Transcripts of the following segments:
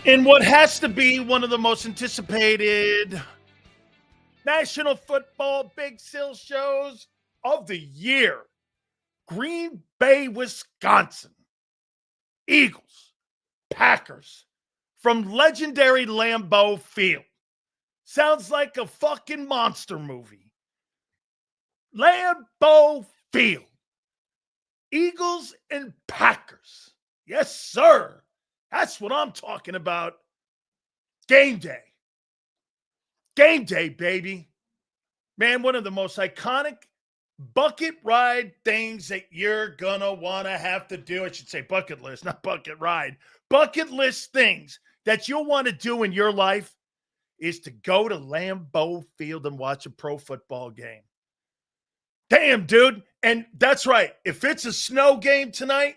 In what has to be one of the most anticipated National Football Big Sil shows of the year, Green Bay, Wisconsin. Eagles, Packers, from legendary Lambeau Field. Sounds like a fucking monster movie. Lambeau Field. Eagles and Packers. Yes, sir. That's what I'm talking about. Game day. Game day, baby. Man, one of the most iconic bucket ride things that you're going to want to have to do. I should say bucket list, not bucket ride. Bucket list things that you'll want to do in your life is to go to Lambeau Field and watch a pro football game. Damn, dude. And that's right. If it's a snow game tonight,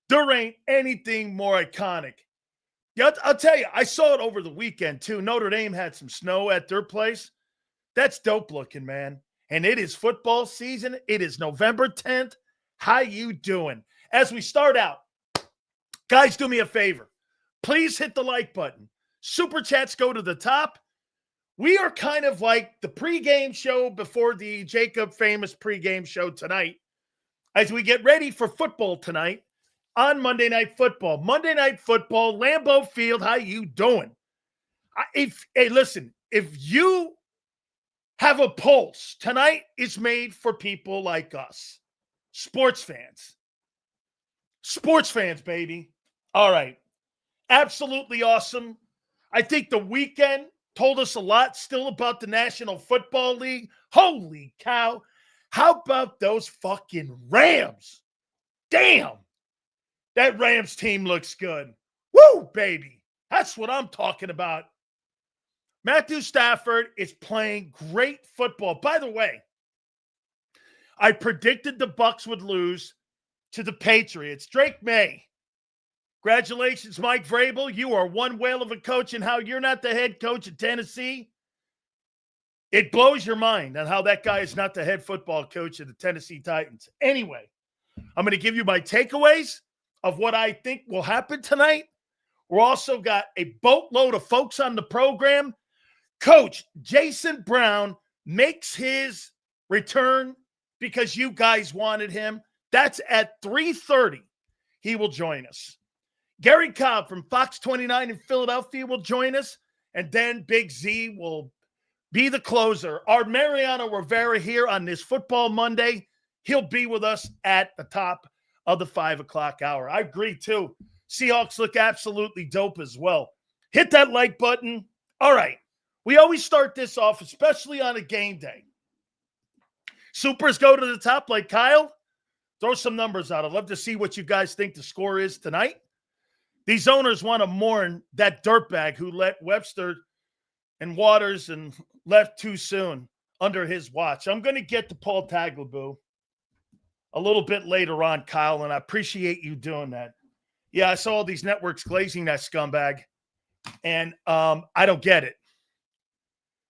there ain't anything more iconic. Yeah, I'll tell you, I saw it over the weekend, too. Notre Dame had some snow at their place. That's dope looking, man. And it is football season. It is November 10th. How you doing? As we start out, guys, do me a favor. Please hit the like button. Super chats go to the top. We are kind of like the pregame show before the JAKIB famous pregame show tonight as we get ready for football tonight on Monday Night Football. Monday Night Football, Lambeau Field, how you doing? Listen, if you have a pulse, tonight is made for people like us, sports fans. Sports fans, baby. All right. Absolutely awesome. I think the weekend told us a lot still about the National Football League. Holy cow. How about those fucking Rams? Damn. That Rams team looks good. Woo, baby. That's what I'm talking about. Matthew Stafford is playing great football. By the way, I predicted the Bucs would lose to the Patriots. Drake May. Congratulations, Mike Vrabel. You are one whale of a coach, and how you're not the head coach at Tennessee. It blows your mind on how that guy is not the head football coach of the Tennessee Titans. Anyway, I'm going to give you my takeaways of what I think will happen tonight. We're also got a boatload of folks on the program. Coach Jason Brown makes his return because you guys wanted him. That's at 3:30. He will join us. Garry Cobb from Fox 29 in Philadelphia will join us. And then Big Z will be the closer. Our Mariano Rivera here on this Football Monday. He'll be with us at the top of the 5 o'clock hour. I agree, too. Seahawks look absolutely dope as well. Hit that like button. All right. We always start this off, especially on a game day. Supers go to the top like Kyle. Throw some numbers out. I'd love to see what you guys think the score is tonight. These owners want to mourn that dirtbag who let Webster and Waters and left too soon under his watch. I'm going to get to Paul Tagliabue a little bit later on, Kyle, and I appreciate you doing that. Yeah, I saw all these networks glazing that scumbag, and I don't get it.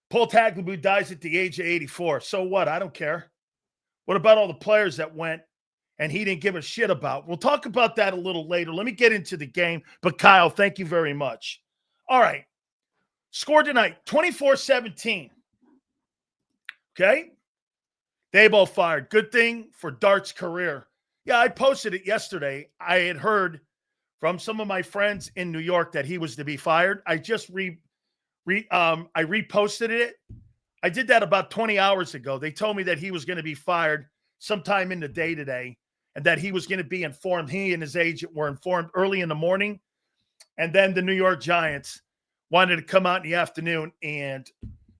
Paul Tagliabue dies at the age of 84. So what? I don't care. What about all the players that went and he didn't give a shit about? We'll talk about that a little later. Let me get into the game. But, Kyle, thank you very much. All right. Score tonight, 24-17. Okay? Daboll fired. Good thing for Dart's career. Yeah, I posted it yesterday. I had heard from some of my friends in New York that he was to be fired. I just I reposted it. I did that about 20 hours ago. They told me that he was going to be fired sometime in the day today and that he was going to be informed. He and his agent were informed early in the morning. And then the New York Giants wanted to come out in the afternoon and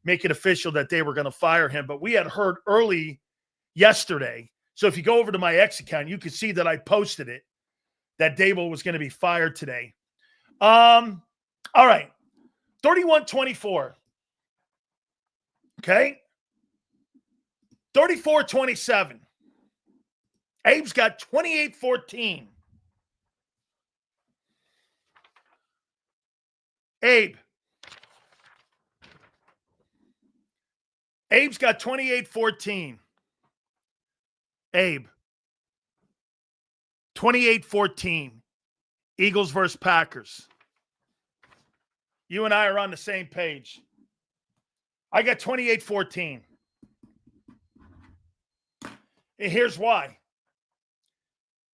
make it official that they were going to fire him. But we had heard early yesterday. So if you go over to my X account, you can see that I posted it, that Daboll was going to be fired today. All right. 31-24. Okay. 34-27. Abe's got 28-14. Abe's got 28-14. Abe. 28-14. Eagles versus Packers. You and I are on the same page. I got 28-14. And here's why.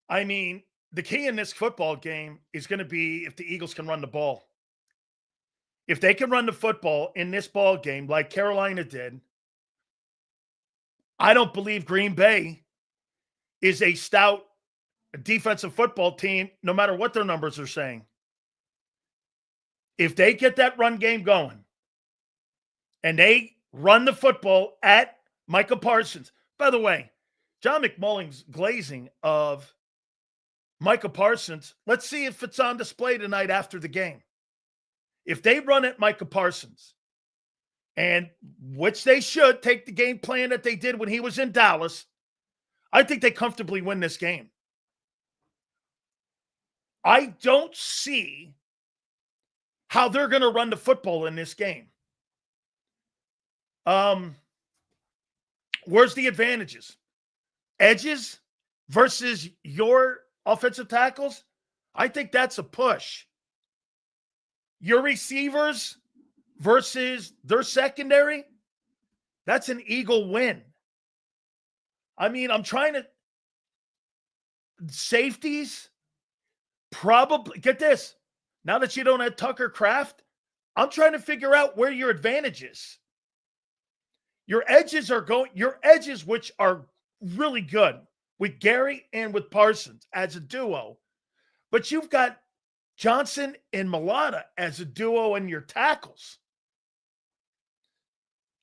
I mean, the key in this football game is going to be if the Eagles can run the ball. If they can run the football in this ball game like Carolina did, I don't believe Green Bay is a stout defensive football team, no matter what their numbers are saying. If they get that run game going and they run the football at Micah Parsons. By the way, John McMullen's glazing of Micah Parsons, let's see if it's on display tonight after the game. If they run at Micah Parsons, and which they should take the game plan that they did when he was in Dallas, I think they comfortably win this game. I don't see how they're going to run the football in this game. Where's the advantages? Edges versus your offensive tackles? I think that's a push. Your receivers versus their secondary? That's an Eagle win. I mean, I'm trying to... Safeties? Probably... Get this. Now that you don't have Tucker Kraft, I'm trying to figure out where your advantage is. Your edges, which are really good with Garry and with Parsons as a duo. But you've got Johnson and Mulata as a duo in your tackles.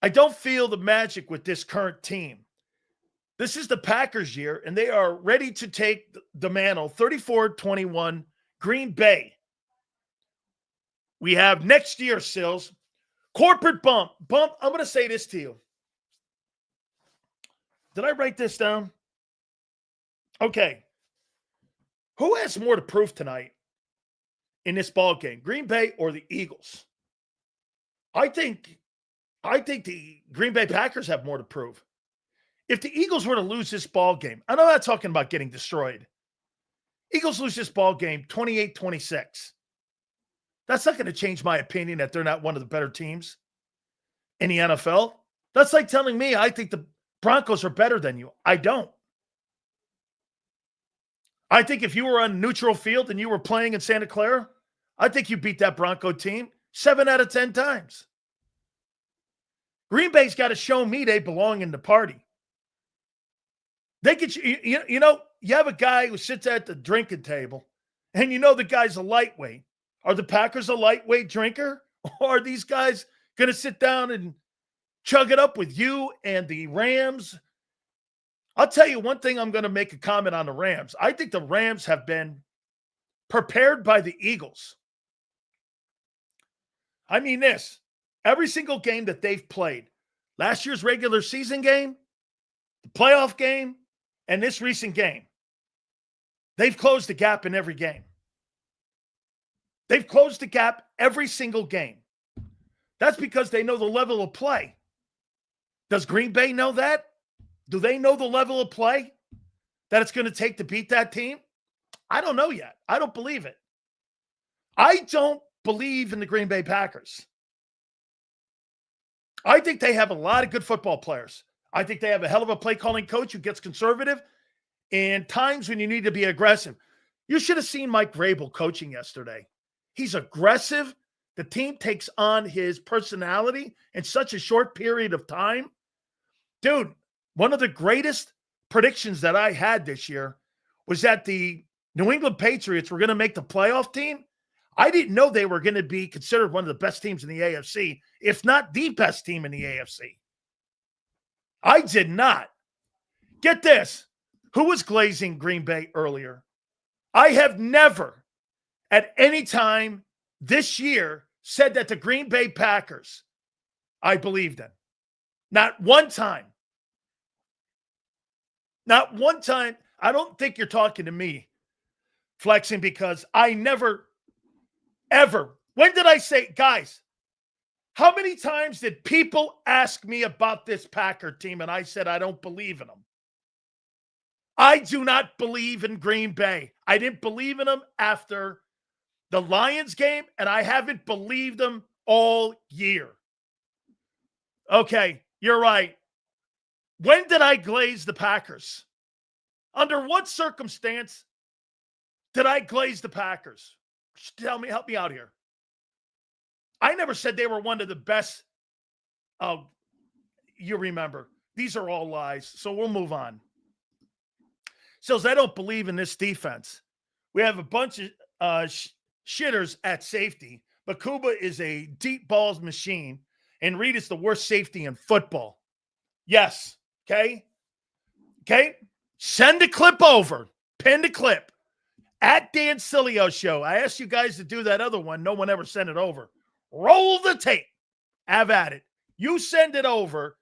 I don't feel the magic with this current team. This is the Packers' year, and they are ready to take the mantle. 34-21, Green Bay. We have next year, Sills, corporate bump. I'm going to say this to you. Did I write this down? Okay. Who has more to prove tonight in this ball game, Green Bay or the Eagles? I think the Green Bay Packers have more to prove. If the Eagles were to lose this ball game, I'm not talking about getting destroyed. Eagles lose this ball game 28-26. That's not going to change my opinion that they're not one of the better teams in the NFL. That's like telling me I think the Broncos are better than you. I don't. I think if you were on neutral field and you were playing in Santa Clara, I think you beat that Bronco team 7 out of 10 times. Green Bay's got to show me they belong in the party. They could, you have a guy who sits at the drinking table, and you know the guy's a lightweight. Are the Packers a lightweight drinker? Or are these guys going to sit down and chug it up with you and the Rams? I'll tell you one thing, I'm going to make a comment on the Rams. I think the Rams have been prepared by the Eagles. I mean this, every single game that they've played, last year's regular season game, the playoff game, and this recent game, they've closed the gap in every game. They've closed the gap every single game. That's because they know the level of play. Does Green Bay know that? Do they know the level of play that it's going to take to beat that team? I don't know yet. I don't believe it. I don't believe in the Green Bay Packers. I think they have a lot of good football players. I think they have a hell of a play calling coach who gets conservative and times when you need to be aggressive. You should have seen Mike Vrabel coaching yesterday. He's aggressive. The team takes on his personality in such a short period of time. Dude, one of the greatest predictions that I had this year was that the New England Patriots were going to make the playoff team. I didn't know they were going to be considered one of the best teams in the AFC, if not the best team in the AFC. I did not. Get this. Who was glazing Green Bay earlier? I have never, at any time this year, said that the Green Bay Packers, I believed in. Not one time. Not one time. I don't think you're talking to me, flexing, because I never, ever. When did I say, guys, how many times did people ask me about this Packer team and I said I don't believe in them? I do not believe in Green Bay. I didn't believe in them after the Lions game, and I haven't believed them all year. Okay, you're right. When did I glaze the Packers? Under what circumstance did I glaze the Packers? Tell me, help me out here. I never said they were one of the best. Oh, you remember. These are all lies, so we'll move on. Sills, I don't believe in this defense. We have a bunch of shitters at safety, but Kuba is a deep balls machine, and Reed is the worst safety in football. Yes, okay? Okay? Send the clip over. Pin the clip. At Dan Sileo Show. I asked you guys to do that other one. No one ever sent it over. Roll the tape. Have at it. You send it over.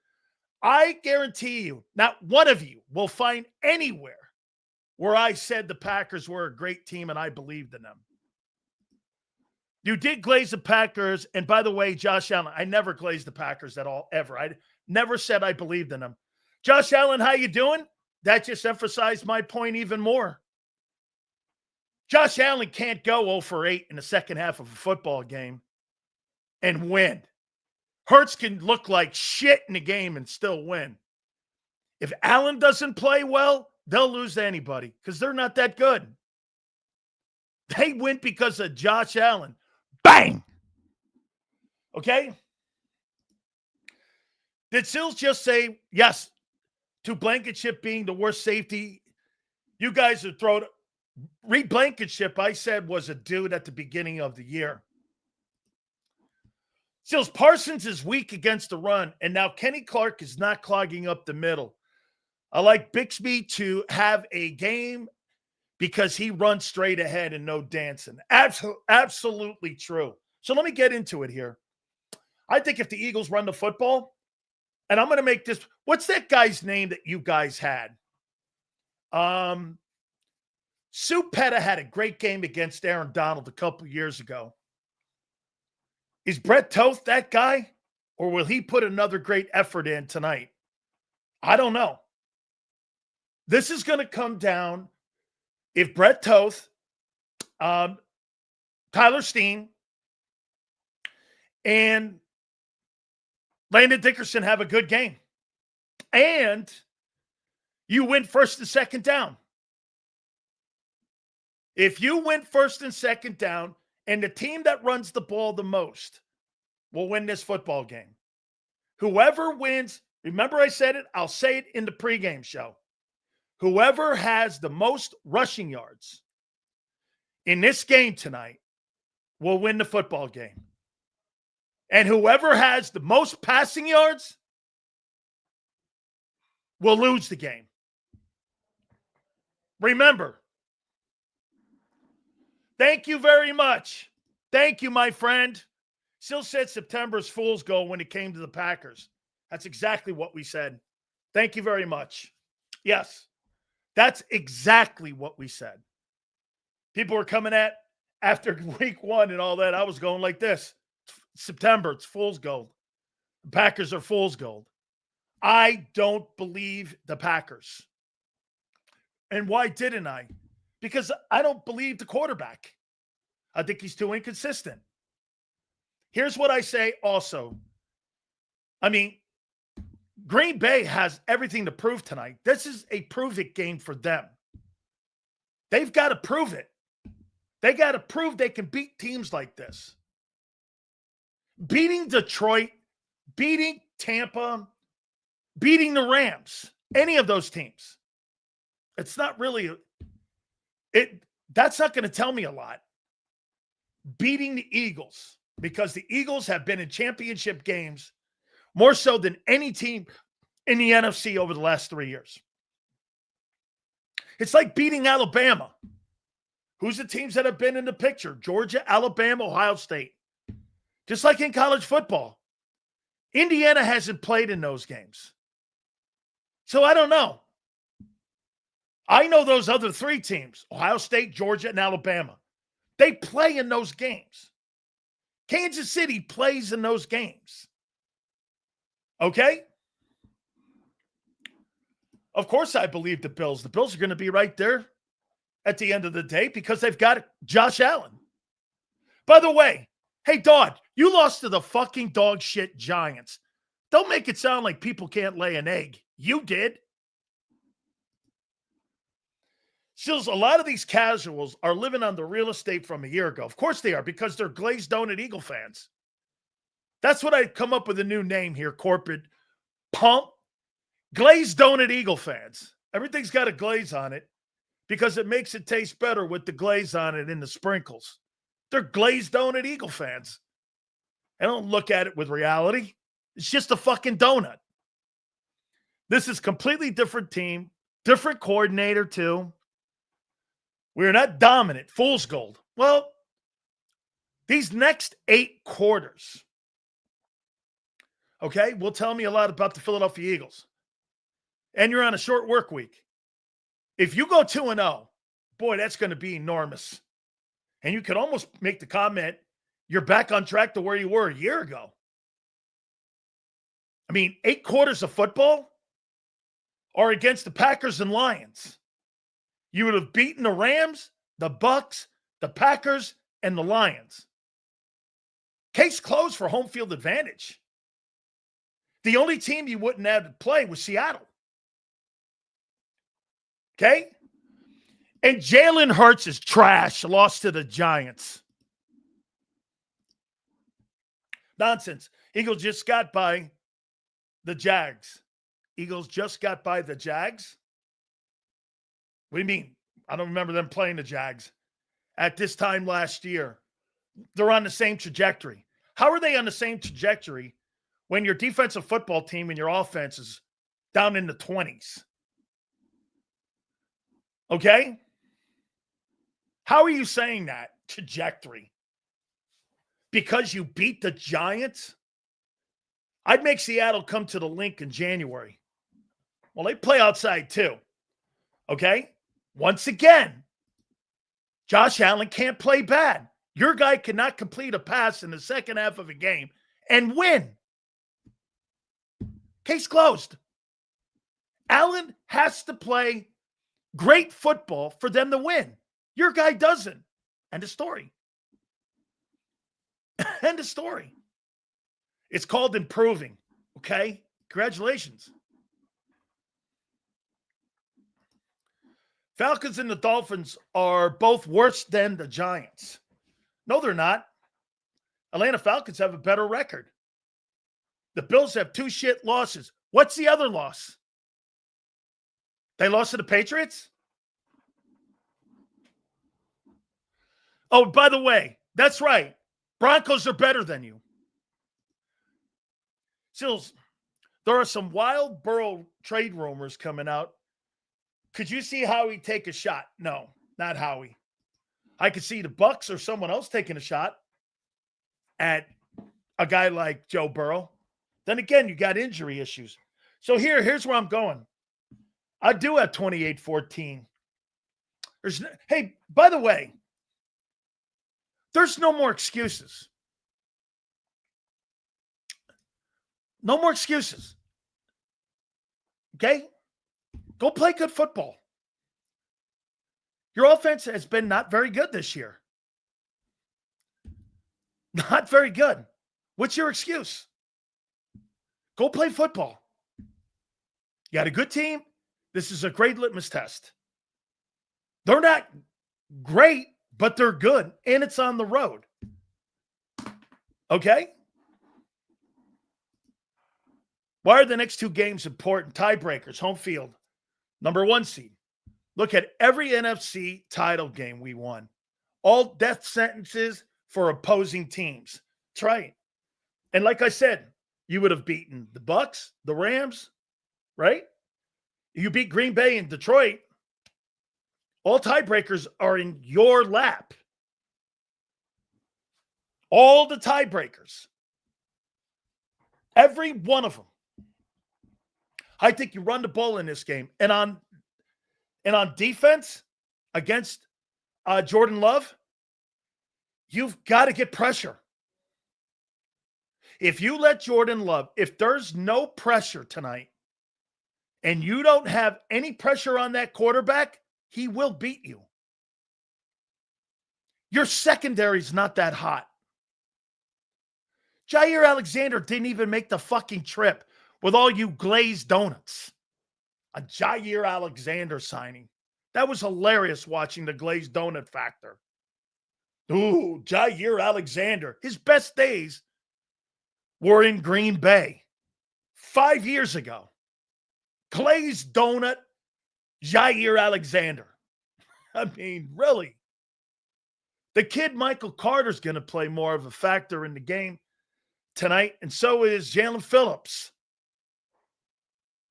I guarantee you, not one of you will find anywhere where I said the Packers were a great team and I believed in them. You did glaze the Packers. And by the way, Josh Allen, I never glazed the Packers at all, ever. I never said I believed in them. Josh Allen, how you doing? That just emphasized my point even more. Josh Allen can't go 0 for 8 in the second half of a football game and win. Hurts can look like shit in the game and still win. If Allen doesn't play well, they'll lose to anybody because they're not that good. They win because of Josh Allen. Bang! Okay? Did Sills just say yes to Blankenship being the worst safety? You guys are throwing... Reed Blankenship, I said, was a dude at the beginning of the year. Sills, Parsons is weak against the run, and now Kenny Clark is not clogging up the middle. I like Bixby to have a game because he runs straight ahead and no dancing. Absolutely true. So let me get into it here. I think if the Eagles run the football, and I'm going to make this, what's that guy's name that you guys had? Sue Petta had a great game against Aaron Donald a couple years ago. Is Brett Toth that guy? Or will he put another great effort in tonight? I don't know. This is going to come down if Brett Toth, Tyler Steen, and Landon Dickerson have a good game. And you win first and second down. If you win first and second down, and the team that runs the ball the most will win this football game. Whoever wins, remember I said it, I'll say it in the pregame show. Whoever has the most rushing yards in this game tonight will win the football game. And whoever has the most passing yards will lose the game. Remember, thank you very much. Thank you, my friend. Still said September's fool's goal when it came to the Packers. That's exactly what we said. Thank you very much. Yes, that's exactly what we said. People were coming at after week 1 and all that. I was going like this. September, it's fool's gold. The Packers are fool's gold. I don't believe the Packers. And why didn't I? Because I don't believe the quarterback. I think he's too inconsistent. Here's what I say also. I mean, Green Bay has everything to prove tonight. This is a prove-it game for them. They've got to prove it. They got to prove they can beat teams like this. Beating Detroit, beating Tampa, beating the Rams, any of those teams. It's not really... That's not going to tell me a lot. Beating the Eagles, because the Eagles have been in championship games more so than any team in the NFC over the last 3 years. It's like beating Alabama. Who's the teams that have been in the picture? Georgia, Alabama, Ohio State. Just like in college football. Indiana hasn't played in those games. So I don't know. I know those other 3 teams, Ohio State, Georgia, and Alabama. They play in those games. Kansas City plays in those games. Okay? Of course I believe the Bills. The Bills are going to be right there at the end of the day because they've got Josh Allen. By the way, hey, Dodd, you lost to the fucking dog shit Giants. Don't make it sound like people can't lay an egg. You did. Sills, a lot of these casuals are living on the real estate from a year ago. Of course they are, because they're glazed donut Eagle fans. That's what I'd come up with a new name here, corporate pump. Glazed donut Eagle fans. Everything's got a glaze on it because it makes it taste better with the glaze on it and the sprinkles. They're glazed donut Eagle fans. I don't look at it with reality. It's just a fucking donut. This is a completely different team, different coordinator too. We're not dominant. Fool's gold. Well, these next 8 quarters, okay, will tell me a lot about the Philadelphia Eagles. And you're on a short work week. If you go 2-0, boy, that's going to be enormous. And you could almost make the comment, you're back on track to where you were a year ago. I mean, 8 quarters of football are against the Packers and Lions. You would have beaten the Rams, the Bucks, the Packers, and the Lions. Case closed for home field advantage. The only team you wouldn't have to play was Seattle. Okay? And Jalen Hurts is trash, lost to the Giants. Nonsense. Eagles just got by the Jags. Eagles just got by the Jags? What do you mean? I don't remember them playing the Jags at this time last year. They're on the same trajectory. How are they on the same trajectory when your defensive football team and your offense is down in the 20s? Okay? How are you saying that trajectory? Because you beat the Giants? I'd make Seattle come to the Link in January. Well, they play outside too. Okay? Once again, Josh Allen can't play bad. Your guy cannot complete a pass in the second half of a game and win. Case closed. Allen has to play great football for them to win. Your guy doesn't. End of story. End of story. It's called improving. Okay? Congratulations. Falcons and the Dolphins are both worse than the Giants. No, they're not. Atlanta Falcons have a better record. The Bills have 2 shit losses. What's the other loss? They lost to the Patriots? Oh, by the way, that's right. Broncos are better than you. Sills, there are some wild Burrow trade rumors coming out. Could you see Howie take a shot? No, not Howie. I could see the Bucks or someone else taking a shot at a guy like Joe Burrow. Then again, you got injury issues. So here's where I'm going. I do have 28-14. Hey, by the way, there's no more excuses. No more excuses. Okay? Go play good football. Your offense has been not very good this year. Not very good. What's your excuse? Go play football. You got a good team. This is a great litmus test. They're not great, but they're good, and it's on the road. Okay? Why are the next 2 games important? Tiebreakers, home field. Number 1 seed. Look at every NFC title game we won. All death sentences for opposing teams. That's right. And like I said, you would have beaten the Bucks, the Rams, right? You beat Green Bay and Detroit. All tiebreakers are in your lap. All the tiebreakers. Every one of them. I think you run the ball in this game. And on defense against Jordan Love, you've got to get pressure. If you let Jordan Love, if there's no pressure tonight and you don't have any pressure on that quarterback, he will beat you. Your secondary's not that hot. Jair Alexander didn't even make the fucking trip with all you glazed donuts. A Jair Alexander signing. That was hilarious watching the glazed donut factor. Ooh, Jair Alexander. His best days were in Green Bay 5 years ago. Glazed donut, Jair Alexander. I mean, really. The kid Michael Carter's going to play more of a factor in the game tonight, and so is Jalen Phillips.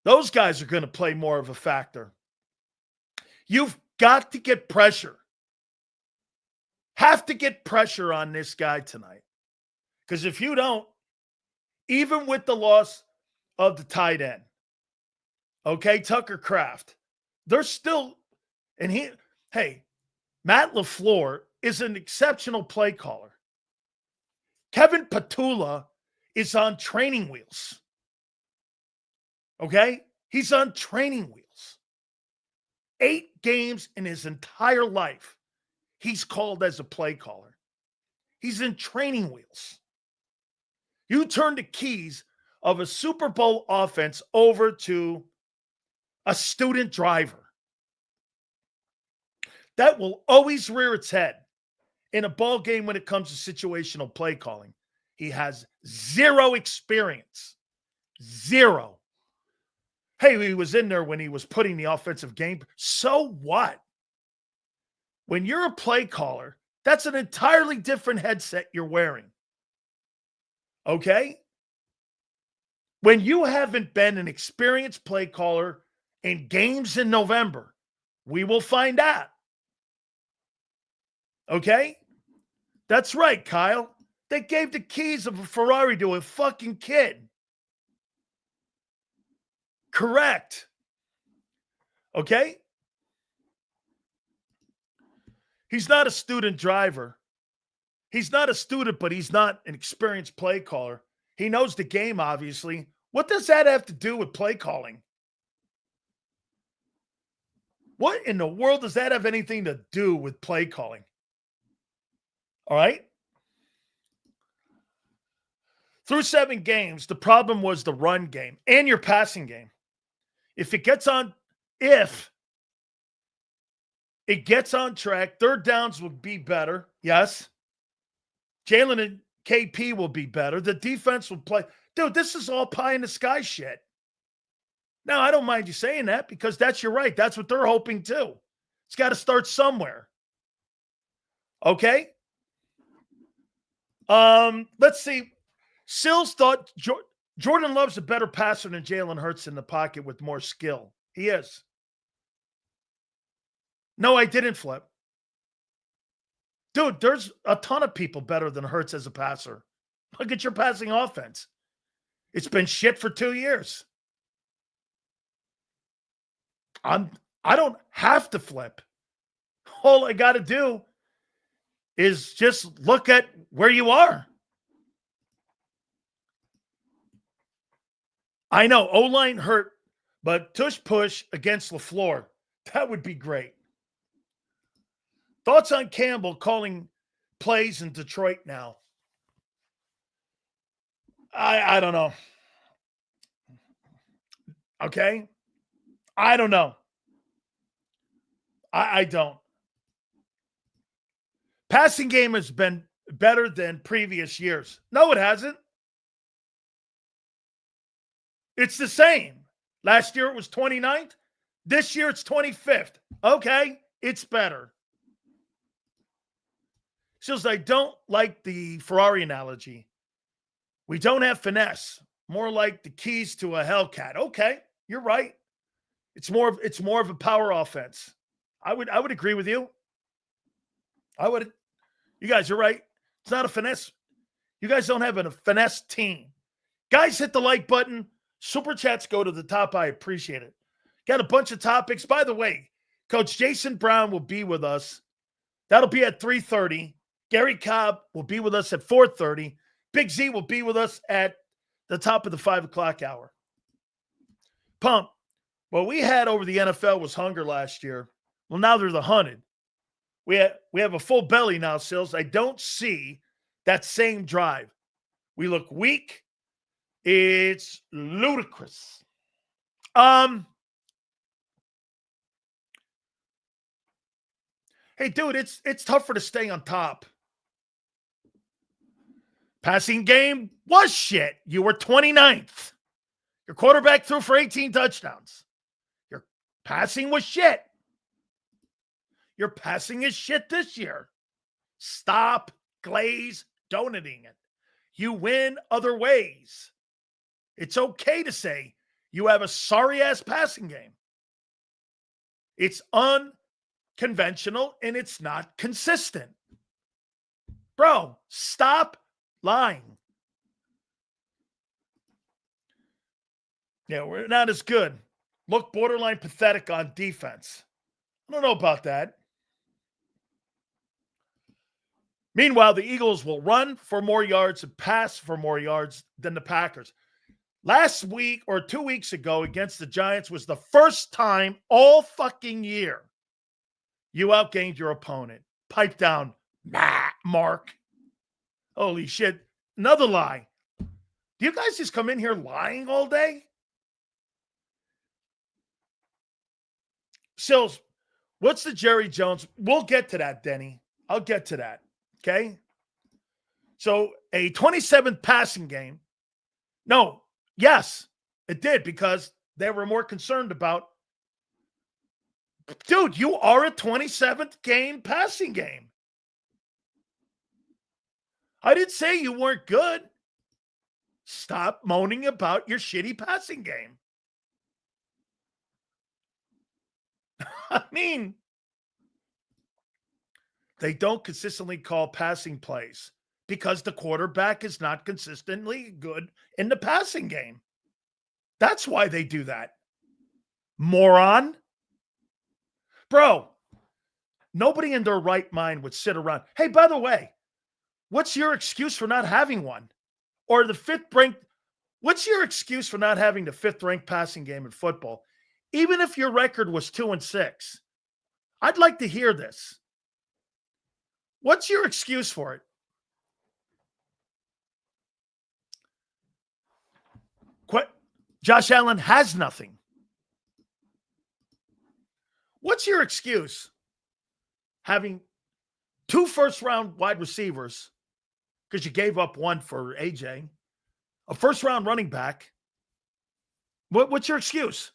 Those guys are going to play more of a factor. You've got to get pressure. Have to get pressure on this guy tonight. Because if you don't, even with the loss of the tight end, okay, Tucker Kraft, they're still, and Matt LaFleur is an exceptional play caller. Kevin Petula is on training wheels. Okay? He's on training wheels. 8 games in his entire life, he's called as a play caller. He's in training wheels. You turn the keys of a Super Bowl offense over to a student driver. That will always rear its head in a ball game when it comes to situational play calling. He has 0 experience. 0. Hey, he was in there when he was putting the offensive game. So what? When you're a play caller, that's an entirely different headset you're wearing. Okay? When you haven't been an experienced play caller in games in November, we will find out. Okay? That's right, Kyle. They gave the keys of a Ferrari to a fucking kid. Correct. Okay? He's not a student driver. He's not a student, but he's not an experienced play caller. He knows the game, obviously. What does that have to do with play calling? What in the world does that have anything to do with play calling? All right? Through 7 games, the problem was the run game and your passing game. If it gets on track, third downs will be better. Yes. Jalen and KP will be better. The defense will play. Dude, this is all pie in the sky shit. Now, I don't mind you saying that because that's your right. That's what they're hoping too. It's got to start somewhere. Okay? Let's see. Sills thought Jordan Love's a better passer than Jalen Hurts in the pocket with more skill. He is. No, I didn't flip. Dude, there's a ton of people better than Hurts as a passer. Look at your passing offense. It's been shit for 2 years. I don't have to flip. All I got to do is just look at where you are. I know, O-line hurt, but tush push against LaFleur. That would be great. Thoughts on Campbell calling plays in Detroit now? I don't know. Okay? I don't know. I don't. Passing game has been better than previous years. No, it hasn't. It's the same. Last year it was 29th. This year it's 25th. Okay, it's better. Says, I don't like the Ferrari analogy. We don't have finesse. More like the keys to a Hellcat. Okay, you're right. It's more of a power offense. I would agree with you. I would. You guys are right. It's not a finesse. You guys don't have a finesse team. Guys, hit the like button. Super chats go to the top. I appreciate it. Got a bunch of topics. By the way, Coach Jason Brown will be with us. That'll be at 3:30. Garry Cobb will be with us at 4:30. Big Z will be with us at the top of the 5 o'clock hour. Pump. What we had over the NFL was hunger last year. Well, now they're the hunted. We have a full belly now, Sills. I don't see that same drive. We look weak. It's ludicrous. Hey, dude, it's tougher to stay on top. Passing game was shit. You were 29th. Your quarterback threw for 18 touchdowns. Your passing was shit. Your passing is shit this year. Stop glaze donating it. You win other ways. It's okay to say you have a sorry-ass passing game. It's unconventional and it's not consistent. Bro, stop lying. Yeah, we're not as good. Look borderline pathetic on defense. I don't know about that. Meanwhile, the Eagles will run for more yards and pass for more yards than the Packers. Last week or 2 weeks ago against the Giants was the first time all fucking year you outgained your opponent. Pipe down, Mark. Holy shit. Another lie. Do you guys just come in here lying all day? Sills, what's the Jerry Jones? We'll get to that, Denny. I'll get to that. Okay? So a 27th passing game. No, yes, it did because they were more concerned about. Dude, you are a 27th game passing game. I didn't say you weren't good. Stop moaning about your shitty passing game. I mean, they don't consistently call passing plays because the quarterback is not consistently good in the passing game. That's why they do that. Moron. Bro, nobody in their right mind would sit around. Hey, by the way, what's your excuse for not having one? Or the fifth ranked, what's your excuse for not having the fifth ranked passing game in football? Even if your record was 2-6, I'd like to hear this. What's your excuse for it? Josh Allen has nothing. What's your excuse? Having 2 first-round wide receivers, because you gave up one for AJ, a first-round running back. What's your excuse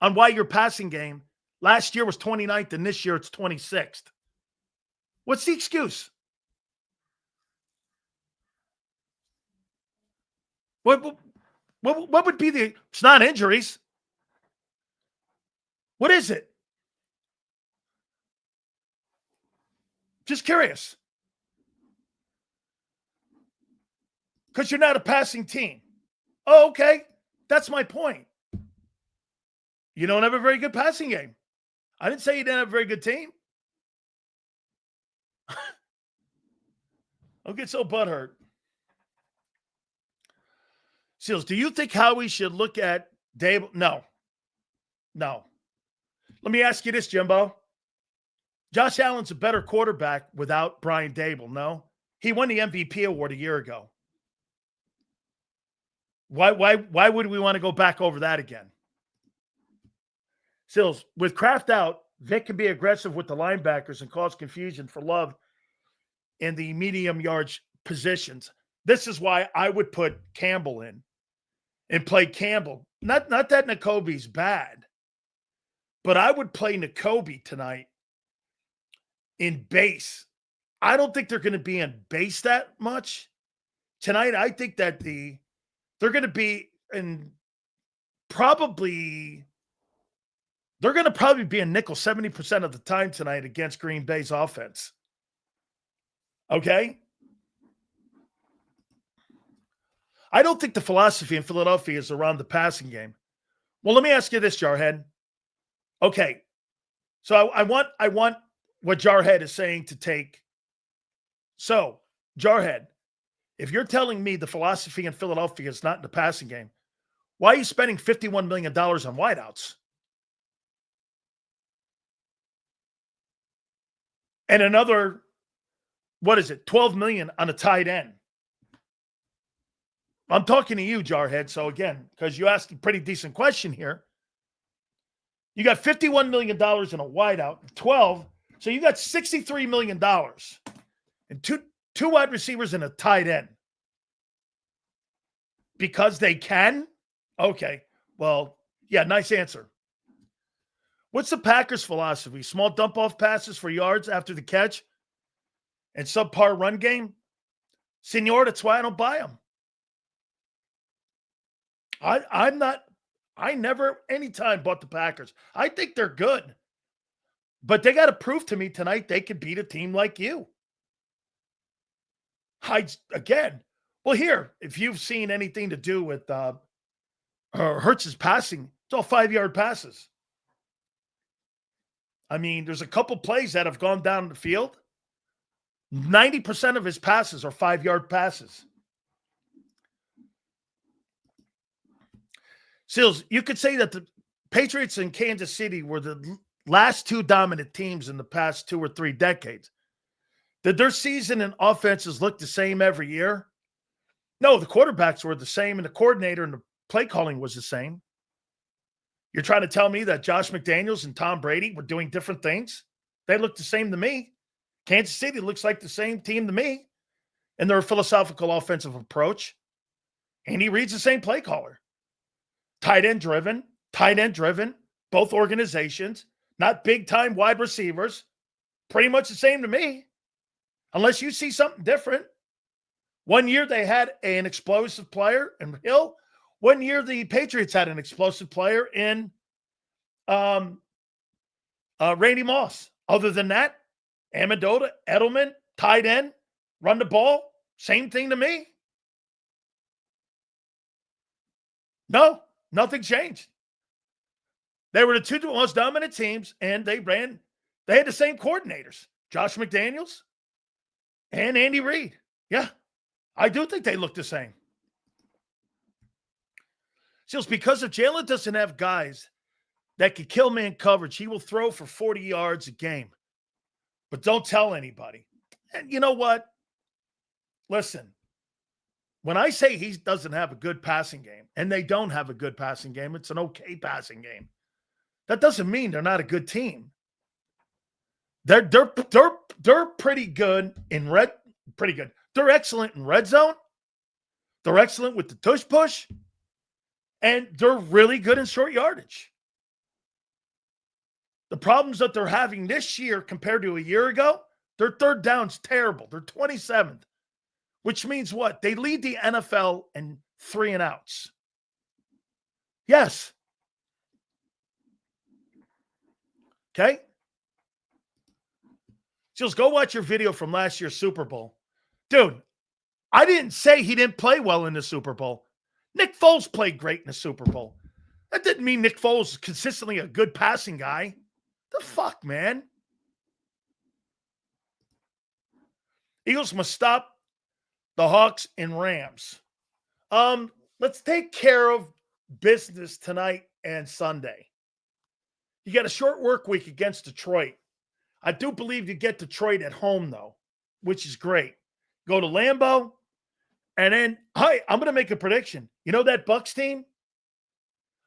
on why your passing game last year was 29th and this year it's 26th? What's the excuse? What would be the... It's not injuries. What is it? Just curious. Because you're not a passing team. Oh, okay. That's my point. You don't have a very good passing game. I didn't say you didn't have a very good team. Don't get so butthurt. Seals, do you think Howie should look at Daboll? No. Let me ask you this, Jimbo. Josh Allen's a better quarterback without Brian Daboll, no? He won the MVP award a year ago. Why would we want to go back over that again? Sills, with Kraft out, Vic can be aggressive with the linebackers and cause confusion for Love in the medium yards positions. This is why I would put Campbell in and play Campbell. Not that Nakobe's bad, but I would play Nakobe tonight in base. I don't think they're going to be in base that much. Tonight, I think that they're going to be in probably – they're going to probably be in nickel 70% of the time tonight against Green Bay's offense. Okay? I don't think the philosophy in Philadelphia is around the passing game. Well, let me ask you this, Jarhead. Okay. So I want what Jarhead is saying to take. So, Jarhead, if you're telling me the philosophy in Philadelphia is not in the passing game, why are you spending $51 million on wideouts? and another, what is it, $12 million on a tight end. I'm talking to you, Jarhead. So again, because you asked a pretty decent question here, you got $51 million in a wideout, 12. So you got $63 million and two wide receivers and a tight end. Because they can? Okay. Well, yeah, nice answer. What's the Packers' philosophy? Small dump-off passes for yards after the catch and subpar run game? Senor, that's why I don't buy them. I never anytime bought the Packers. I think they're good. But they got to prove to me tonight they could beat a team like you. Well, here, if you've seen anything to do with Hurts' passing, it's all 5-yard passes. I mean, there's a couple plays that have gone down the field. 90% of his passes are 5-yard passes. Seals, you could say that the Patriots and Kansas City were the last two dominant teams in the past 2 or 3 decades. Did their season and offenses look the same every year? No, the quarterbacks were the same, and the coordinator and the play calling was the same. You're trying to tell me that Josh McDaniels and Tom Brady were doing different things? They look the same to me. Kansas City looks like the same team to me in their philosophical offensive approach. Andy Reid's the same play caller. Tight end driven, both organizations, not big-time wide receivers. Pretty much the same to me, unless you see something different. One year they had an explosive player in Hill. One year the Patriots had an explosive player in Randy Moss. Other than that, Amendola, Edelman, tight end, run the ball, same thing to me. No, nothing changed. They were the two most dominant teams, and they had the same coordinators, Josh McDaniels and Andy Reid. Yeah, I do think they look the same. So it's because if Jalen doesn't have guys that can kill man coverage, he will throw for 40 yards a game. But don't tell anybody. And you know what? Listen, when I say he doesn't have a good passing game, and they don't have a good passing game, it's an okay passing game. That doesn't mean they're not a good team. They're pretty good in pretty good. They're excellent in red zone. They're excellent with the tush push. And they're really good in short yardage. The problems that they're having this year compared to a year ago, their third down's terrible. They're 27th, which means what? They lead the NFL in 3-and-outs. Yes. Okay? Just go watch your video from last year's Super Bowl. Dude, I didn't say he didn't play well in the Super Bowl. Nick Foles played great in the Super Bowl. That didn't mean Nick Foles is consistently a good passing guy. The fuck, man? Eagles must stop the Hawks and Rams. Let's take care of business tonight and Sunday. You got a short work week against Detroit. I do believe you get Detroit at home, though, which is great. Go to Lambeau, and then, I'm going to make a prediction. You know that Bucs team?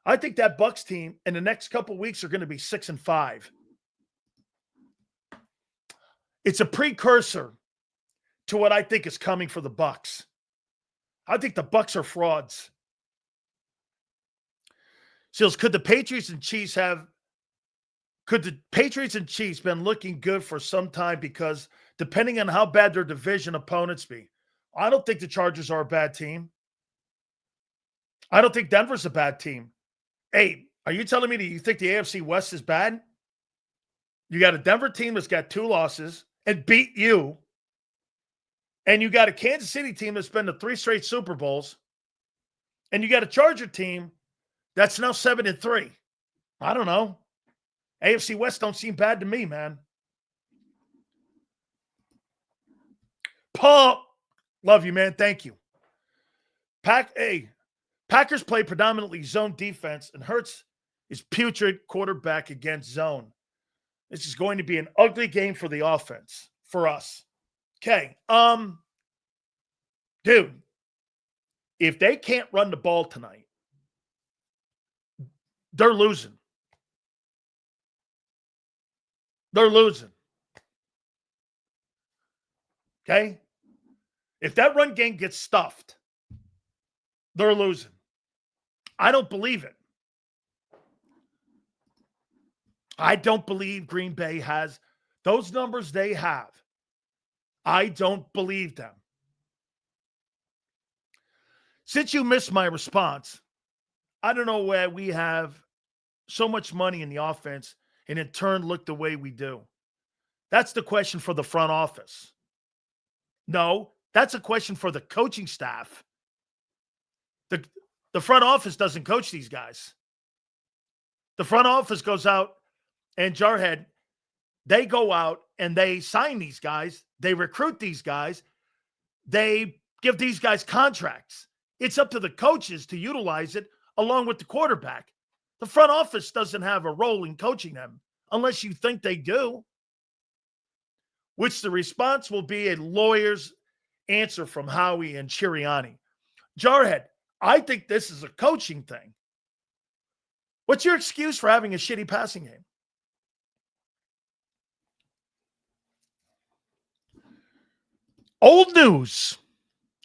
I think that Bucs team in the next couple of weeks are going to be 6-5. It's a precursor to what I think is coming for the Bucs. I think the Bucs are frauds. Seals, could the Patriots and Chiefs been looking good for some time? Because depending on how bad their division opponents be, I don't think the Chargers are a bad team. I don't think Denver's a bad team. Hey, are you telling me that you think the AFC West is bad? You got a Denver team that's got 2 losses and beat you. And you got a Kansas City team that's been to 3 straight Super Bowls. And you got a Charger team that's now 7-3. I don't know. AFC West don't seem bad to me, man. Paul, love you, man. Thank you. Packers play predominantly zone defense, and Hurts is putrid quarterback against zone. This is going to be an ugly game for the offense, for us. Okay. Dude, if they can't run the ball tonight, they're losing. They're losing. Okay? If that run game gets stuffed, they're losing. I don't believe it. I don't believe Green Bay has those numbers they have. I don't believe them. Since you missed my response, I don't know why we have so much money in the offense and in turn look the way we do. That's the question for the front office. No, that's a question for the coaching staff. The front office doesn't coach these guys. The front office goes out and Jarhead, they go out and they sign these guys. They recruit these guys. They give these guys contracts. It's up to the coaches to utilize it along with the quarterback. The front office doesn't have a role in coaching them unless you think they do, which the response will be a lawyer's answer from Howie and Chiriani. Jarhead, I think this is a coaching thing. What's your excuse for having a shitty passing game? Old news.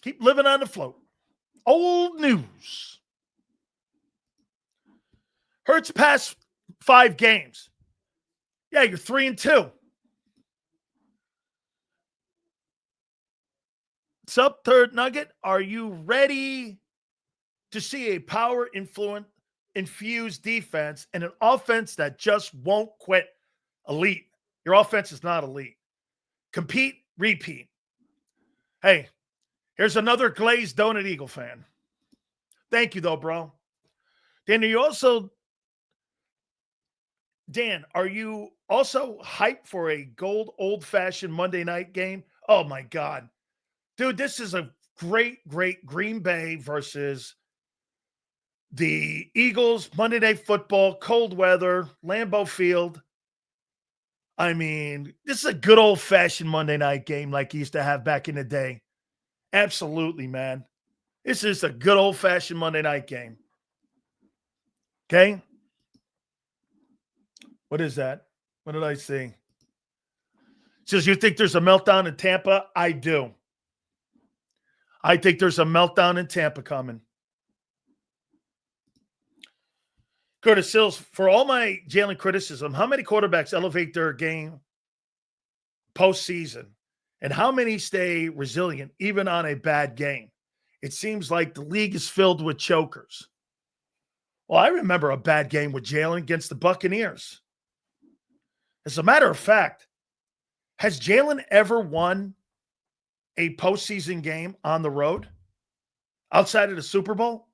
Keep living on the float. Old news. Hurts past 5 games. Yeah, you're 3-2. What's up, Third Nugget? Are you ready to see a power infused defense and an offense that just won't quit? Elite. Your offense is not elite. Compete, repeat. Hey, here's another glazed donut Eagle fan. Thank you, though, bro. Dan, are you also hyped for a gold old-fashioned Monday night game? Oh, my God. Dude, this is a great, great Green Bay versus the Eagles, Monday Night Football, cold weather, Lambeau Field. I mean, this is a good old-fashioned Monday night game like you used to have back in the day. Absolutely, man. This is a good old-fashioned Monday night game. Okay? What is that? What did I see? Says, you think there's a meltdown in Tampa? I do. I think there's a meltdown in Tampa coming. Curtis Sills, for all my Jalen criticism, how many quarterbacks elevate their game postseason? And how many stay resilient even on a bad game? It seems like the league is filled with chokers. Well, I remember a bad game with Jalen against the Buccaneers. As a matter of fact, has Jalen ever won a postseason game on the road outside of the Super Bowl?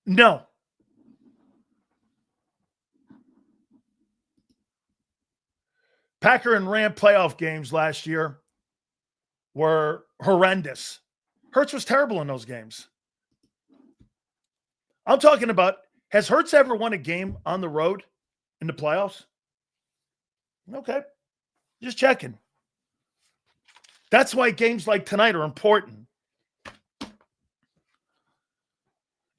No. Packer and Ram playoff games last year were horrendous. Hurts was terrible in those games. I'm talking about, has Hurts ever won a game on the road in the playoffs? Okay. Just checking. That's why games like tonight are important.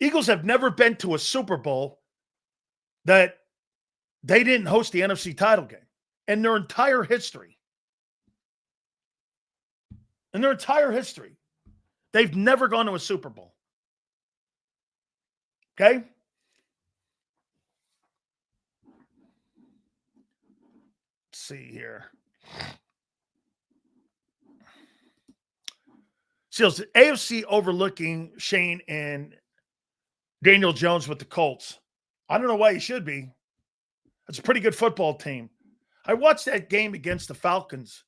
Eagles have never been to a Super Bowl that they didn't host the NFC title game in their entire history. In their entire history, they've never gone to a Super Bowl. Okay? Let's see here. Seals, AFC overlooking Shane and Daniel Jones with the Colts. I don't know why you should be. It's a pretty good football team. I watched that game against the Falcons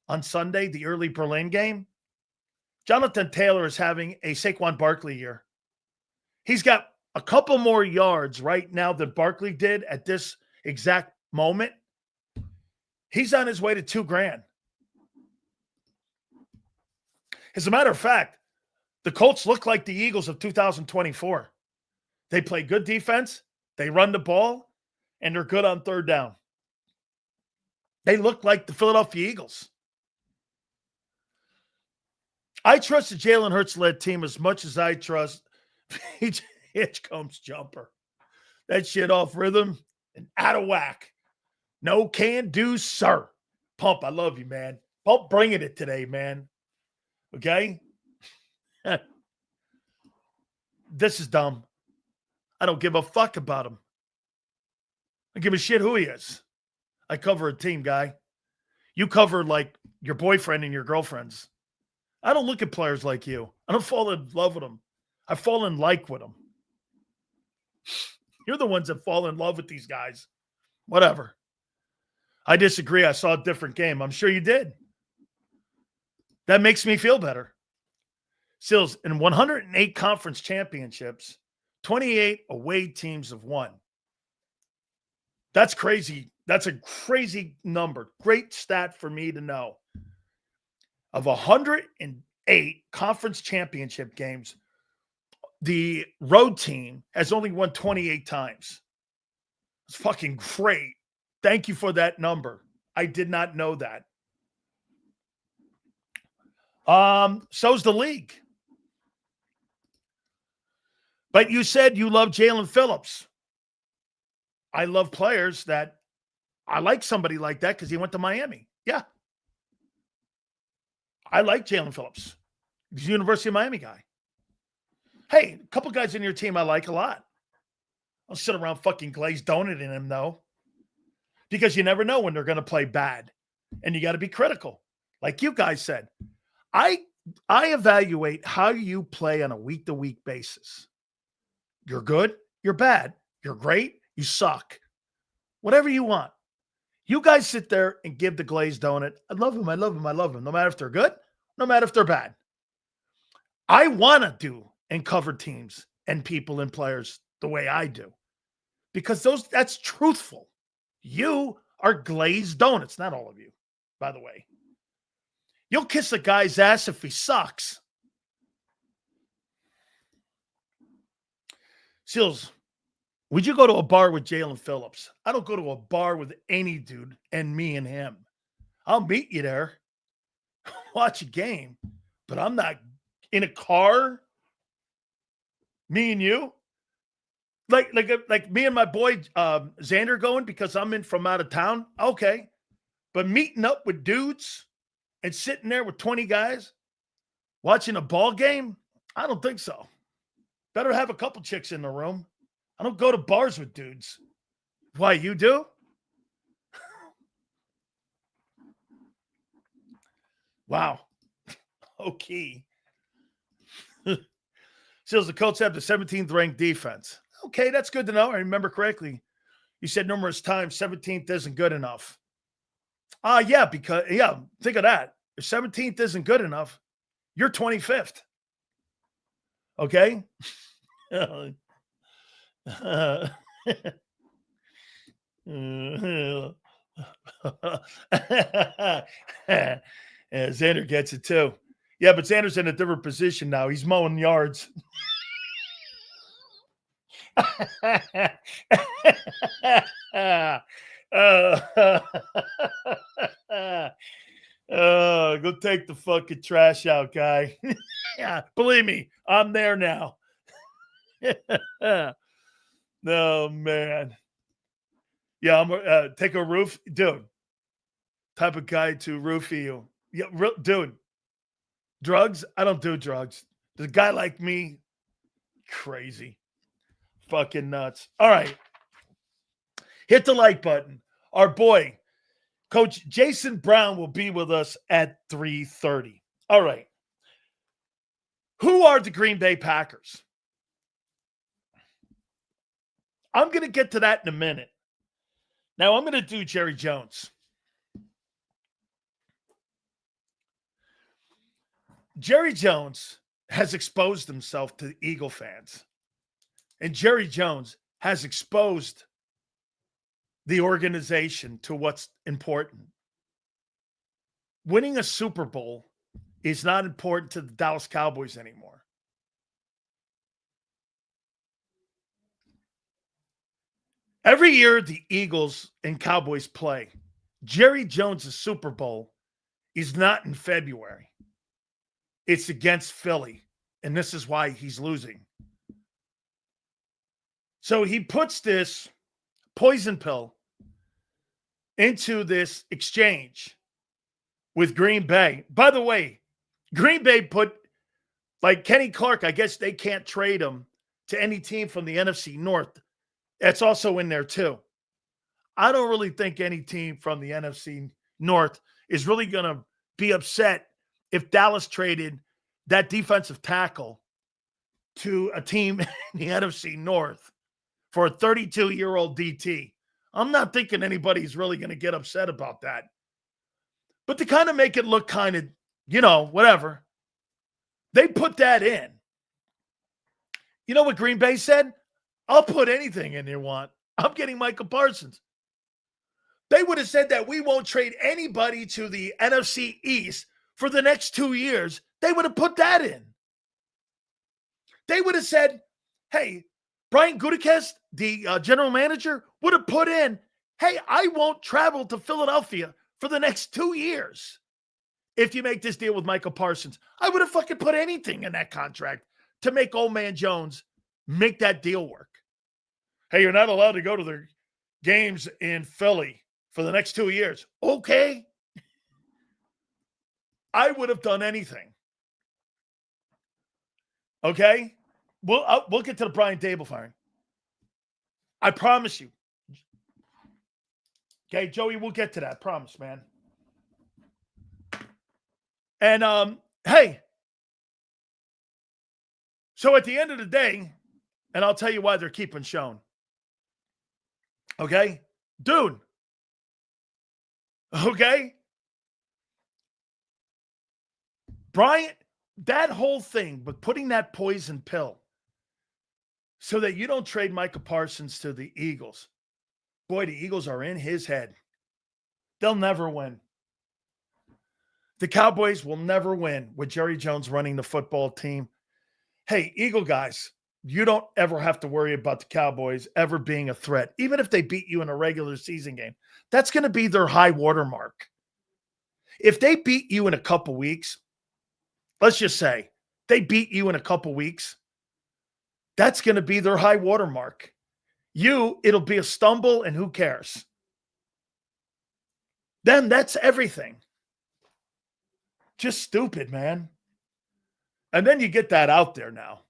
on Sunday, the early Berlin game. Jonathan Taylor is having a Saquon Barkley year. He's got a couple more yards right now than Barkley did at this exact moment. He's on his way to $2,000. As a matter of fact, the Colts look like the Eagles of 2024. They play good defense. They run the ball, and they're good on third down. They look like the Philadelphia Eagles. I trust the Jalen Hurts-led team as much as I trust Hitchcomb's jumper. That shit off rhythm and out of whack. No can do, sir. Pump, I love you, man. Pump bringing it today, man. Okay? This is dumb. I don't give a fuck about him. I give a shit who he is. I cover a team, guy. You cover, like, your boyfriend and your girlfriends. I don't look at players like you. I don't fall in love with them. I fall in like with them. You're the ones that fall in love with these guys. Whatever. I disagree. I saw a different game. I'm sure you did. That makes me feel better. Sills, in 108 conference championships, 28 away teams have won. That's crazy. That's a crazy number. Great stat for me to know. Of 108 conference championship games, the road team has only won 28 times. It's fucking great. Thank you for that number. I did not know that. So's the league. But you said you love Jalen Phillips. I love players that I like somebody like that because he went to Miami. Yeah. I like Jalen Phillips. He's a University of Miami guy. Hey, a couple guys in your team I like a lot. I'll sit around fucking glazed donut in him, though. Because you never know when they're going to play bad. And you got to be critical. Like you guys said. I evaluate how you play on a week-to-week basis. You're good, you're bad. You're great, you suck. Whatever you want. You guys sit there and give the glazed donut. I love him, I love him, I love him. No matter if they're good, no matter if they're bad. I want to do and cover teams and people and players the way I do. Because that's truthful. You are glazed donuts. Not all of you, by the way. You'll kiss a guy's ass if he sucks. Seals, would you go to a bar with Jalen Phillips? I don't go to a bar with any dude and me and him. I'll meet you there, watch a game, but I'm not in a car. Me and you, like me and my boy Xander going because I'm in from out of town. Okay, but meeting up with dudes and sitting there with 20 guys watching a ball game, I don't think so. Better have a couple chicks in the room. I don't go to bars with dudes. Why, you do? Wow. Okay. Seals, the Colts have the 17th ranked defense. Okay, that's good to know. I remember correctly. You said numerous times 17th isn't good enough. Yeah, because, think of that. If 17th isn't good enough, you're 25th. Okay? Xander gets it too. Yeah, but Xander's in a different position now. He's mowing yards. Go take the fucking trash out, guy. Yeah, believe me, I'm there now. No, man. Yeah, I'm take a roof, dude. Type of guy to roofie you. Yeah, dude. Drugs? I don't do drugs. There's a guy like me, crazy. Fucking nuts. All right. Hit the like button. Our boy, Coach Jason Brown, will be with us at 3:30. All right. Who are the Green Bay Packers? I'm going to get to that in a minute. Now, I'm going to do Jerry Jones. Jerry Jones has exposed himself to the Eagle fans. And Jerry Jones has exposed the organization to what's important. Winning a Super Bowl is not important to the Dallas Cowboys anymore. Every year the Eagles and Cowboys play, Jerry Jones' Super Bowl is not in February. It's against Philly, and this is why he's losing. So he puts this poison pill into this exchange with Green Bay. By the way, Green Bay put, like Kenny Clark, I guess they can't trade him to any team from the NFC North. That's also in there too. I don't really think any team from the NFC North is really going to be upset if Dallas traded that defensive tackle to a team in the NFC North for a 32-year-old DT. I'm not thinking anybody's really going to get upset about that. But to kind of make it look kind of, whatever, they put that in. You know what Green Bay said? I'll put anything in you want. I'm getting Micah Parsons. They would have said that we won't trade anybody to the NFC East for the next 2 years. They would have put that in. They would have said, hey, Brian Gutekunst, the general manager, would have put in, hey, I won't travel to Philadelphia for the next 2 years if you make this deal with Micah Parsons. I would have fucking put anything in that contract to make old man Jones make that deal work. Hey, you're not allowed to go to the games in Philly for the next 2 years. Okay. I would have done anything. Okay? We'll get to the Brian Daboll firing. I promise you. Okay, Joey, we'll get to that. Promise, man. And, hey. So at the end of the day, and I'll tell you why they're keeping Schoen. Okay? Dude. Okay? Brian, that whole thing, but putting that poison pill so that you don't trade Micah Parsons to the Eagles. Boy, the Eagles are in his head. They'll never win. The Cowboys will never win with Jerry Jones running the football team. Hey, Eagle guys, you don't ever have to worry about the Cowboys ever being a threat. Even if they beat you in a regular season game, that's going to be their high watermark. If they beat you in a couple weeks, let's just say they beat you in a couple weeks, that's going to be their high watermark. It'll be a stumble, and who cares? Then that's everything. Just stupid, man. And then you get that out there now.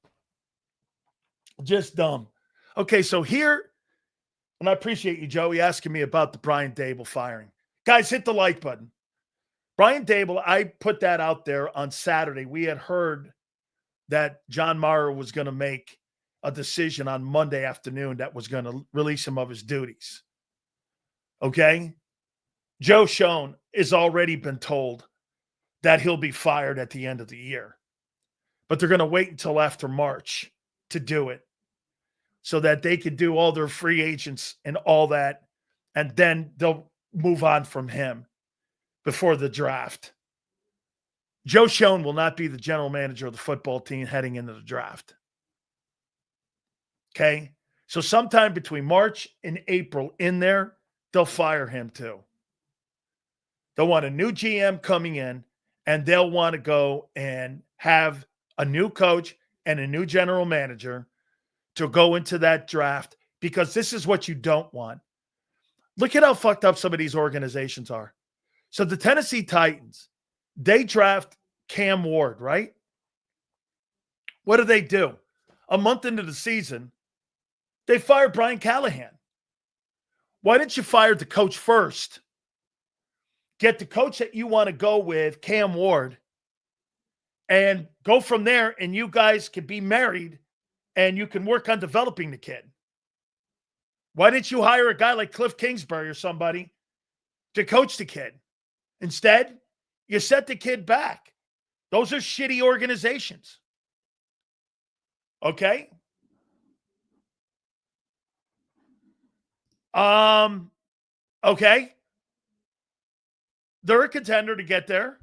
Just dumb. Okay, so here, and I appreciate you, Joey, asking me about the Brian Daboll firing. Guys, hit the like button. Brian Daboll, I put that out there on Saturday. We had heard that John Mara was going to make a decision on Monday afternoon that was going to release him of his duties. Okay? Joe Schoen has already been told that he'll be fired at the end of the year. But they're going to wait until after March to do it so that they could do all their free agents and all that, and then they'll move on from him before the draft. Joe Schoen will not be the general manager of the football team heading into the draft. Okay? So sometime between March and April in there, they'll fire him too. They'll want a new GM coming in, and they'll want to go and have a new coach and a new general manager to go into that draft, because this is what you don't want. Look at how fucked up some of these organizations are. So the Tennessee Titans, they draft Cam Ward, right? What do? A month into the season, they fire Brian Callahan. Why didn't you fire the coach first? Get the coach that you want to go with, Cam Ward, and go from there, and you guys can be married and you can work on developing the kid. Why didn't you hire a guy like Cliff Kingsbury or somebody to coach the kid? Instead, you set the kid back. Those are shitty organizations. Okay? Okay. They're a contender to get there.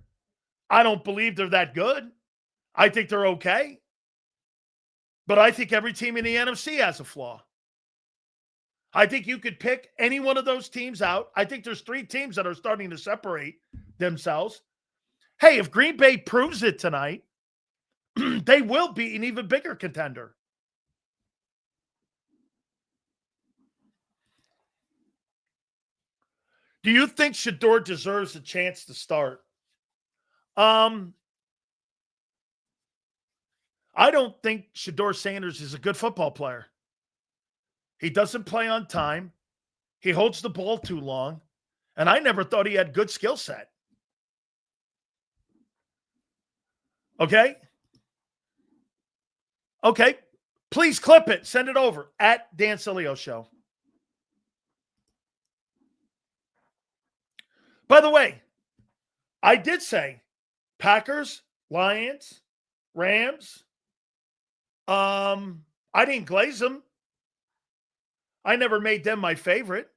I don't believe they're that good. I think they're okay. But I think every team in the NFC has a flaw. I think you could pick any one of those teams out. I think there's 3 teams that are starting to separate themselves. Hey, if Green Bay proves it tonight, they will be an even bigger contender. Do you think Shedeur deserves a chance to start? I don't think Shedeur Sanders is a good football player. He doesn't play on time. He holds the ball too long. And I never thought he had good skill set. Okay? Okay. Please clip it. Send it over at Dan Sileo Show. By the way, I did say Packers, Lions, Rams. I didn't glaze them. I never made them my favorite.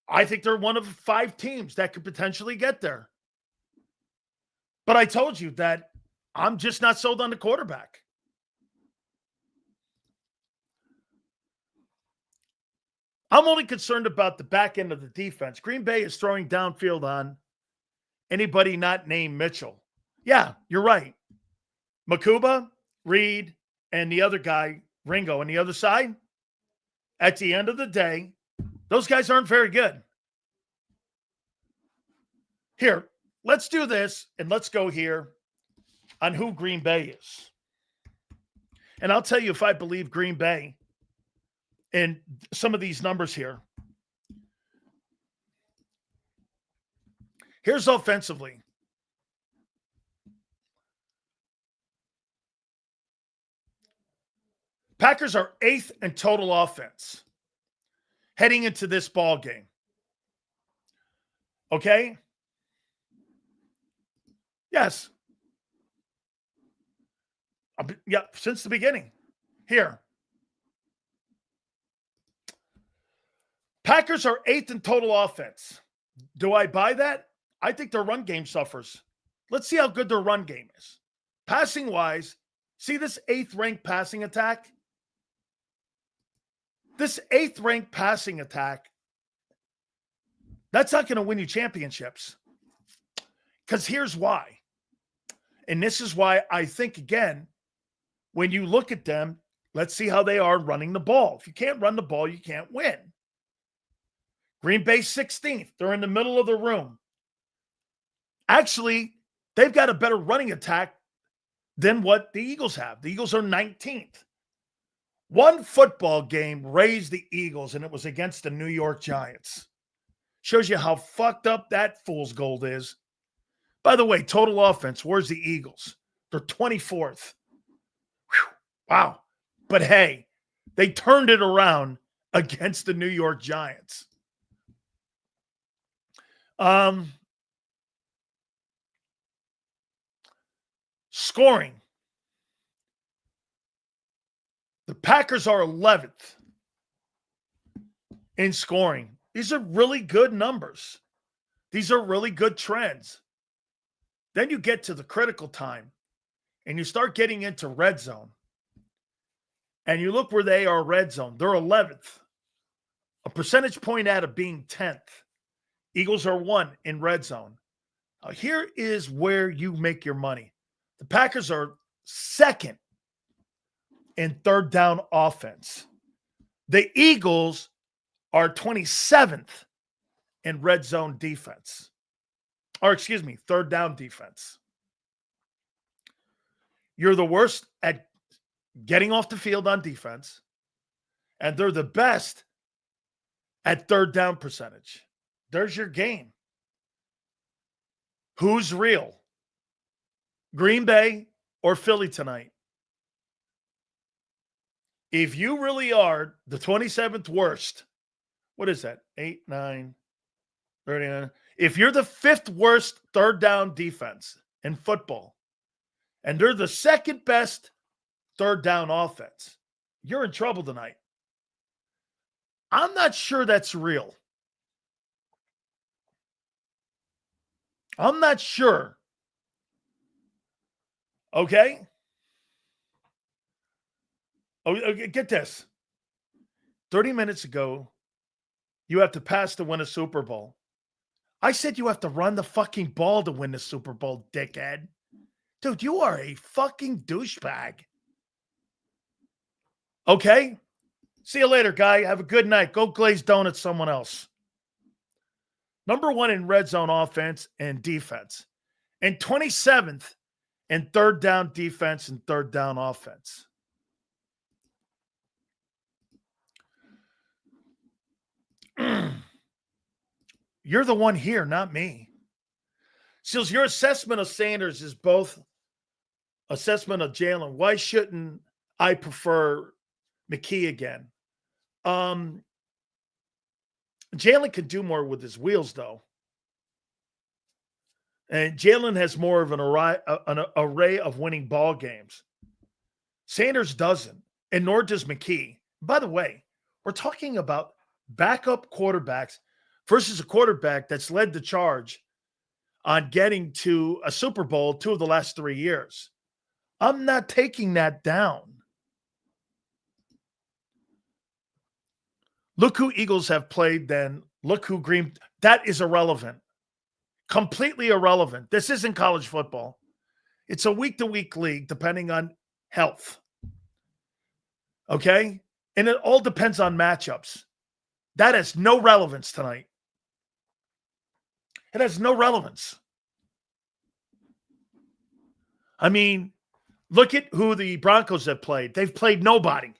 I think they're one of 5 teams that could potentially get there. But I told you that I'm just not sold on the quarterback. I'm only concerned about the back end of the defense. Green Bay is throwing downfield on anybody not named Mitchell. Yeah, you're right. Makuba, Reed, and the other guy, Ringo, on the other side, at the end of the day, those guys aren't very good. Here, let's do this, and let's go here on who Green Bay is. And I'll tell you if I believe Green Bay in some of these numbers here. Here's offensively. Packers are 8th in total offense heading into this ball game. Okay? Yes. Yeah, since the beginning. Here. Packers are 8th in total offense. Do I buy that? I think their run game suffers. Let's see how good their run game is. Passing-wise, see this 8th-ranked passing attack? This 8th-ranked passing attack, that's not going to win you championships. Because here's why. And this is why I think, again, when you look at them, let's see how they are running the ball. If you can't run the ball, you can't win. Green Bay 16th. They're in the middle of the room. Actually, they've got a better running attack than what the Eagles have. The Eagles are 19th. One football game raised the Eagles, and it was against the New York Giants. Shows you how fucked up that fool's gold is. By the way, total offense, where's the Eagles? They're 24th. Whew, wow. But hey, they turned it around against the New York Giants. Scoring. The Packers are 11th in scoring. These are really good numbers. These are really good trends. Then you get to the critical time and you start getting into red zone. And you look where they are red zone. They're 11th. A percentage point out of being 10th. Eagles are 1 in red zone. Now, here is where you make your money. The Packers are 2nd in 3rd down offense. The Eagles are 27th in red zone defense. Or, excuse me, 3rd down defense. You're the worst at getting off the field on defense, and they're the best at 3rd down percentage. There's your game. Who's real? Green Bay or Philly tonight? If you really are the 27th worst, what is that? 8, 9, 39. If you're the 5th worst 3rd down defense in football, and they're the 2nd best 3rd down offense, you're in trouble tonight. I'm not sure that's real. I'm not sure. Okay? Oh, get this. 30 minutes ago, you have to pass to win a Super Bowl. I said you have to run the fucking ball to win the Super Bowl, dickhead. Dude, you are a fucking douchebag. Okay? See you later, guy. Have a good night. Go glaze donuts someone else. Number 1 in red zone offense and defense. And 27th in third down defense and third down offense. You're the one here, not me. Seals, your assessment of Sanders is both assessment of Jalen. Why shouldn't I prefer McKee again? Jalen can do more with his wheels, though. And Jalen has more of an array of winning ball games. Sanders doesn't, and nor does McKee. By the way, we're talking about backup quarterbacks versus a quarterback that's led the charge on getting to a Super Bowl 2 of the last 3 years. I'm not taking that down. Look who Eagles have played then. Look who Green. That is irrelevant. Completely irrelevant. This isn't college football. It's a week-to-week league depending on health. Okay? And it all depends on matchups. That has no relevance tonight. It has no relevance. I mean, look at who the Broncos have played. They've played nobody,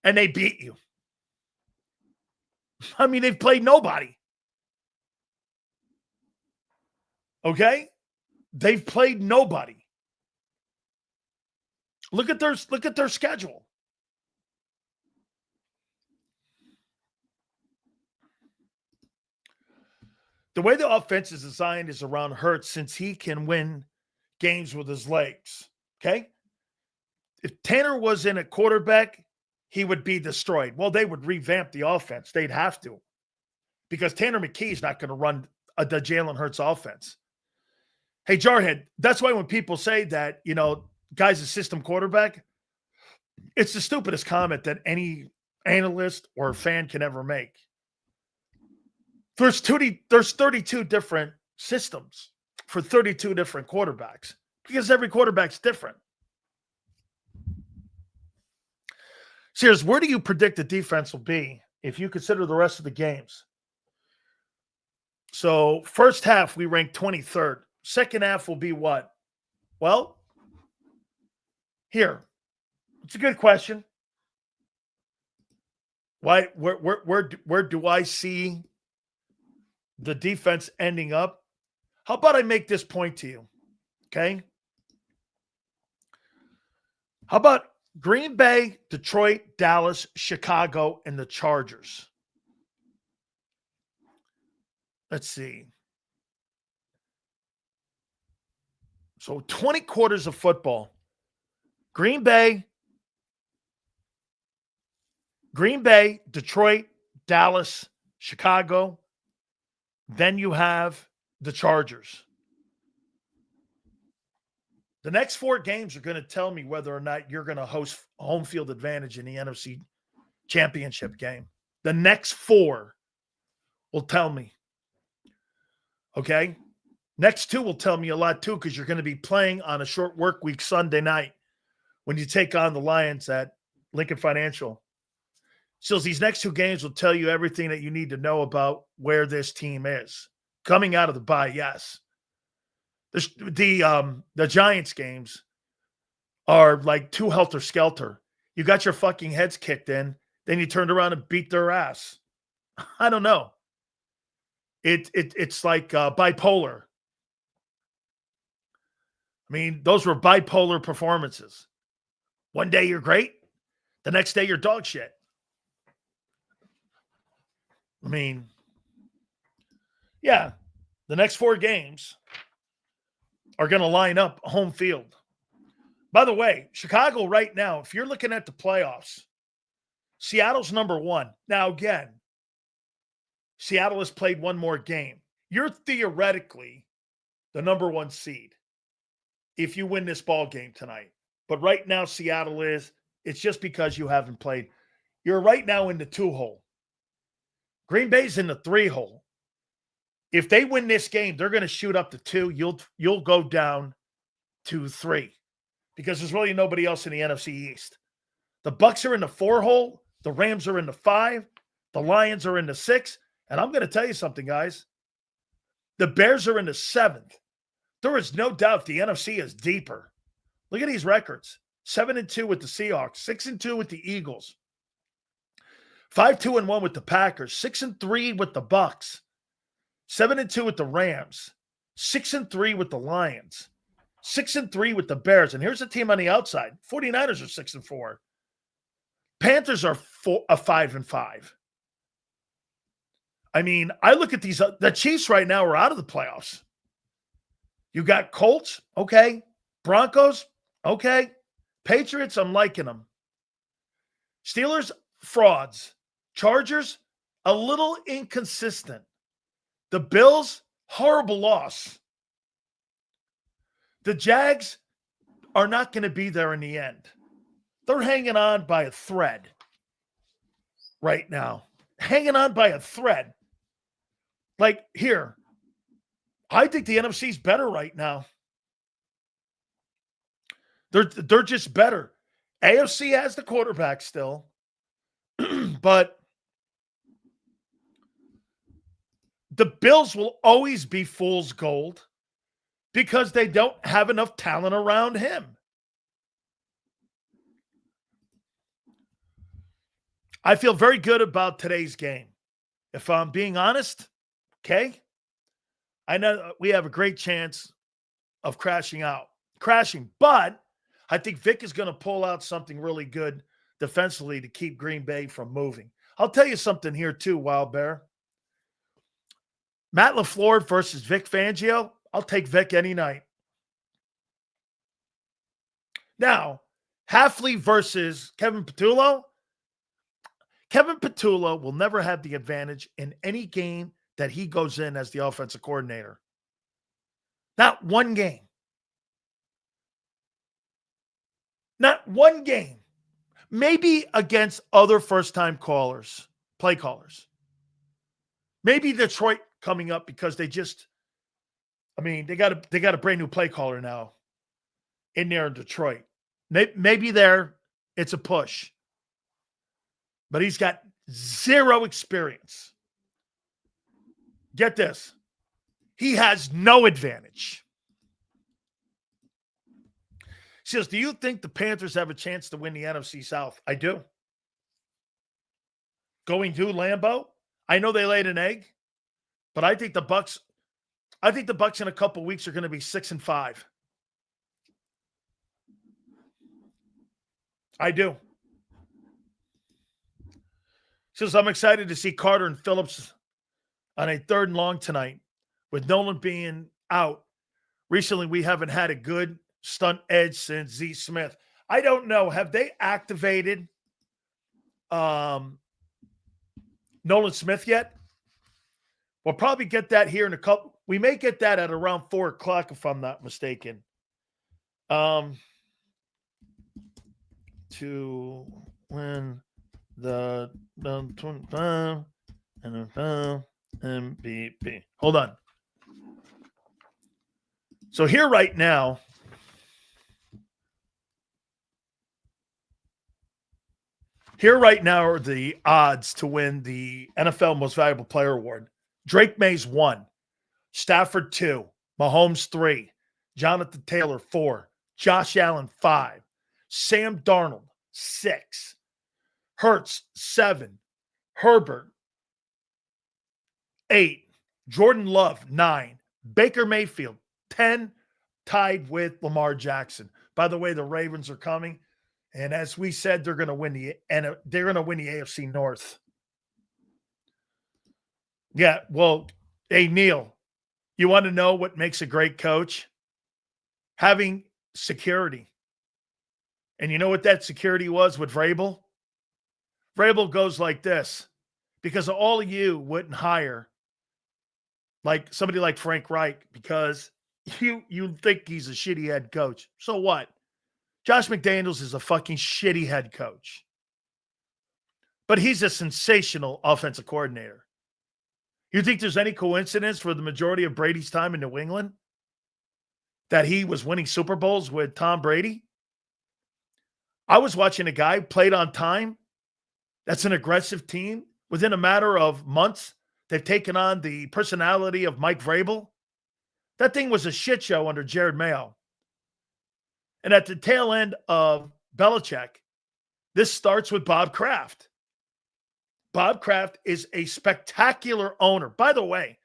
and they beat you. I mean, they've played nobody. Okay? They've played nobody. Look at their schedule. The way the offense is designed is around Hurts since he can win games with his legs. Okay? If Tanner was in at quarterback, he would be destroyed. Well, they would revamp the offense. They'd have to. Because Tanner McKee is not going to run the Jalen Hurts offense. Hey, Jarhead, that's why when people say that, guy's a system quarterback, it's the stupidest comment that any analyst or fan can ever make. There's 32 different systems for 32 different quarterbacks because every quarterback's different. Sears, where do you predict the defense will be if you consider the rest of the games? So first half, we rank 23rd. Second half will be what? Well, here. It's a good question. Why? Where do I see the defense ending up? How about I make this point to you? Okay. How about Green Bay, Detroit, Dallas, Chicago, and the Chargers? Let's see. So 20 quarters of football. Green Bay, Detroit, Dallas, Chicago. Then you have the Chargers. The next 4 games are going to tell me whether or not you're going to host home field advantage in the NFC Championship game. The next 4 will tell me. Okay? Next 2 will tell me a lot too because you're going to be playing on a short work week Sunday night when you take on the Lions at Lincoln Financial. So these next 2 games will tell you everything that you need to know about where this team is. Coming out of the bye, yes. The Giants games are like too helter-skelter. You got your fucking heads kicked in, then you turned around and beat their ass. I don't know. It's like bipolar. I mean, those were bipolar performances. One day you're great. The next day you're dog shit. I mean, yeah, the next 4 games are going to line up home field. By the way, Chicago right now, if you're looking at the playoffs, Seattle's number 1. Now, again, Seattle has played 1 more game. You're theoretically the number 1 seed if you win this ball game tonight. But right now, Seattle is. It's just because you haven't played. You're right now in the 2-hole. Green Bay's in the 3-hole. If they win this game, they're going to shoot up to 2. You'll go down to 3 because there's really nobody else in the NFC East. The Bucs are in the 4-hole. The Rams are in the 5. The Lions are in the 6. And I'm going to tell you something, guys. The Bears are in the 7th. There is no doubt the NFC is deeper. Look at these records. 7-2 with the Seahawks. 6-2 with the Eagles. 5-2-1 with the Packers. 6-3 with the Bucs. 7-2 with the Rams. 6-3 with the Lions. 6-3 with the Bears. And here's the team on the outside. 49ers are 6-4. Panthers are 5-5. I mean, I look at these. The Chiefs right now are out of the playoffs. You got Colts, okay. Broncos, okay. Patriots, I'm liking them. Steelers, frauds. Chargers, a little inconsistent. The Bills, horrible loss. The Jags are not going to be there in the end. They're hanging on by a thread right now. Hanging on by a thread. Like, here, I think the NFC's better right now. They're just better. AFC has the quarterback still, but the Bills will always be fool's gold because they don't have enough talent around him. I feel very good about today's game. If I'm being honest, okay, I know we have a great chance of crashing, but I think Vic is going to pull out something really good defensively to keep Green Bay from moving. I'll tell you something here too, Wild Bear. Matt LaFleur versus Vic Fangio, I'll take Vic any night. Now, Hafley versus Kevin Patullo. Kevin Patullo will never have the advantage in any game that he goes in as the offensive coordinator. Not one game. Not one game. Maybe against other first-time play callers. Maybe Detroit coming up because they got a brand new play caller now in there in Detroit. Maybe there it's a push. But he's got zero experience. Get this. He has no advantage. He says, do you think the Panthers have a chance to win the NFC South? I do. Going to Lambeau? I know they laid an egg, but I think the Bucs in a couple weeks are going to be 6-5. I do. Says, I'm excited to see Carter and Phillips on a 3rd and long tonight. With Nolan being out, recently we haven't had a good stunt edge since Z Smith. I don't know. Have they activated Nolan Smith yet? We'll probably get that here in a couple. We may get that at around 4 o'clock if I'm not mistaken. To win the 25 NFL MVP. Hold on. So here right now, are the odds to win the NFL Most Valuable Player Award. Drake Mays 1, Stafford 2, Mahomes 3, Jonathan Taylor 4, Josh Allen 5, Sam Darnold 6, Hurts 7, Herbert 8, Jordan Love 9, Baker Mayfield 10, tied with Lamar Jackson. By the way, the Ravens are coming, and as we said, they're going to win the AFC North. Yeah, well, hey Neil, you want to know what makes a great coach? Having security. And you know what that security was with Vrabel? Vrabel goes like this, because all of you wouldn't hire like somebody like Frank Reich because you think he's a shitty head coach. So what? Josh McDaniels is a fucking shitty head coach. But he's a sensational offensive coordinator. You think there's any coincidence for the majority of Brady's time in New England that he was winning Super Bowls with Tom Brady? I was watching a guy played on time. That's an aggressive team. Within a matter of months, they've taken on the personality of Mike Vrabel. That thing was a shit show under Jared Mayo. And at the tail end of Belichick, this starts with Bob Kraft. Bob Kraft is a spectacular owner. By the way,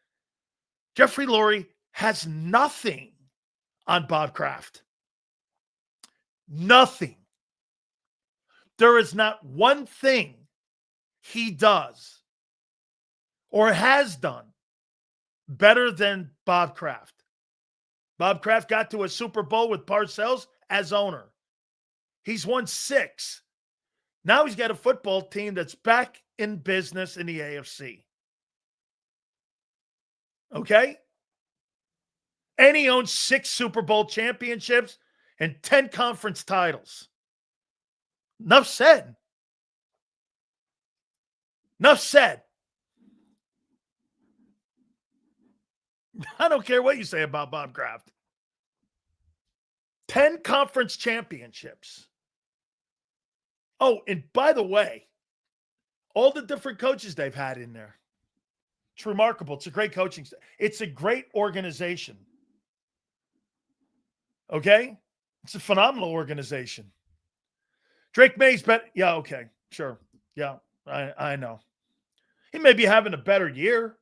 Jeffrey Lurie has nothing on Bob Kraft. Nothing. There is not one thing he does or has done better than Bob Kraft. Bob Kraft got to a Super Bowl with Parcells as owner. He's won 6. Now he's got a football team that's back in business in the AFC. Okay? And he owns 6 Super Bowl championships and 10 conference titles. Enough said. Enough said. I don't care what you say about Bob Kraft. 10 conference championships. Oh, and by the way, all the different coaches they've had in there. It's remarkable. It's a great coaching staff. It's a great organization. Okay? It's a phenomenal organization. Drake May's yeah, okay. Sure. Yeah, I know. He may be having a better year.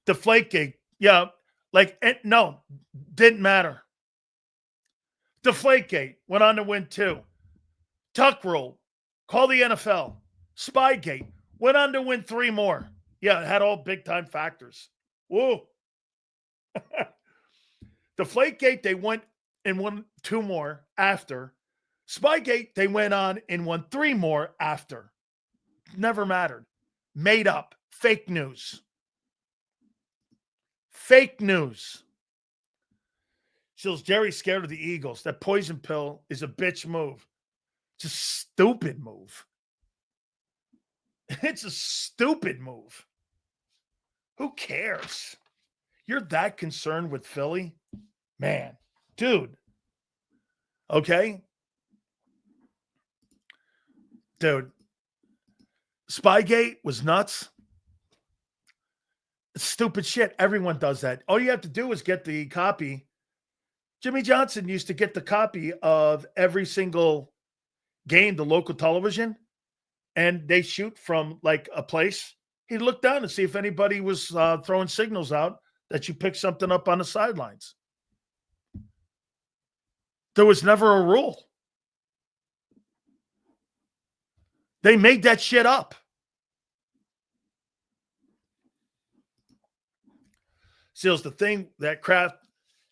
Deflategate. Yeah. No, didn't matter. Deflategate went on to win 2. Tuck rule. Call the NFL. Spygate went on to win 3 more. Yeah, it had all big time factors. Whoa. Deflategate, they went and won 2 more after. Spygate, they went on and won 3 more after. Never mattered. Made up. Fake news. Fake news. Says Jerry's scared of the Eagles. That poison pill is a bitch move. It's a stupid move. It's a stupid move. Who cares? You're that concerned with Philly? Man, dude. Okay? Dude. Spygate was nuts. It's stupid shit. Everyone does that. All you have to do is get the copy. Jimmy Johnson used to get the copy of every single game, the local television, and they shoot from like a place. He'd look down and see if anybody was throwing signals out that you picked something up on the sidelines. There was never a rule. They made that shit up. Seals, the thing that Kraft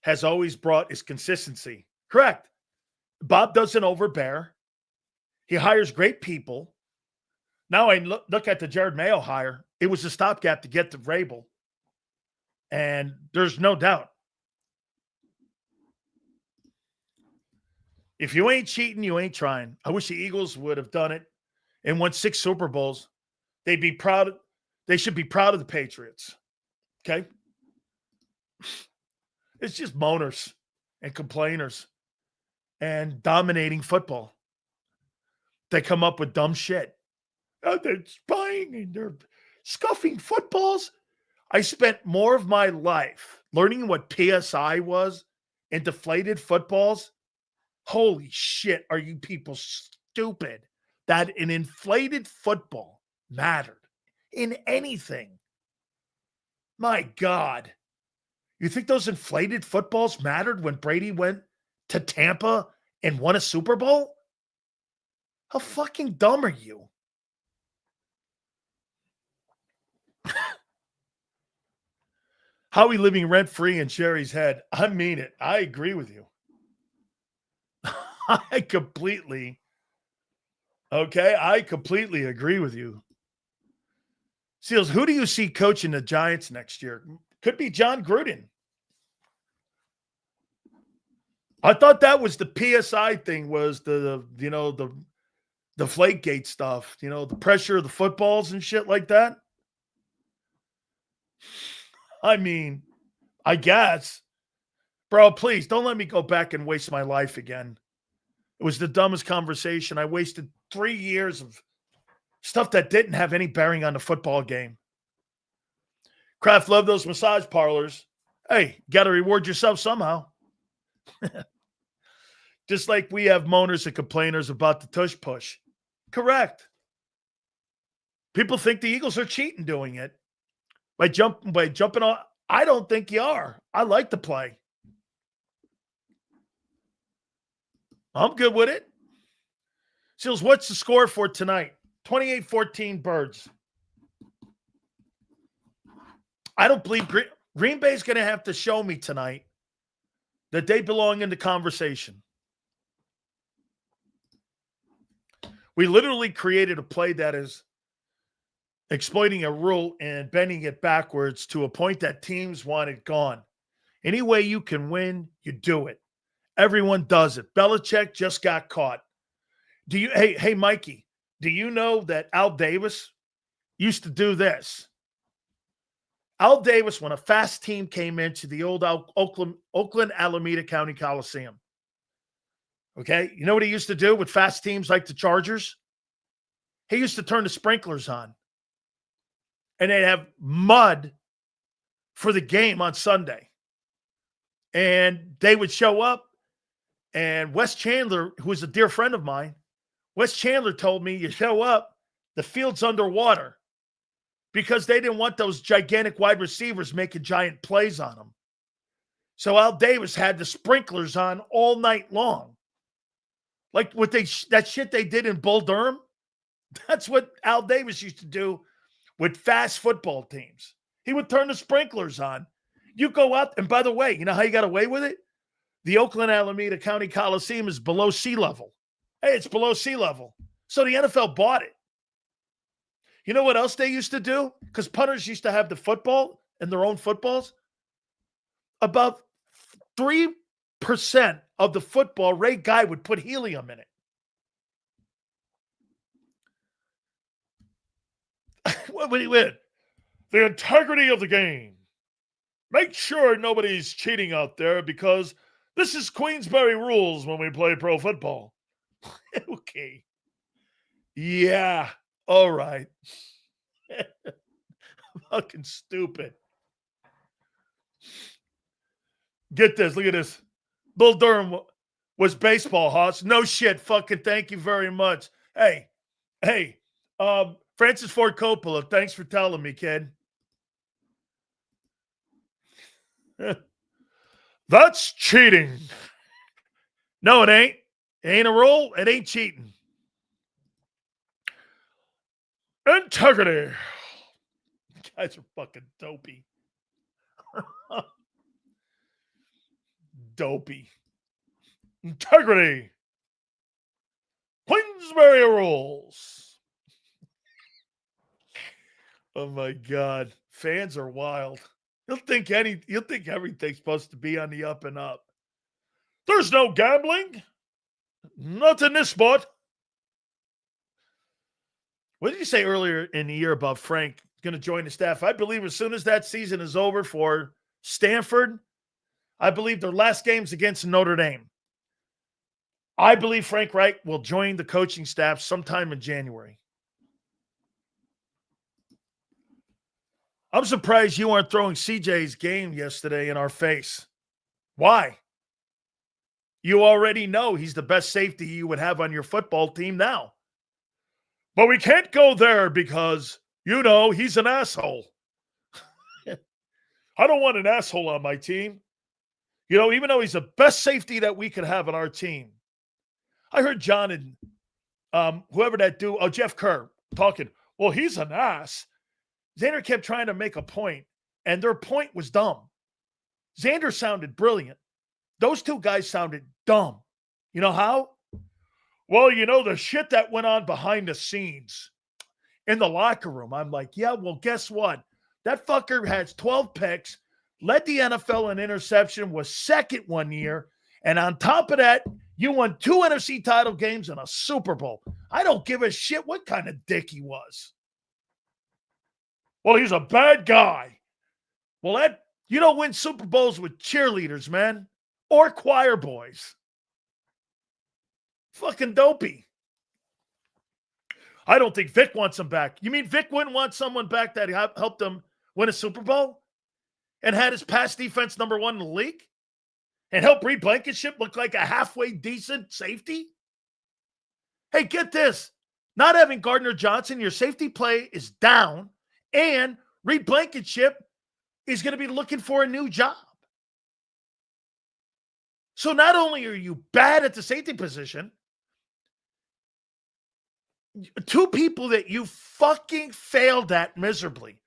has always brought is consistency. Correct. Bob doesn't overbear. He hires great people. Now I look at the Jared Mayo hire. It was a stopgap to get to Vrabel. And there's no doubt. If you ain't cheating, you ain't trying. I wish the Eagles would have done it and won 6 Super Bowls. They'd be proud. They should be proud of the Patriots. Okay? It's just moaners and complainers and dominating football. They come up with dumb shit. Oh, they're spying and they're scuffing footballs. I spent more of my life learning what PSI was and deflated footballs. Holy shit, are you people stupid that an inflated football mattered in anything? My God. You think those inflated footballs mattered when Brady went to Tampa and won a Super Bowl? How fucking dumb are you? Howie living rent-free in Jerry's head. I mean it. I agree with you. I completely agree with you. Seals, who do you see coaching the Giants next year? Could be John Gruden. I thought that was the PSI thing, was the Deflategate stuff, the pressure of the footballs and shit like that. I mean, I guess. Bro, please don't let me go back and waste my life again. It was the dumbest conversation. I wasted 3 years of stuff that didn't have any bearing on the football game. Kraft loved those massage parlors. Hey, got to reward yourself somehow. Just like we have moaners and complainers about the tush push. Correct. People think the Eagles are cheating doing it. By jumping on. I don't think you are. I like the play. I'm good with it. Seals, what's the score for tonight? 28-14 Birds. I don't believe Green Bay's going to have to show me tonight that they belong in the conversation. We literally created a play that is exploiting a rule and bending it backwards to a point that teams want it gone. Any way you can win, you do it. Everyone does it. Belichick just got caught. Hey, Mikey, do you know that Al Davis used to do this? Al Davis, when a fast team came into the old Oakland Alameda County Coliseum, okay, you know what he used to do with fast teams like the Chargers? He used to turn the sprinklers on. And they'd have mud for the game on Sunday. And they would show up. And Wes Chandler, who is a dear friend of mine, Wes Chandler told me, you show up, the field's underwater. Because they didn't want those gigantic wide receivers making giant plays on them. So Al Davis had the sprinklers on all night long. Like that shit they did in Bull Durham, that's what Al Davis used to do with fast football teams. He would turn the sprinklers on. You go out, and by the way, you know how you got away with it? The Oakland Alameda County Coliseum is below sea level. Hey, it's below sea level. So the NFL bought it. You know what else they used to do? Because punters used to have the football and their own footballs. About 3% of the football, Ray Guy would put helium in it. What would he win? The integrity of the game. Make sure nobody's cheating out there because this is Queensberry rules when we play pro football. Okay. Yeah. All right. Fucking stupid. Get this. Look at this. Bull Durham was baseball, Hoss. No shit. Fucking thank you very much. Hey. Francis Ford Coppola, thanks for telling me, kid. That's cheating. No, it ain't. It ain't a rule. It ain't cheating. Integrity. You guys are fucking dopey. Dopey. Integrity. Queensberry rules. Oh my God. Fans are wild. You'll think everything's supposed to be on the up and up. There's no gambling. Not in this spot. What did you say earlier in the year about Frank going to join the staff? I believe as soon as that season is over for Stanford, I believe their last game's against Notre Dame. I believe Frank Reich will join the coaching staff sometime in January. I'm surprised you aren't throwing CJ's game yesterday in our face. Why? You already know he's the best safety you would have on your football team now. But we can't go there because, he's an asshole. I don't want an asshole on my team. Even though he's the best safety that we could have on our team. I heard John and whoever that dude, Jeff Kerr, talking, well, he's an ass. Xander kept trying to make a point, and their point was dumb. Xander sounded brilliant. Those two guys sounded dumb. You know how? Well, the shit that went on behind the scenes. in the locker room. I'm like, yeah, well, guess what? That fucker has 12 picks, led the NFL in interception, was second one year. And on top of that, you won 2 NFC title games and a Super Bowl. I don't give a shit what kind of dick he was. Well, he's a bad guy. Well, you don't win Super Bowls with cheerleaders, man, or choir boys. Fucking dopey. I don't think Vic wants him back. You mean Vic wouldn't want someone back that helped him win a Super Bowl and had his pass defense number 1 in the league and helped Reed Blankenship look like a halfway decent safety? Hey, get this. Not having Gardner Johnson, your safety play is down, and Reed Blankenship is going to be looking for a new job. So not only are you bad at the safety position, 2 people that you fucking failed at miserably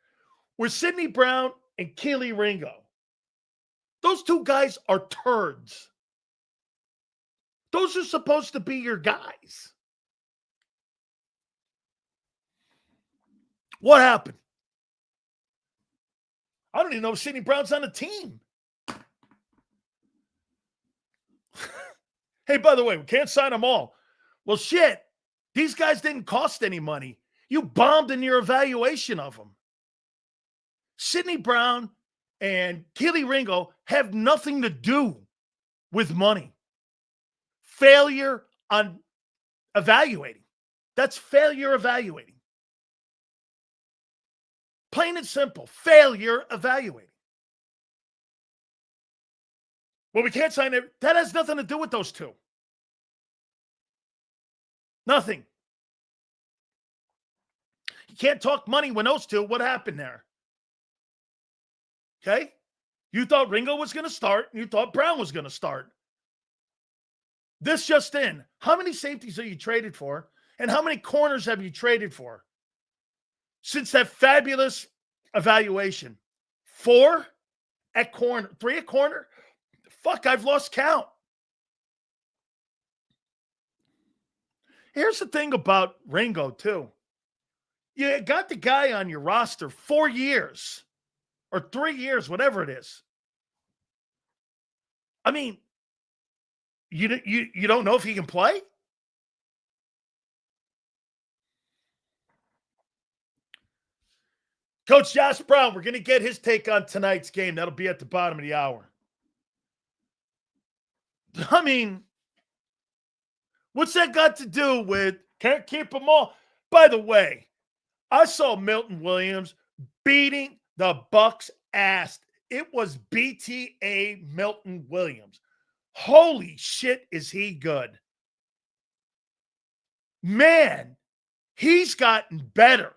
were Sidney Brown and Kelee Ringo. Those 2 guys are turds. Those are supposed to be your guys. What happened? I don't even know if Sidney Brown's on the team. Hey, by the way, we can't sign them all. Well, shit. These guys didn't cost any money. You bombed in your evaluation of them. Sidney Brown and Kelee Ringo have nothing to do with money. Failure on evaluating. That's failure evaluating. Plain and simple. Failure evaluating. Well, we can't sign it. That has nothing to do with those 2. Nothing. You can't talk money when those 2. What happened there? Okay? You thought Ringo was going to start, and you thought Brown was going to start. This just in. How many safeties are you traded for? And how many corners have you traded for? Since that fabulous evaluation. 4 at corner. 3 at corner? Fuck, I've lost count. Here's the thing about Ringo, too. You got the guy on your roster 4 years or 3 years, whatever it is. I mean, you don't know if he can play? Coach Josh Brown, we're going to get his take on tonight's game. That'll be at the bottom of the hour. I mean, what's that got to do with can't keep them all? By the way, I saw Milton Williams beating the Bucs' ass. It was BTA Milton Williams. Holy shit, is he good. Man, he's gotten better.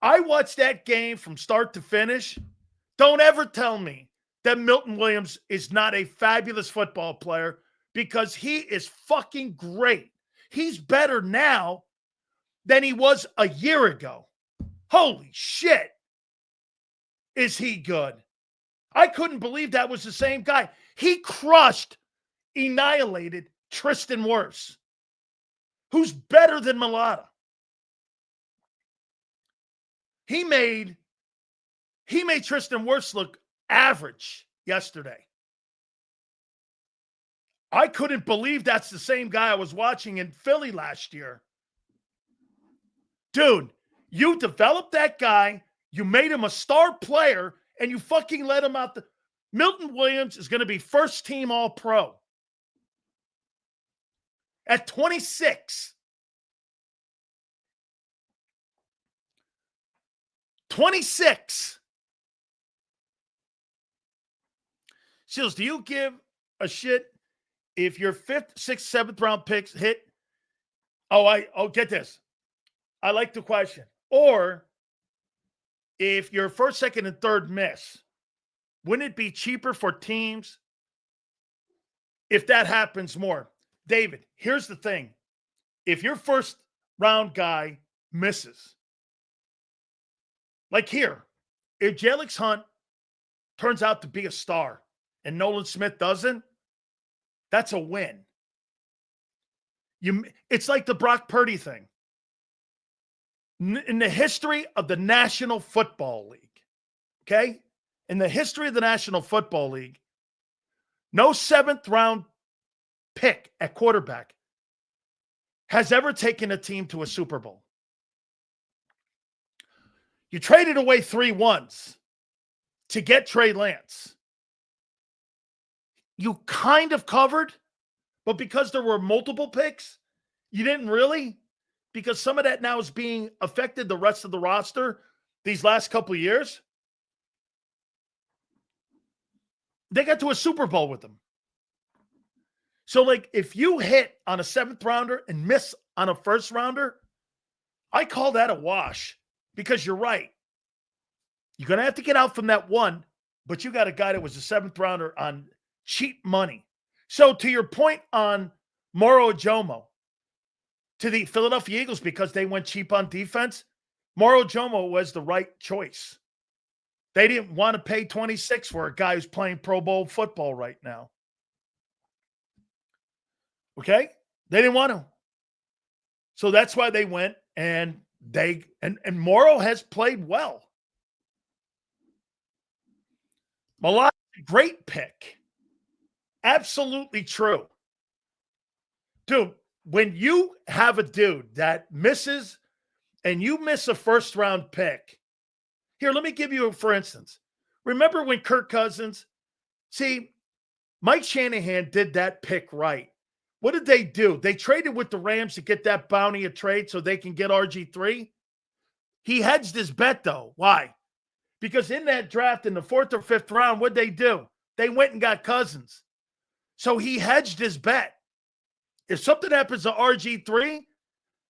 I watched that game from start to finish. Don't ever tell me that Milton Williams is not a fabulous football player, because he is fucking great. He's better now than he was a year ago. Holy shit. Is he good? I couldn't believe that was the same guy. He annihilated Tristan Wirfs, who's better than Mulata. He made Tristan Wirfs look average yesterday. I couldn't believe that's the same guy I was watching in Philly last year. Dude, you developed that guy, you made him a star player, and you fucking let him out. Milton Williams is going to be first team All-Pro at 26. 26. Seals, do you give a shit if your 5th, 6th, 7th round picks hit? Oh, get this. I like the question. Or if your 1st, 2nd, and 3rd miss, wouldn't it be cheaper for teams if that happens more? David, here's the thing. If your 1st round guy misses, like here, if Jalix Hunt turns out to be a star and Nolan Smith doesn't, that's a win. It's like the Brock Purdy thing. in the history of the National Football League, okay? In the history of the National Football League, no 7th-round pick at quarterback has ever taken a team to a Super Bowl. You traded away 3 ones to get Trey Lance. You kind of covered, but because there were multiple picks, you didn't really, because some of that now is being affected the rest of the roster these last couple of years. They got to a Super Bowl with them. So, like, if you hit on a 7th rounder and miss on a 1st rounder, I call that a wash, because you're right. You're going to have to get out from that one, but you got a guy that was a 7th rounder on cheap money. So, to your point on Moro Ojomo, to the Philadelphia Eagles, because they went cheap on defense, Moro Ojomo was the right choice. They didn't want to pay 26 for a guy who's playing Pro Bowl football right now. Okay? They didn't want to. So that's why they went, and Moro has played well. Malott, great pick. Absolutely true. Dude, when you have a dude that misses and you miss a 1st-round pick, here, let me give you, for instance. Remember when Kirk Cousins, see, Mike Shanahan did that pick right. What did they do? They traded with the Rams to get that bounty of trade so they can get RG3. He hedged his bet, though. Why? Because in that draft in the 4th or 5th round, what'd they do? They went and got Cousins. So he hedged his bet. If something happens to RG3,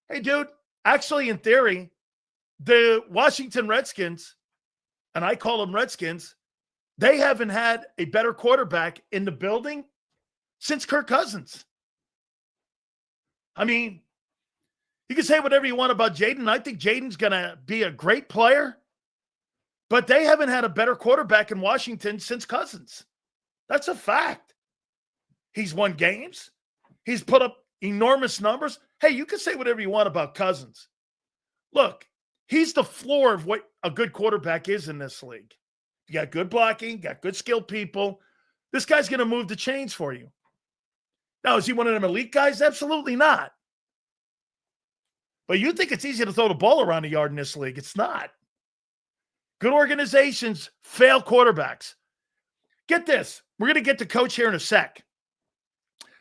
hey, dude, actually, in theory, the Washington Redskins, and I call them Redskins, they haven't had a better quarterback in the building since Kirk Cousins. I mean, you can say whatever you want about Jaden. I think Jaden's going to be a great player, but they haven't had a better quarterback in Washington since Cousins. That's a fact. He's won games. He's put up enormous numbers. Hey, you can say whatever you want about Cousins. Look, he's the floor of what a good quarterback is in this league. You got good blocking, got good skilled people. This guy's going to move the chains for you. Now, is he one of them elite guys? Absolutely not. But you think it's easy to throw the ball around the yard in this league. It's not. Good organizations fail quarterbacks. Get this. We're going to get to coach here in a sec.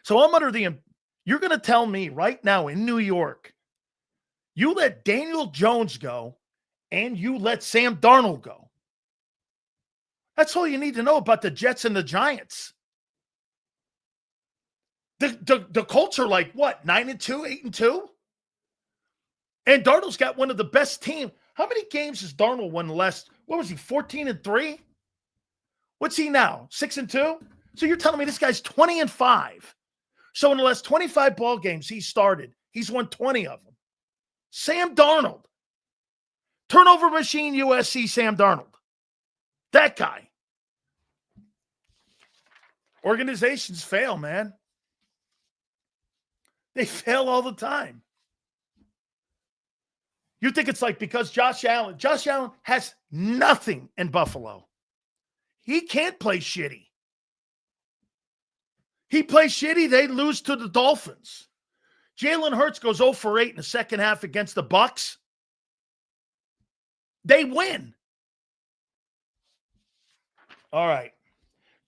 So I'm under the, you're going to tell me right now in New York, you let Daniel Jones go and you let Sam Darnold go. That's all you need to know about the Jets and the Giants. The Colts are like, what, 9-2, 8-2? And Darnold's got one of the best teams. How many games has Darnold won the last, what was he, 14-3? What's he now, 6-2? So you're telling me this guy's 20-5. So in the last 25 ball games he started, he's won 20 of them. Sam Darnold. Turnover machine USC Sam Darnold. That guy. Organizations fail, man. They fail all the time. You think it's like because Josh Allen has nothing in Buffalo. He can't play shitty. He plays shitty, they lose to the Dolphins. Jalen Hurts goes 0 for 8 in the second half against the Bucs. They win. All right.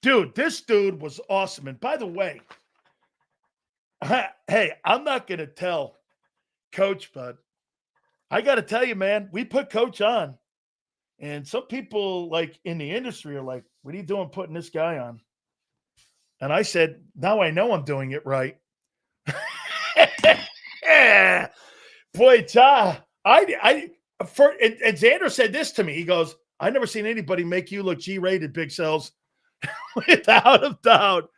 Dude, this dude was awesome. And by the way, hey, I'm not going to tell Coach, but I got to tell you, man, we put Coach on. And some people like in the industry are like, what are you doing putting this guy on? And I said, now I know I'm doing it right. Boy, and Xander said this to me. He goes, I never seen anybody make you look G-rated, Big Cells. Without a doubt.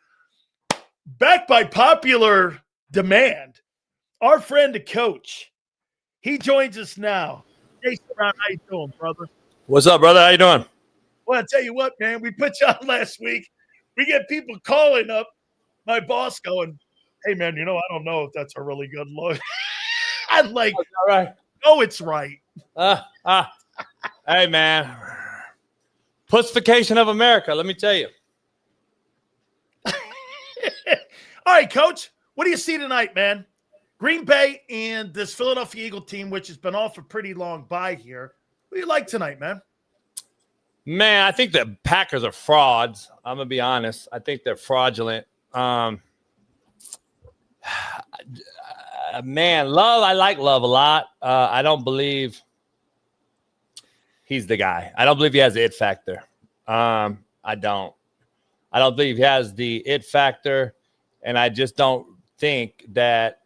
Backed by popular demand, our friend, the Coach, he joins us now. Hey, Brown, how you doing, brother? What's up, brother? How you doing? Well, I'll tell you what, man. We put you on last week. We get people calling up my boss going, hey, man, I don't know if that's a really good look. I'm like, all right. know it's right. Hey, man. Pussification of America, let me tell you. All right, Coach. What do you see tonight, man? Green Bay and this Philadelphia Eagle team, which has been off a pretty long bye here. What do you like tonight, man? Man, I think the Packers are frauds. I'm going to be honest. I think they're fraudulent. Man, Love, I like Love a lot. I don't believe he's the guy. I don't believe he has the it factor. I don't believe he has the it factor, and I just don't think that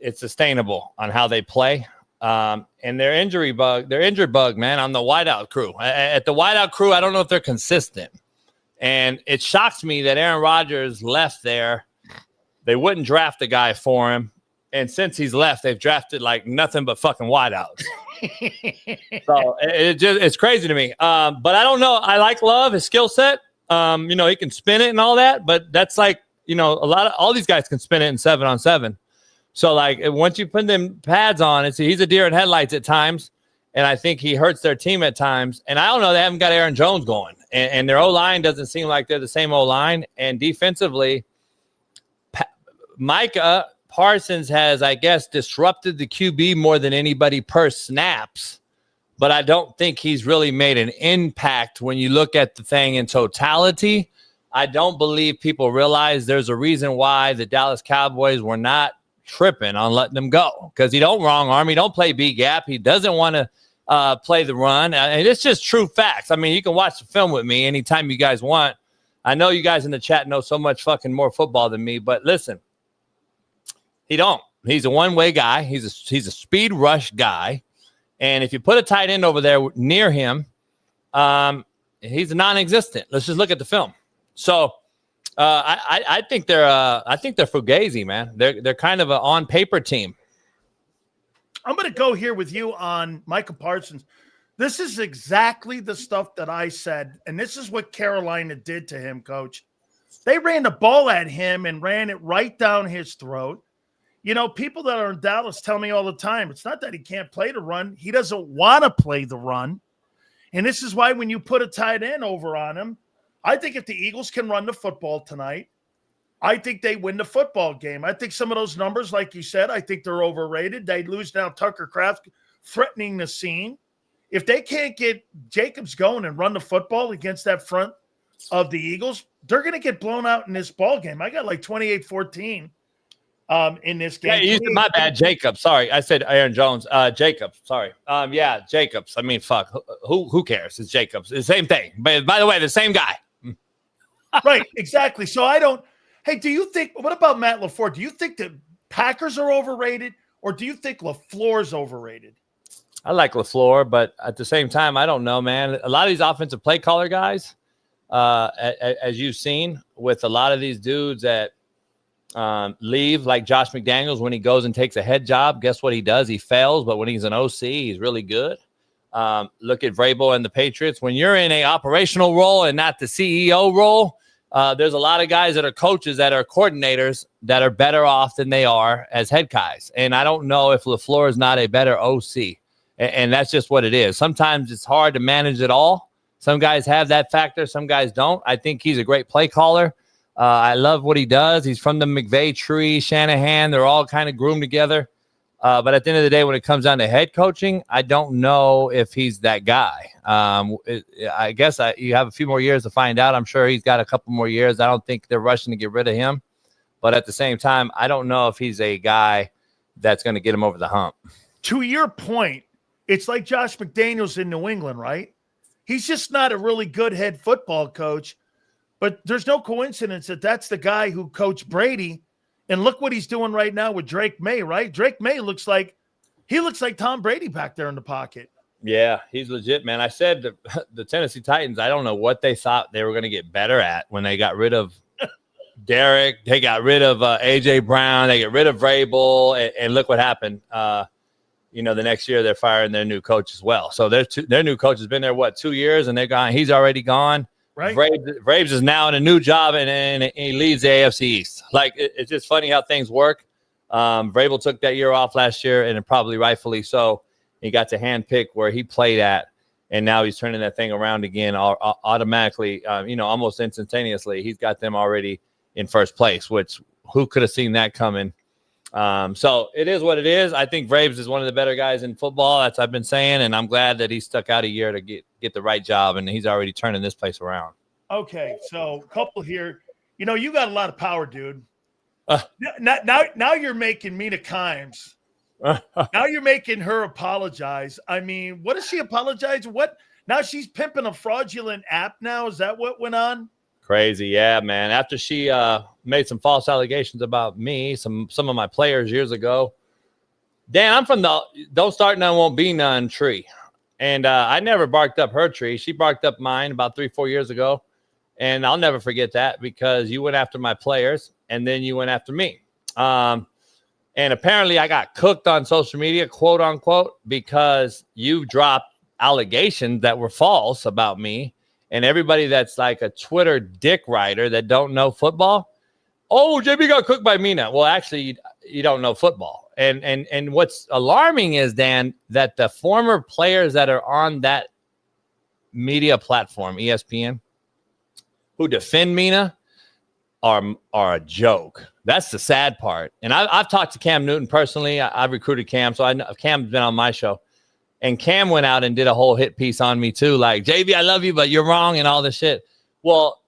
it's sustainable on how they play. And their injured bug, man, on the wideout crew. At the wideout crew, I don't know if they're consistent. And it shocks me that Aaron Rodgers left there. They wouldn't draft a guy for him. And since he's left, they've drafted like nothing but fucking wideouts. So it's crazy to me. But I don't know. I like Love, his skill set. He can spin it and all that. But that's like, all these guys can spin it in 7-on-7. So, like, once you put them pads on, he's a deer in headlights at times, and I think he hurts their team at times. And I don't know, they haven't got Aaron Jones going, and their O-line doesn't seem like they're the same O-line. And defensively, Micah Parsons has, I guess, disrupted the QB more than anybody per snaps, but I don't think he's really made an impact when you look at the thing in totality. I don't believe people realize there's a reason why the Dallas Cowboys were not tripping on letting them go, because he don't wrong arm, he don't play B gap, he doesn't want to play the run, and it's just true facts. I mean, you can watch the film with me anytime you guys want. I know you guys in the chat know so much fucking more football than me, but listen, he's a one-way guy, he's a speed rush guy, and if you put a tight end over there near him, he's non-existent. Let's just look at the film. So I think they're fugazi, man. They're kind of an on paper team. I'm going to go here with you on Micah Parsons. This is exactly the stuff that I said, and this is what Carolina did to him, Coach. They ran the ball at him and ran it right down his throat. People that are in Dallas tell me all the time, it's not that he can't play the run. He doesn't want to play the run. And this is why when you put a tight end over on him, I think if the Eagles can run the football tonight, I think they win the football game. I think some of those numbers, like you said, I think they're overrated. They lose now Tucker Kraft threatening the scene. If they can't get Jacobs going and run the football against that front of the Eagles, they're going to get blown out in this ball game. I got like 28-14 in this game. Yeah, my bad, Jacobs. Sorry, I said Aaron Jones. Jacobs. Sorry. Yeah, Jacobs. I mean, fuck. Who cares? It's Jacobs. It's the same thing. But by the way, the same guy. Right, exactly. So do you think, what about Matt LaFleur? Do you think the Packers are overrated, or do you think LaFleur's overrated? I like LaFleur, but at the same time, I don't know, man. A lot of these offensive play caller guys, as you've seen with a lot of these dudes that leave, like Josh McDaniels, when he goes and takes a head job, guess what he does? He fails, but when he's an OC, he's really good. Look at Vrabel and the Patriots. When you're in a operational role and not the CEO role, there's a lot of guys that are coaches that are coordinators that are better off than they are as head guys. And I don't know if LaFleur is not a better OC. And that's just what it is. Sometimes it's hard to manage it all. Some guys have that factor. Some guys don't. I think he's a great play caller. I love what he does. He's from the McVay tree, Shanahan. They're all kind of groomed together. But at the end of the day, when it comes down to head coaching, I don't know if he's that guy. I guess you have a few more years to find out. I'm sure he's got a couple more years. I don't think they're rushing to get rid of him. But at the same time, I don't know if he's a guy that's going to get him over the hump. To your point, it's like Josh McDaniels in New England, right? He's just not a really good head football coach. But there's no coincidence that that's the guy who coached Brady. And look what he's doing right now with Drake May, right? Drake May looks like Tom Brady back there in the pocket. Yeah, he's legit, man. I said the Tennessee Titans, I don't know what they thought they were going to get better at when they got rid of Derek. They got rid of A.J. Brown. They get rid of Vrabel. And look what happened. The next year they're firing their new coach as well. So their new coach has been there, 2 years, and they're gone. He's already gone. Right. Braves is now in a new job, and he leads the AFC East. Like, it's just funny how things work. Vrabel took that year off last year, and probably rightfully so. He got to handpick where he played at, and now he's turning that thing around again automatically, almost instantaneously. He's got them already in first place, which who could have seen that coming? So it is what it is. I think Vrabel is one of the better guys in football. That's I've been saying, and I'm glad that he stuck out a year to get the right job, and he's already turning this place around. Okay, so a couple here. You got a lot of power, dude. Now you're making Mina Kimes. Now you're making her apologize. I mean, what does she apologize? What? Now she's pimping a fraudulent app now? Is that what went on? Crazy. Yeah, man. After she made some false allegations about me, some of my players years ago. Dan, I'm from the don't start none, won't be none tree. And I never barked up her tree. She barked up mine about 3-4 years ago. And I'll never forget that because you went after my players and then you went after me. And apparently I got cooked on social media, quote unquote, because you dropped allegations that were false about me. And everybody that's like a Twitter dick writer that don't know football. Oh, JB got cooked by Mina. Well, actually, you don't know football. And what's alarming is, Dan, that the former players that are on that media platform, ESPN, who defend Mina are a joke. That's the sad part. And I've talked to Cam Newton personally. I've recruited Cam, so I know Cam's been on my show. And Cam went out and did a whole hit piece on me too, like, JV, I love you, but you're wrong and all this shit. Well,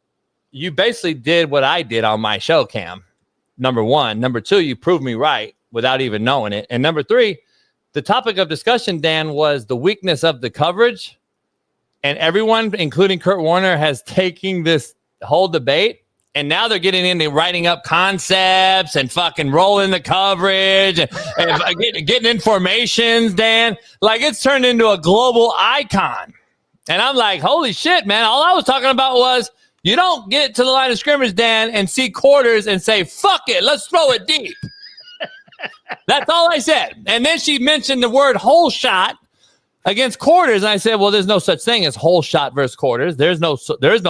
you basically did what I did on my show, Cam. Number one. Number two, you proved me right without even knowing it. And number three, the topic of discussion, Dan, was the weakness of the coverage. And everyone, including Kurt Warner, has taken this whole debate. And now they're getting into writing up concepts and fucking rolling the coverage and getting informations, Dan. Like, it's turned into a global icon. And I'm like, holy shit, man. All I was talking about was you don't get to the line of scrimmage, Dan, and see quarters and say, fuck it, let's throw it deep. That's all I said. And then she mentioned the word whole shot against quarters. And I said, well, there's no such thing as whole shot versus quarters. There is no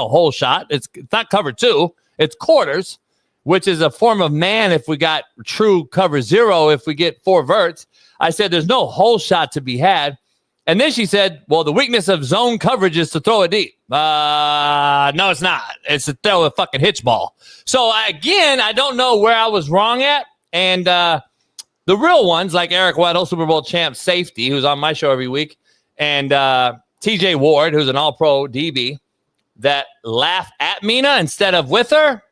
whole shot. It's not cover two. It's quarters, which is a form of man if we got true cover zero, if we get 4 verts. I said there's no whole shot to be had. And then she said, well, the weakness of zone coverage is to throw it deep. No, it's not. It's to throw a fucking hitch ball. So, again, I don't know where I was wrong at. And the real ones, like Eric Weddle, Super Bowl champ safety, who's on my show every week, and TJ Ward, who's an all-pro DB, that laugh at Mina instead of with her,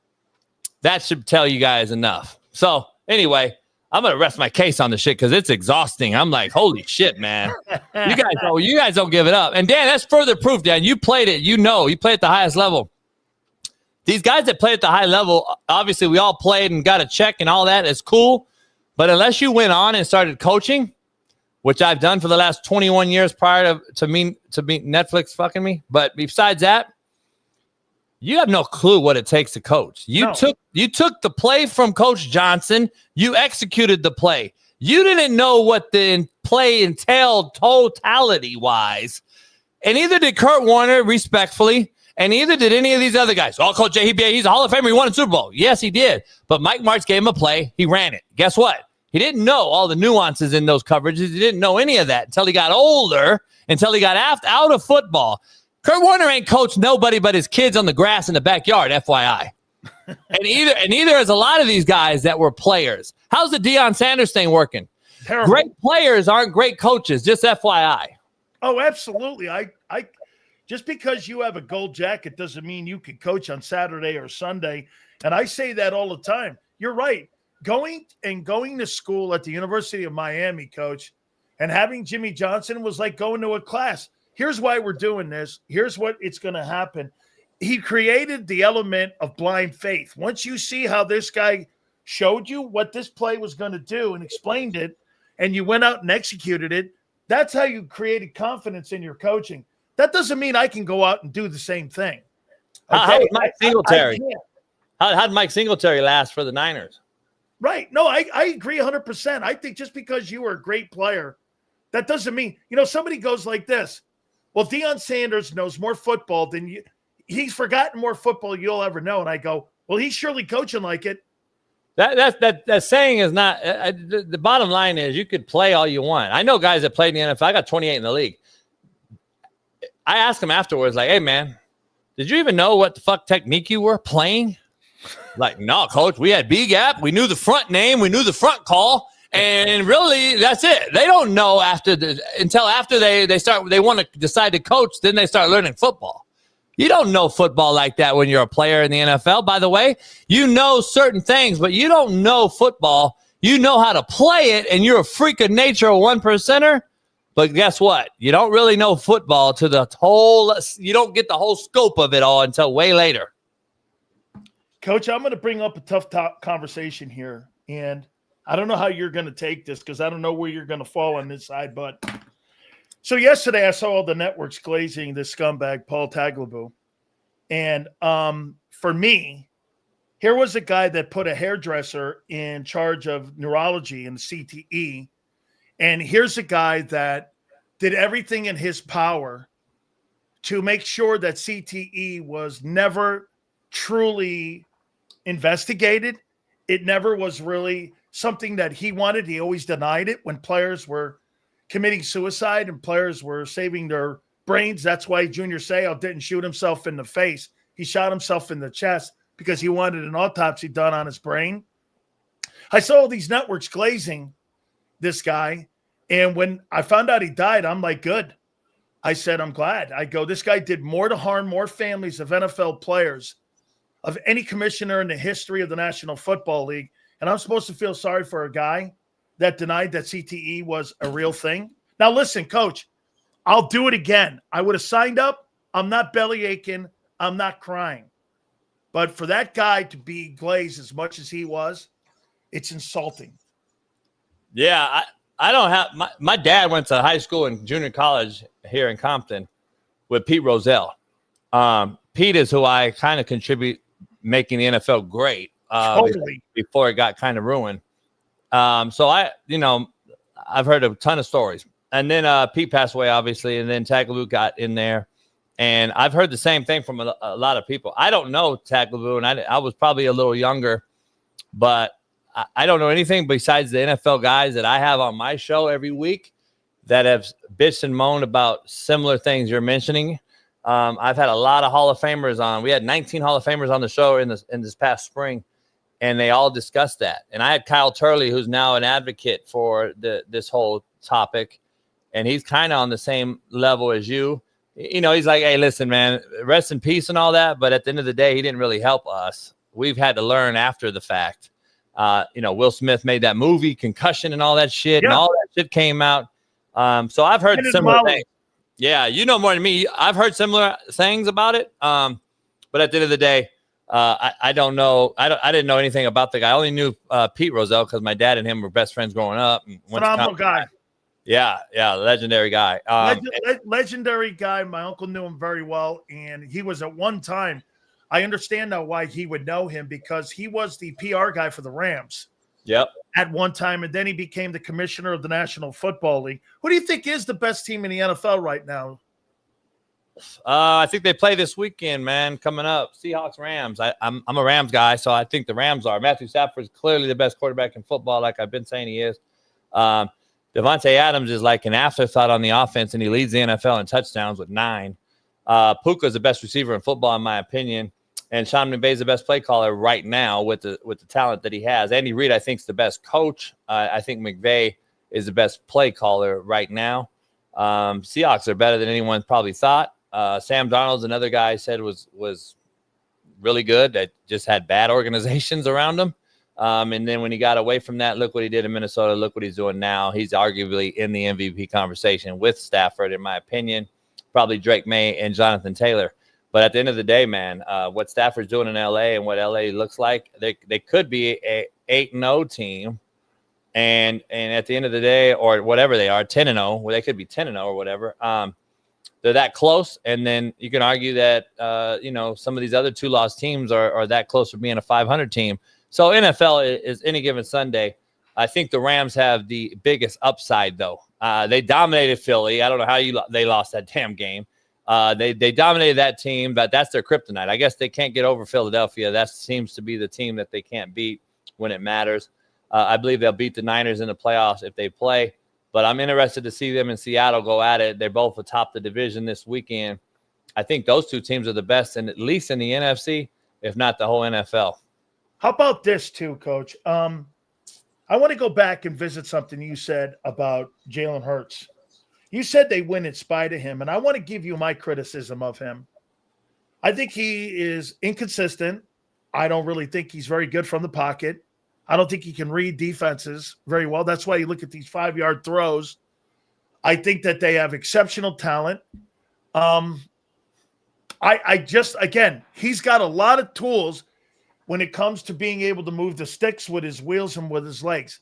that should tell you guys enough. So anyway, I'm going to rest my case on the shit because it's exhausting. I'm like, holy shit, man. You guys don't give it up. And Dan, that's further proof, Dan. You played it. You play at the highest level. These guys that play at the high level, obviously we all played and got a check and all that is cool. But unless you went on and started coaching, which I've done for the last 21 years prior to me Netflix fucking me. But besides that, you have no clue what it takes to coach. You took the play from Coach Johnson. You executed the play. You didn't know what the play entailed totality-wise. And neither did Kurt Warner, respectfully, and neither did any of these other guys. Oh, Coach JAKIB, he's a Hall of Famer. He won a Super Bowl. Yes, he did. But Mike Martz gave him a play. He ran it. Guess what? He didn't know all the nuances in those coverages. He didn't know any of that until he got older, until he got out of football. Kurt Warner ain't coached nobody but his kids on the grass in the backyard, FYI. and neither is a lot of these guys that were players. How's the Deion Sanders thing working? Terrible. Great players aren't great coaches, just FYI. Oh, absolutely. I just because you have a gold jacket doesn't mean you can coach on Saturday or Sunday. And I say that all the time. You're right. Going to school at the University of Miami, Coach, and having Jimmy Johnson was like going to a class. Here's why we're doing this. Here's what it's going to happen. He created the element of blind faith. Once you see how this guy showed you what this play was going to do and explained it, and you went out and executed it, that's how you created confidence in your coaching. That doesn't mean I can go out and do the same thing. Okay? How did Mike Singletary? How did Mike Singletary last for the Niners? Right. No, I agree 100%. I think just because you were a great player, that doesn't mean, somebody goes like this. Well, Deion Sanders knows more football than you. He's forgotten more football you'll ever know. And I go, well, he's surely coaching like it. That saying is not the bottom line is you could play all you want. I know guys that played in the NFL. I got 28 in the league. I asked him afterwards, like, hey, man, did you even know what the fuck technique you were playing? Like, no, coach, we had B gap. We knew the front name. We knew the front call. And really, that's it. They don't know until after they want to decide to coach, then they start learning football. You don't know football like that when you're a player in the NFL. By the way, you know certain things, but you don't know football. You know how to play it, and you're a freak of nature, a 1%er. But guess what? You don't really know football to the whole. You don't get the whole scope of it all until way later. Coach, I'm going to bring up a tough conversation here, and I don't know how you're going to take this because I don't know where you're going to fall on this side, but. So yesterday I saw all the networks glazing this scumbag, Paul Tagliabue. And for me, here was a guy that put a hairdresser in charge of neurology and CTE. And here's a guy that did everything in his power to make sure that CTE was never truly investigated. It never was really something that he wanted. He always denied it when players were committing suicide and players were saving their brains. That's why Junior Seau didn't shoot himself in the face. He shot himself in the chest because he wanted an autopsy done on his brain. I saw all these networks glazing this guy. And when I found out he died, I'm like, good. I said, I'm glad. I go, this guy did more to harm more families of NFL players, of any commissioner in the history of the National Football League. And I'm supposed to feel sorry for a guy that denied that CTE was a real thing. Now, listen, Coach, I'll do it again. I would have signed up. I'm not belly aching. I'm not crying. But for that guy to be glazed as much as he was, it's insulting. Yeah, I don't have my dad went to high school and junior college here in Compton with Pete Rozelle. Pete is who I kind of contribute making the NFL great Totally. before it got kind of ruined. So I've heard a ton of stories. And then Pete passed away, obviously, and then Tagliabue got in there. And I've heard the same thing from a lot of people. I don't know Tagliabue, and I was probably a little younger, but I don't know anything besides the NFL guys that I have on my show every week that have bitched and moaned about similar things you're mentioning. I've had a lot of Hall of Famers on. We had 19 Hall of Famers on the show in this past spring. And they all discussed that. And I had Kyle Turley, who's now an advocate for this whole topic. And he's kind of on the same level as you. You know, he's like, hey, listen, man, rest in peace and all that. But at the end of the day, he didn't really help us. We've had to learn after the fact. Will Smith made that movie, Concussion and all that shit. Yeah. And all that shit came out. So I've heard similar things. Yeah, you know more than me. I've heard similar things about it. But at the end of the day, I don't know. I didn't know anything about the guy. I only knew Pete Rozelle because my dad and him were best friends growing up. Phenomenal guy. Yeah, legendary guy. Legendary guy. My uncle knew him very well, and he was at one time. I understand now why he would know him because he was the PR guy for the Rams. Yep. At one time, and then he became the commissioner of the National Football League. Who do you think is the best team in the NFL right now? I think they play this weekend, man, coming up. Seahawks, Rams. I'm a Rams guy, so I think the Rams are. Matthew Stafford is clearly the best quarterback in football, like I've been saying he is. Devontae Adams is like an afterthought on the offense, and he leads the NFL in touchdowns with 9. Puka is the best receiver in football, in my opinion. And Sean McVay is the best play caller right now with the talent that he has. Andy Reid, I think, is the best coach. I think McVay is the best play caller right now. Seahawks are better than anyone probably thought. Sam Darnold's another guy I said was really good that just had bad organizations around him. And then when he got away from that, look what he did in Minnesota. Look what he's doing now. He's arguably in the MVP conversation with Stafford, in my opinion. Probably Drake May and Jonathan Taylor. But at the end of the day, man, what Stafford's doing in L.A. and what L.A. looks like, they could be a 8-0 team. And at the end of the day, or whatever they are, 10-0, well, they could be 10-0 or whatever. They're that close. And then you can argue that, some of these other 2-loss teams are that close to being a 500 team. So NFL is any given Sunday. I think the Rams have the biggest upside, though. They dominated Philly. I don't know how they lost that damn game. They dominated that team, but that's their kryptonite. I guess they can't get over Philadelphia. That seems to be the team that they can't beat when it matters. I believe they'll beat the Niners in the playoffs if they play. But I'm interested to see them in Seattle go at it. They're both atop the division this weekend. I think those two teams are the best, and at least in the NFC, if not the whole NFL. How about this too, Coach? I want to go back and visit something you said about Jalen Hurts. You said they win in spite of him, and I want to give you my criticism of him. I think he is inconsistent. I don't really think he's very good from the pocket. I don't think he can read defenses very well. That's why you look at these 5-yard throws. I think that they have exceptional talent. I just, again, he's got a lot of tools when it comes to being able to move the sticks with his wheels and with his legs.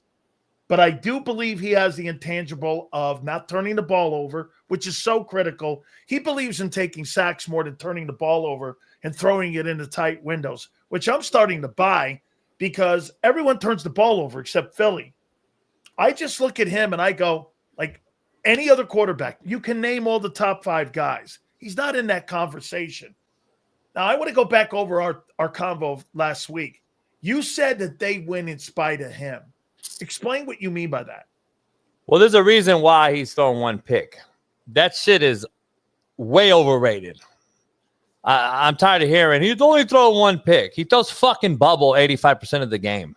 But I do believe he has the intangible of not turning the ball over, which is so critical. He believes in taking sacks more than turning the ball over and throwing it into tight windows, which I'm starting to buy because everyone turns the ball over except Philly. I just look at him and I go, like any other quarterback, you can name all the top 5 guys. He's not in that conversation. Now, I want to go back over our convo last week. You said that they win in spite of him. Explain what you mean by that. Well, there's a reason why he's throwing 1 pick. That shit is way overrated. I'm tired of hearing he's only throwing 1 pick. He throws fucking bubble 85% of the game.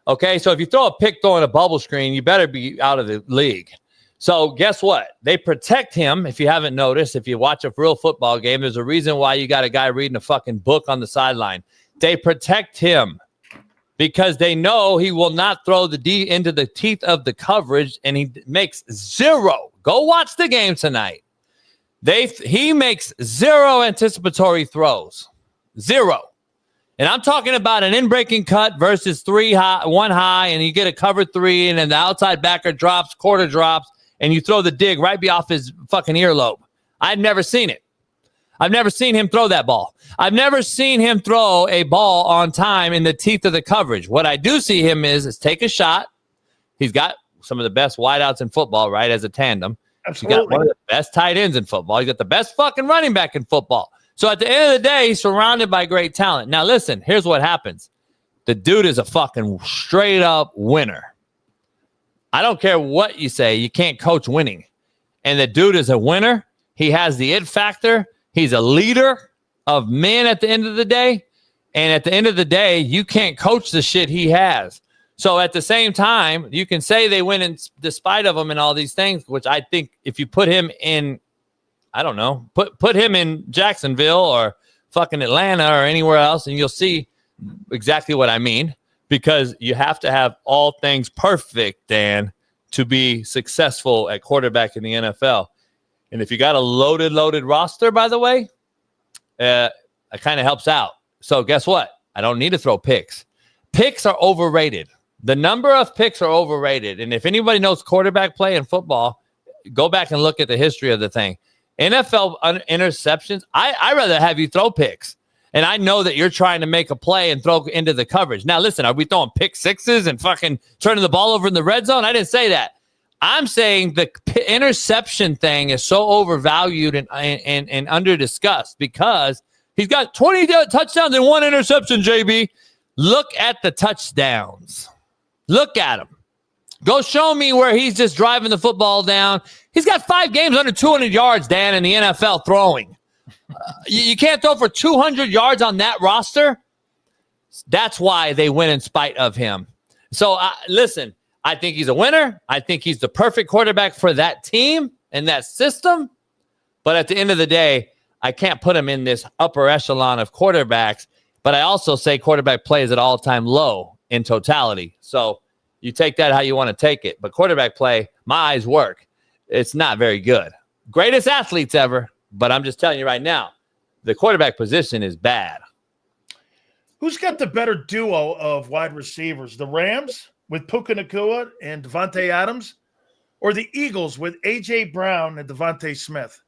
Okay, so if you throw a pick throwing a bubble screen, you better be out of the league. So guess what? They protect him. If you haven't noticed, if you watch a real football game, there's a reason why you got a guy reading a fucking book on the sideline. They protect him because they know he will not throw the D into the teeth of the coverage, and he makes 0. Go watch the game tonight. He makes 0 anticipatory throws. 0. And I'm talking about an in-breaking cut versus 1 high, and you get a cover 3, and then the outside backer drops, quarter drops, and you throw the dig right be off his fucking earlobe. I've never seen it. I've never seen him throw that ball. I've never seen him throw a ball on time in the teeth of the coverage. What I do see him is take a shot. He's got some of the best wideouts in football, right, as a tandem. Absolutely. He's got one of the best tight ends in football. He's got the best fucking running back in football. So at the end of the day, he's surrounded by great talent. Now, listen, here's what happens. The dude is a fucking straight up winner. I don't care what you say. You can't coach winning. And the dude is a winner. He has the it factor. He's a leader of men at the end of the day. And at the end of the day, you can't coach the shit he has. So at the same time, you can say they win in despite of him and all these things, which I think if you put him in, I don't know, put him in Jacksonville or fucking Atlanta or anywhere else, and you'll see exactly what I mean, because you have to have all things perfect, Dan, to be successful at quarterback in the NFL. And if you got a loaded roster, by the way, it kind of helps out. So guess what? I don't need to throw picks. Picks are overrated. The number of picks are overrated. And if anybody knows quarterback play in football, go back and look at the history of the thing. NFL interceptions, I'd rather have you throw picks. And I know that you're trying to make a play and throw into the coverage. Now, listen, are we throwing pick sixes and fucking turning the ball over in the red zone? I didn't say that. I'm saying the interception thing is so overvalued and under-discussed because he's got 20 touchdowns and 1 interception, JB. Look at the touchdowns. Look at him. Go show me where he's just driving the football down. He's got 5 games under 200 yards, Dan, in the NFL throwing. You can't throw for 200 yards on that roster. That's why they win in spite of him. So, listen, I think he's a winner. I think he's the perfect quarterback for that team and that system. But at the end of the day, I can't put him in this upper echelon of quarterbacks. But I also say quarterback play is at all-time low in totality. So you take that how you want to take it. But quarterback play, my eyes work. It's not very good. Greatest athletes ever. But I'm just telling you right now, the quarterback position is bad. Who's got the better duo of wide receivers? The Rams with Puka Nacua and Devontae Adams, or the Eagles with A.J. Brown and Devontae Smith?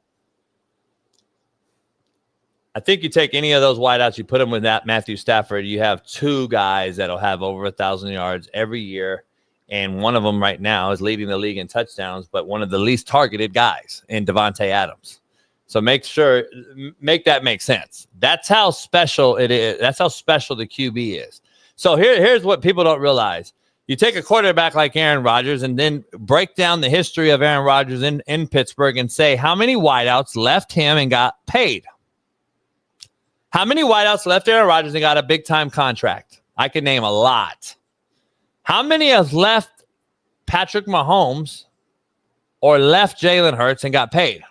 I think you take any of those wideouts, you put them with that Matthew Stafford, you have 2 guys that'll have over 1,000 yards every year. And one of them right now is leading the league in touchdowns, but one of the least targeted guys in Devontae Adams. So make that make sense. That's how special it is. That's how special the QB is. So here's what people don't realize. You take a quarterback like Aaron Rodgers and then break down the history of Aaron Rodgers in Pittsburgh and say how many wideouts left him and got paid. How many wideouts left Aaron Rodgers and got a big-time contract? I can name a lot. How many have left Patrick Mahomes or left Jalen Hurts and got paid?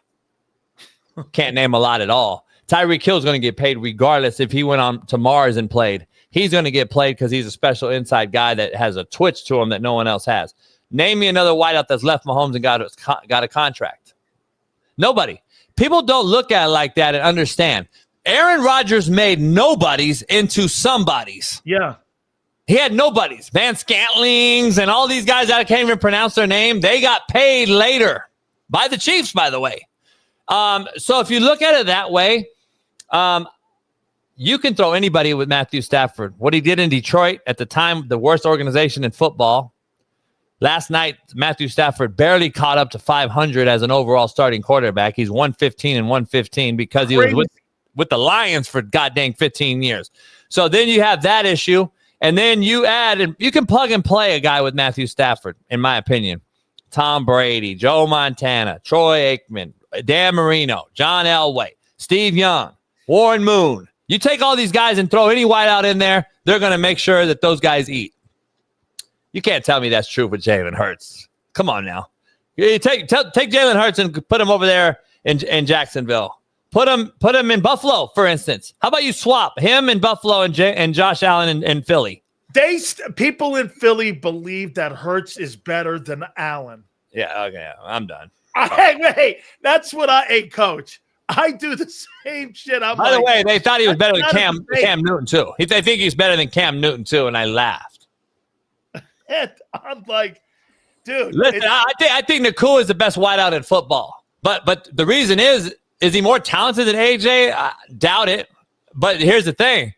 Can't name a lot at all. Tyreek Hill is going to get paid regardless if he went on to Mars and played. He's going to get played because he's a special inside guy that has a twitch to him that no one else has. Name me another wideout that's left Mahomes and got a contract. Nobody. People don't look at it like that and understand. Aaron Rodgers made nobodies into somebodies. Yeah. He had nobodies. Van Scantlings and all these guys that I can't even pronounce their name. They got paid later by the Chiefs, by the way. So if you look at it that way, you can throw anybody with Matthew Stafford. What he did in Detroit at the time, the worst organization in football. Last night, Matthew Stafford barely caught up to 500 as an overall starting quarterback. He's 115 and 115 because he was with the Lions for goddamn 15 years. So then you have that issue. And then you add, and you can plug and play a guy with Matthew Stafford, in my opinion. Tom Brady, Joe Montana, Troy Aikman, Dan Marino, John Elway, Steve Young, Warren Moon. You take all these guys and throw any wideout in there, they're going to make sure that those guys eat. You can't tell me that's true for Jalen Hurts. Come on now. You take Jalen Hurts and put him over there in Jacksonville. Put him in Buffalo, for instance. How about you swap him in Buffalo and Josh Allen in Philly? People in Philly believe that Hurts is better than Allen. Yeah, okay, I'm done. Hey, that's what Coach. I do the same shit. By the way, they thought he was better than Cam Newton, too. They think he's better than Cam Newton, too, and I laughed. I'm like, dude. Listen, I think Nakua is the best wideout in football. But the reason is he more talented than AJ? I doubt it. But here's the thing.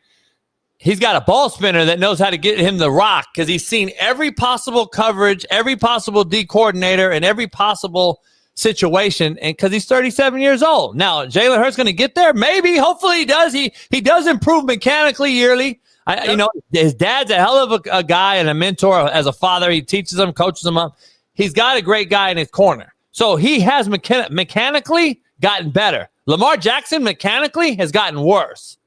He's got a ball spinner that knows how to get him the rock because he's seen every possible coverage, every possible D coordinator, and every possible situation, and because he's 37 years old. Now, Jalen Hurts going to get there? Maybe. Hopefully he does. He does improve mechanically yearly. His dad's a hell of a guy and a mentor as a father. He teaches him, coaches him up. He's got a great guy in his corner. So he has mechanically gotten better. Lamar Jackson mechanically has gotten worse.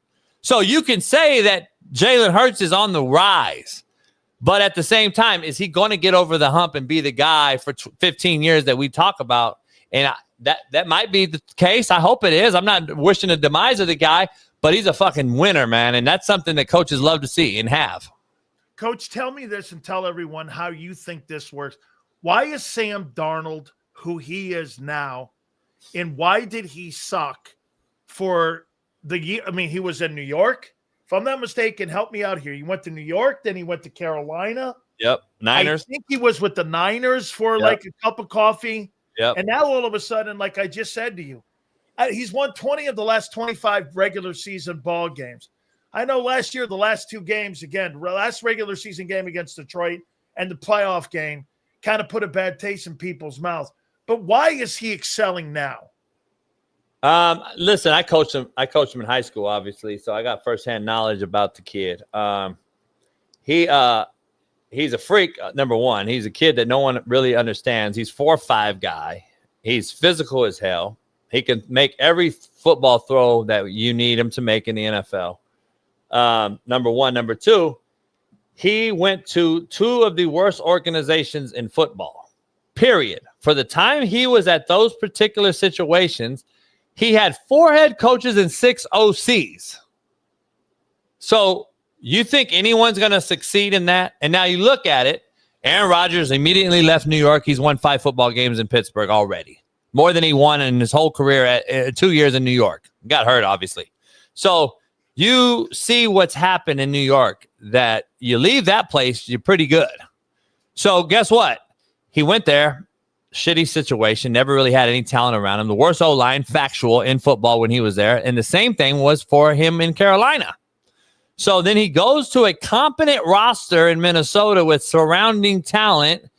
So you can say that Jalen Hurts is on the rise. But at the same time, is he going to get over the hump and be the guy for 15 years that we talk about? And that might be the case. I hope it is. I'm not wishing the demise of the guy, but he's a fucking winner, man. And that's something that coaches love to see and have. Coach, tell me this and tell everyone how you think this works. Why is Sam Darnold who he is now, and why did he suck for the year? I mean, he was in New York. If I'm not mistaken, help me out here. He went to New York, then he went to Carolina. Yep, Niners. I think he was with the Niners for like a cup of coffee. Yep. And now all of a sudden, like I just said to you, he's won 20 of the last 25 regular season ball games. I know last year, the last two games, again, last regular season game against Detroit and the playoff game kind of put a bad taste in people's mouths. But why is he excelling now? Listen, I coached him in high school, obviously, so I got firsthand knowledge about the kid. He's a freak, number one. He's a kid that no one really understands. He's 4'5" guy. He's physical as hell. He can make every football throw that you need him to make in the NFL. Number one. Number two, he went to two of the worst organizations in football, period. For the time he was at those particular situations, he had 4 head coaches and 6 OCs. So you think anyone's going to succeed in that? And now you look at it, Aaron Rodgers immediately left New York. He's won 5 football games in Pittsburgh already. More than he won in his whole career at 2 years in New York. Got hurt, obviously. So you see what's happened in New York, that you leave that place, you're pretty good. So guess what? He went there, shitty situation, never really had any talent around him. The worst O-line, factual, in football when he was there. And the same thing was for him in Carolina. So then he goes to a competent roster in Minnesota with surrounding talent,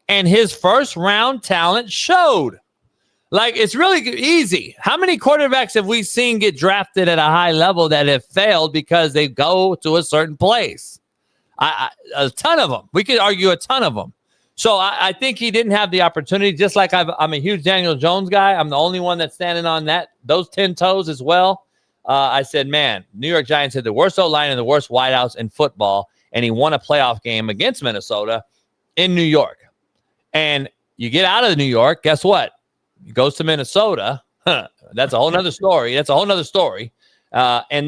and his first round talent showed. Like, it's really easy. How many quarterbacks have we seen get drafted at a high level that have failed because they go to a certain place? A ton of them. We could argue a ton of them. So I think he didn't have the opportunity, just like I'm a huge Daniel Jones guy. I'm the only one that's standing on those 10 toes as well. I said, man, New York Giants had the worst O-line and the worst wideouts in football, and he won a playoff game against Minnesota in New York. And you get out of New York, guess what? He goes to Minnesota. That's a whole nother story. And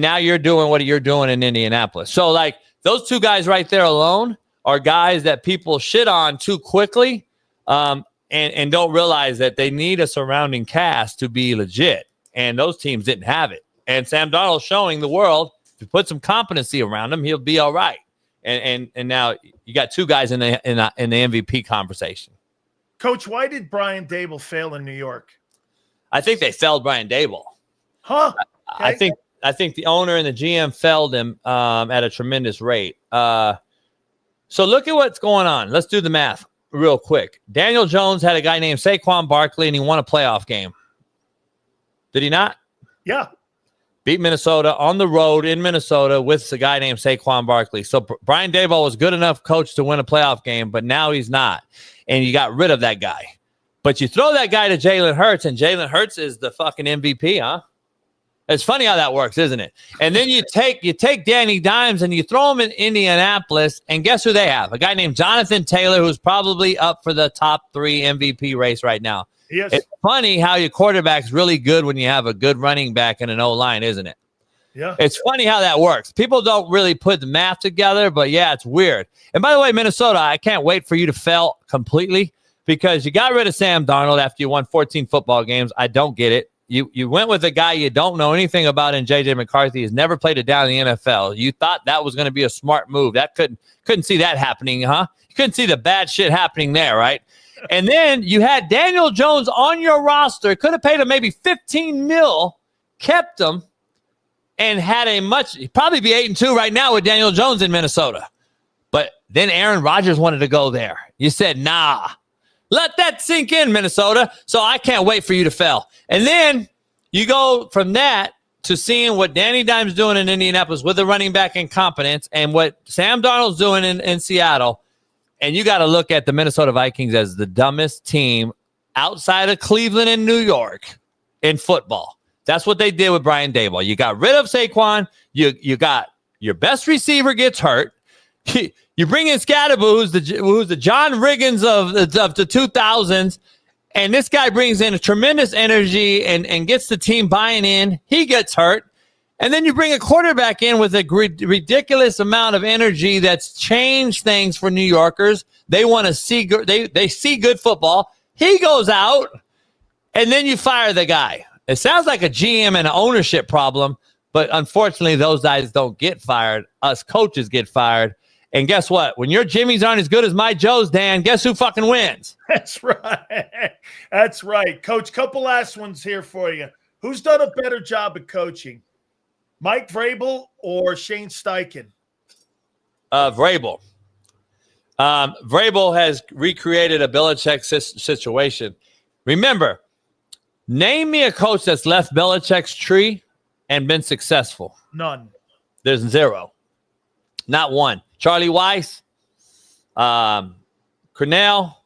now you're doing what you're doing in Indianapolis. So, like, those two guys right there alone are guys that people shit on too quickly and don't realize that they need a surrounding cast to be legit. And those teams didn't have it. And Sam Darnold showing the world, if you put some competency around him, he'll be all right. And now you got two guys in the MVP conversation. Coach, why did Brian Daboll fail in New York? I think they failed Brian Daboll. Huh? Okay. I think the owner and the GM failed him at a tremendous rate. So look at what's going on. Let's do the math real quick. Daniel Jones had a guy named Saquon Barkley, and he won a playoff game. Did he not? Yeah. Beat Minnesota on the road in Minnesota with a guy named Saquon Barkley. So Brian Daboll was good enough coach to win a playoff game, but now he's not. And you got rid of that guy. But you throw that guy to Jalen Hurts, and Jalen Hurts is the fucking MVP, huh? It's funny how that works, isn't it? And then you take Danny Dimes and you throw him in Indianapolis, and guess who they have? A guy named Jonathan Taylor, who's probably up for the top 3 MVP race right now. Yes. It's funny how your quarterback's really good when you have a good running back and an O-line, isn't it? Yeah. It's funny how that works. People don't really put the math together, but yeah, it's weird. And by the way, Minnesota, I can't wait for you to fail completely because you got rid of Sam Darnold after you won 14 football games. I don't get it. You went with a guy you don't know anything about in J.J. McCarthy. He's never played it down in the NFL. You thought that was going to be a smart move. That couldn't see that happening, huh? You couldn't see the bad shit happening there, right? And then you had Daniel Jones on your roster. Could have paid him maybe $15 million, kept him, and had he'd probably be 8-2 right now with Daniel Jones in Minnesota. But then Aaron Rodgers wanted to go there. You said, nah. Let that sink in, Minnesota. So I can't wait for you to fail. And then you go from that to seeing what Danny Dimes doing in Indianapolis with the running back incompetence and what Sam Darnold's doing in Seattle. And you got to look at the Minnesota Vikings as the dumbest team outside of Cleveland and New York in football. That's what they did with Brian Daboll. You got rid of Saquon. You got your best receiver gets hurt. You bring in Tagliabue, who's the John Riggins of the 2000s, and this guy brings in a tremendous energy and gets the team buying in. He gets hurt. And then you bring a quarterback in with a ridiculous amount of energy that's changed things for New Yorkers. They want to see they see good football. He goes out, and then you fire the guy. It sounds like a GM and an ownership problem, but unfortunately, those guys don't get fired. Us coaches get fired. And guess what? When your Jimmys aren't as good as my Joes, Dan, guess who fucking wins? That's right. That's right. Coach, couple last ones here for you. Who's done a better job at coaching? Mike Vrabel or Shane Steichen? Vrabel. Vrabel has recreated a Belichick situation. Remember, name me a coach that's left Belichick's tree and been successful. None. There's 0. Not one. Charlie Weiss, Cornell,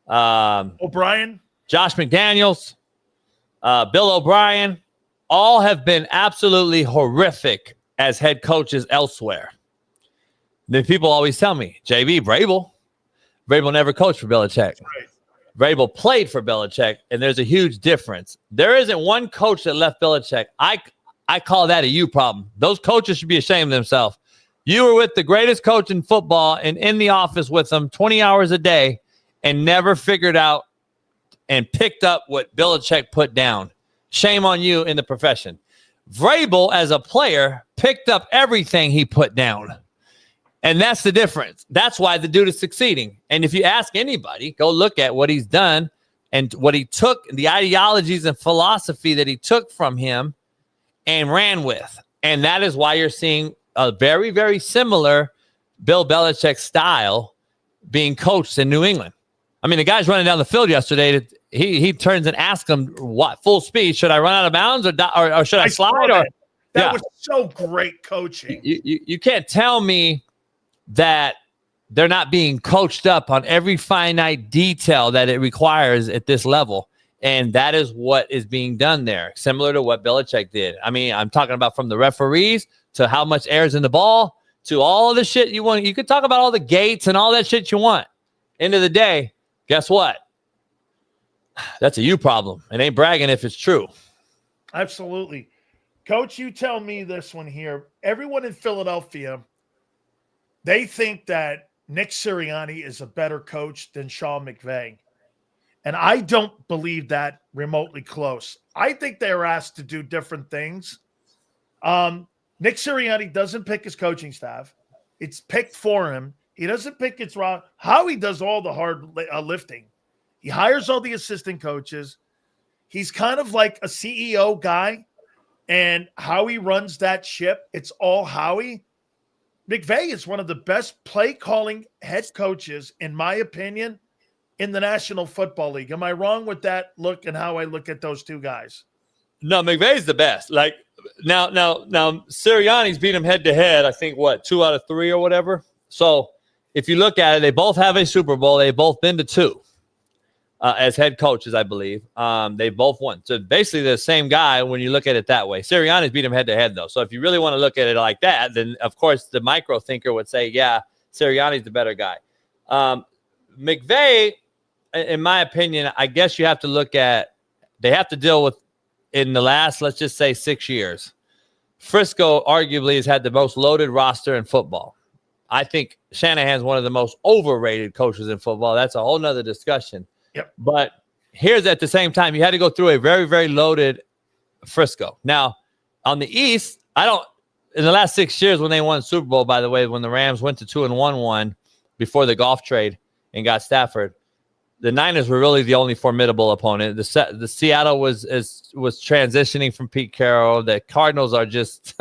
O'Brien, Josh McDaniels, Bill O'Brien, all have been absolutely horrific as head coaches elsewhere. Then people always tell me, JB, Vrabel never coached for Belichick. Right. Vrabel played for Belichick, and there's a huge difference. There isn't one coach that left Belichick. I call that a you problem. Those coaches should be ashamed of themselves. You were with the greatest coach in football and in the office with them 20 hours a day and never figured out and picked up what Belichick put down. Shame on you in the profession. Vrabel, as a player, picked up everything he put down. And that's the difference. That's why the dude is succeeding. And if you ask anybody, go look at what he's done and what he took, the ideologies and philosophy that he took from him and ran with. And that is why you're seeing a very, very similar Bill Belichick style being coached in New England. I mean, the guy's running down the field yesterday. He turns and asks him, what, full speed? Should I run out of bounds or should I slide? That was so great coaching. You can't tell me that they're not being coached up on every finite detail that it requires at this level. And that is what is being done there, similar to what Belichick did. I mean, I'm talking about from the referees to how much air is in the ball to all the shit you want. You could talk about all the gates and all that shit you want. End of the day, guess what? That's a you problem. It ain't bragging if it's true. Absolutely. Coach, you tell me this one here. Everyone in Philadelphia, they think that Nick Sirianni is a better coach than Sean McVay. And I don't believe that remotely close. I think they're asked to do different things. Nick Sirianni doesn't pick his coaching staff. It's picked for him. He doesn't pick its wrong. Howie does all the hard lifting. He hires all the assistant coaches. He's kind of like a CEO guy. And Howie runs that ship. It's all Howie. McVay is one of the best play-calling head coaches, in my opinion, in the National Football League. Am I wrong with that look and how I look at those two guys? No, McVay's the best. Like now Sirianni's beat him head-to-head, I think, 2 out of 3 or whatever. So if you look at it, they both have a Super Bowl. They've both been to 2 as head coaches, I believe. They both won. So basically the same guy when you look at it that way. Sirianni's beat him head-to-head, though. So if you really want to look at it like that, then, of course, the micro thinker would say, yeah, Sirianni's the better guy. McVay, in my opinion, I guess you have to look at – they have to deal with, in the last, let's just say, 6 years, Frisco arguably has had the most loaded roster in football. I think Shanahan's one of the most overrated coaches in football. That's a whole nother discussion. Yep. But here's at the same time, you had to go through a very, very loaded Frisco. Now, on the East, in the last 6 years when they won Super Bowl, by the way, when the Rams went to 2-1 before the golf trade and got Stafford, the Niners were really the only formidable opponent. The Seattle was transitioning from Pete Carroll. The Cardinals are just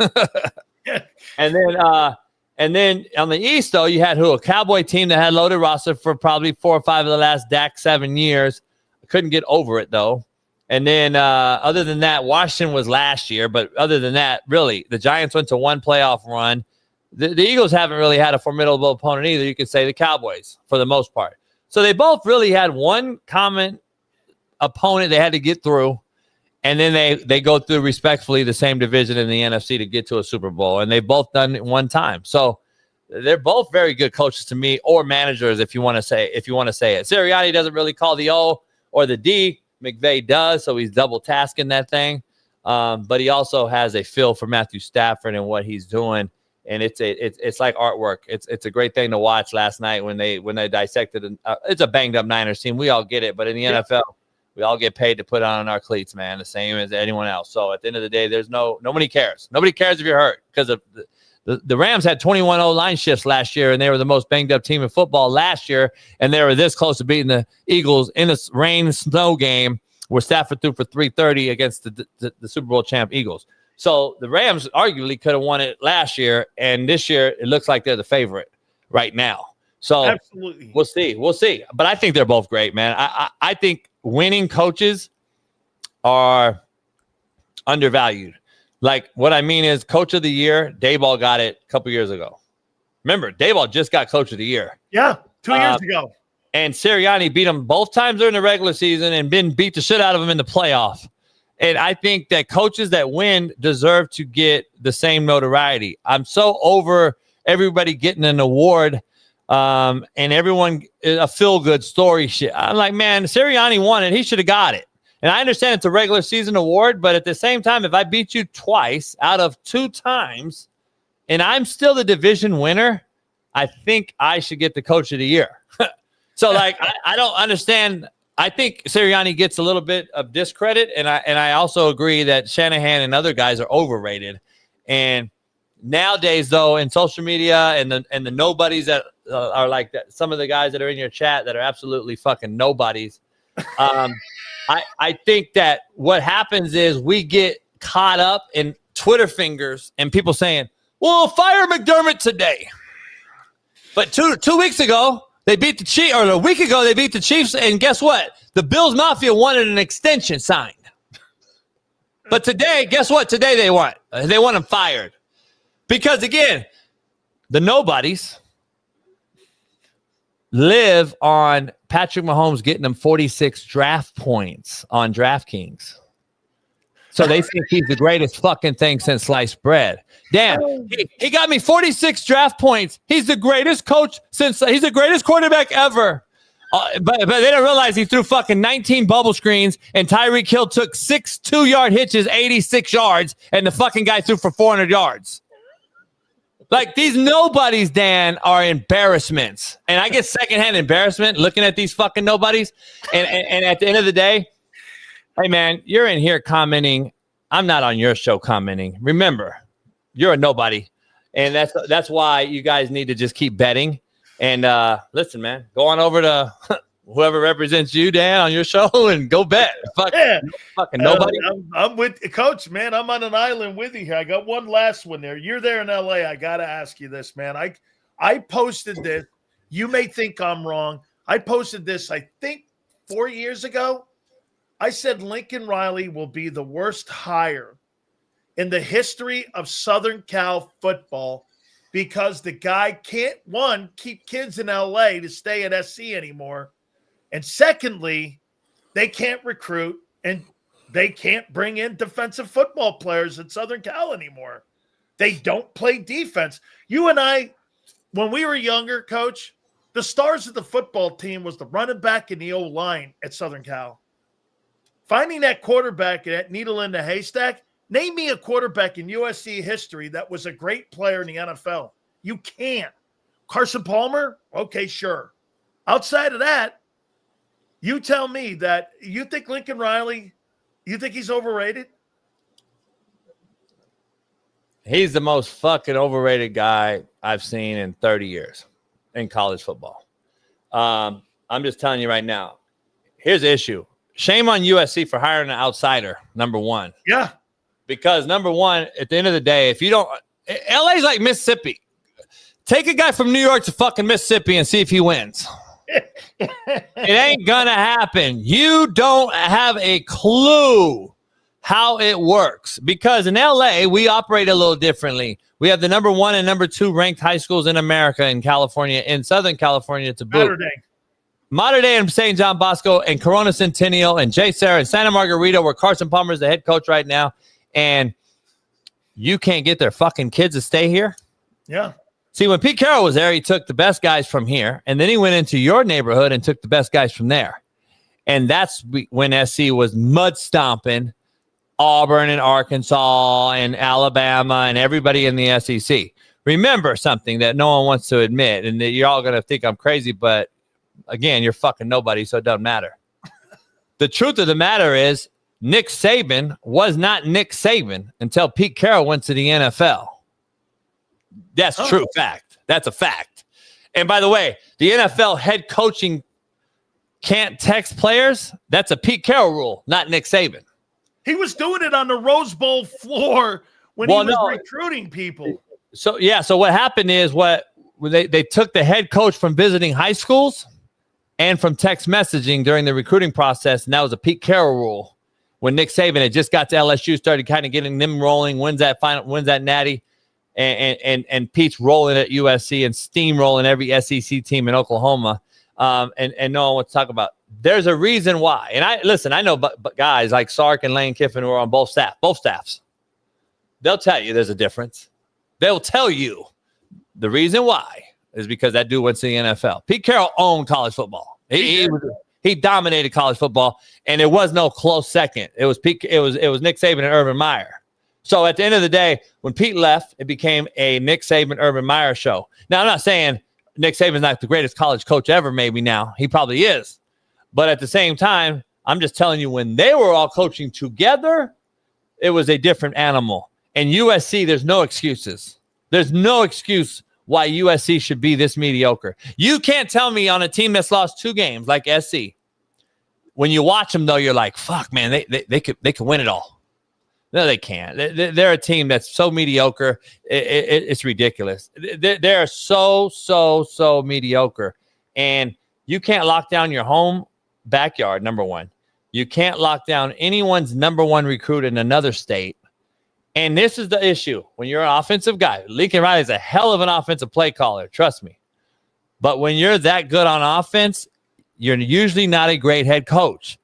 And then on the East, though, you had a Cowboy team that had loaded roster for probably 4 or 5 of the last 7 years. Couldn't get over it, though. And then other than that, Washington was last year. But other than that, really, the Giants went to 1 playoff run. The Eagles haven't really had a formidable opponent either. You could say the Cowboys for the most part. So they both really had one common opponent they had to get through. And then they go through respectfully the same division in the NFC to get to a Super Bowl. And they've both done it one time. So they're both very good coaches to me, or managers, if you want to say it. Sirianni doesn't really call the O or the D. McVay does, so he's double tasking that thing. But he also has a feel for Matthew Stafford and what he's doing. And it's like artwork. It's a great thing to watch last night when they dissected. It's a banged up Niners team. We all get it. But in the NFL, we all get paid to put on our cleats, man, the same as anyone else. So at the end of the day, there's nobody cares. Nobody cares if you're hurt, because the Rams had 21 O-line shifts last year, and they were the most banged up team in football last year, and they were this close to beating the Eagles in a rain snow game where Stafford threw for 330 against the Super Bowl champ Eagles. So the Rams arguably could have won it last year, and this year it looks like they're the favorite right now. So absolutely, we'll see. But I think they're both great, man. I think winning coaches are undervalued. Like, what I mean is, coach of the year, Daboll got it a couple years ago. Remember, Daboll just got coach of the year. Yeah, 2 years ago. And Sirianni beat him both times during the regular season and beat the shit out of him in the playoff. And I think that coaches that win deserve to get the same notoriety. I'm so over everybody getting an award and everyone a feel-good story shit. I'm like, man, Sirianni won it. He should have got it. And I understand it's a regular season award, but at the same time, if I beat you twice out of 2 times and I'm still the division winner, I think I should get the coach of the year. So, like, I don't understand. I think Sirianni gets a little bit of discredit, and I also agree that Shanahan and other guys are overrated. And nowadays, though, in social media and the nobodies that are like that, some of the guys that are in your chat that are absolutely fucking nobodies, I think that what happens is we get caught up in Twitter fingers and people saying, well, fire McDermott today. But two weeks ago, they beat the Chiefs, or a week ago, they beat the Chiefs, and guess what? The Bills Mafia wanted an extension signed. But today, guess what? Today they want him fired. Because, again, the nobodies live on Patrick Mahomes getting them 46 draft points on DraftKings. So they think he's the greatest fucking thing since sliced bread. Damn, he got me 46 draft points. He's the greatest coach he's the greatest quarterback ever. But they didn't realize he threw fucking 19 bubble screens and Tyreek Hill took 6 2-yard hitches, 86 yards, and the fucking guy threw for 400 yards. Like, these nobodies, Dan, are embarrassments. And I get secondhand embarrassment looking at these fucking nobodies. And at the end of the day, hey, man, you're in here commenting. I'm not on your show commenting. Remember, you're a nobody. And that's why you guys need to just keep betting. And listen, man, go on over to whoever represents you, Dan, on your show and go bet. Fucking nobody. I'm with Coach, man. I'm on an island with you here. I got one last one there. You're there in LA. I got to ask you this, man. I posted this. You may think I'm wrong. I posted this, I think, 4 years ago. I said Lincoln Riley will be the worst hire in the history of Southern Cal football because the guy can't, one, keep kids in LA to stay at SC anymore. And secondly, they can't recruit and they can't bring in defensive football players at Southern Cal anymore. They don't play defense. You and I, when we were younger, Coach, the stars of the football team was the running back and the O-line at Southern Cal. Finding that quarterback, that needle in the haystack, name me a quarterback in USC history that was a great player in the NFL. You can't. Carson Palmer? Okay, sure. Outside of that, you tell me that you think Lincoln Riley, you think he's overrated? He's the most fucking overrated guy I've seen in 30 years in college football. I'm just telling you right now. Here's the issue. Shame on USC for hiring an outsider, number one. Yeah. Because, number one, at the end of the day, if you don't – LA's like Mississippi. Take a guy from New York to fucking Mississippi and see if he wins. It ain't going to happen. You don't have a clue how it works. Because in LA, we operate a little differently. We have the number 1 and number 2 ranked high schools in America, in California, in Southern California to boot. Mater Dei and St. John Bosco and Corona Centennial and J. Sarah and Santa Margarita, where Carson Palmer is the head coach right now, and you can't get their fucking kids to stay here? Yeah. See, when Pete Carroll was there, he took the best guys from here, and then he went into your neighborhood and took the best guys from there. And that's when SC was mud stomping Auburn and Arkansas and Alabama and everybody in the SEC. Remember something that no one wants to admit, and that you're all going to think I'm crazy, but again, you're fucking nobody, so it doesn't matter. The truth of the matter is Nick Saban was not Nick Saban until Pete Carroll went to the NFL. That's true fact. That's a fact. And by the way, the NFL head coaching can't text players. That's a Pete Carroll rule, not Nick Saban. He was doing it on the Rose Bowl floor when he was recruiting people. So, yeah. So what happened is they took the head coach from visiting high schools and from text messaging during the recruiting process, and that was a Pete Carroll rule. When Nick Saban had just got to LSU, started kind of getting them rolling, wins that natty, and Pete's rolling at USC and steamrolling every SEC team in Oklahoma, and no one wants to talk about. There's a reason why. And I know but guys like Sark and Lane Kiffin who are on both staffs. They'll tell you there's a difference. They'll tell you the reason why is because that dude went to the NFL. Pete Carroll owned college football. He dominated college football, and there was no close second. It was Nick Saban and Urban Meyer. So at the end of the day, when Pete left, it became a Nick Saban, Urban Meyer show. Now, I'm not saying Nick Saban's not the greatest college coach ever, maybe now. He probably is. But at the same time, I'm just telling you, when they were all coaching together, it was a different animal. And USC, there's no excuses. There's no excuse why USC should be this mediocre. You can't tell me on a team that's lost 2 games like SC. When you watch them, though, you're like, fuck, man, they could win it all. No, they can't. They're a team that's so mediocre. It's ridiculous. They're so mediocre. And you can't lock down your home backyard, number one. You can't lock down anyone's number one recruit in another state. And this is the issue. When you're an offensive guy, Lincoln Riley is a hell of an offensive play caller. Trust me. But when you're that good on offense, you're usually not a great head coach.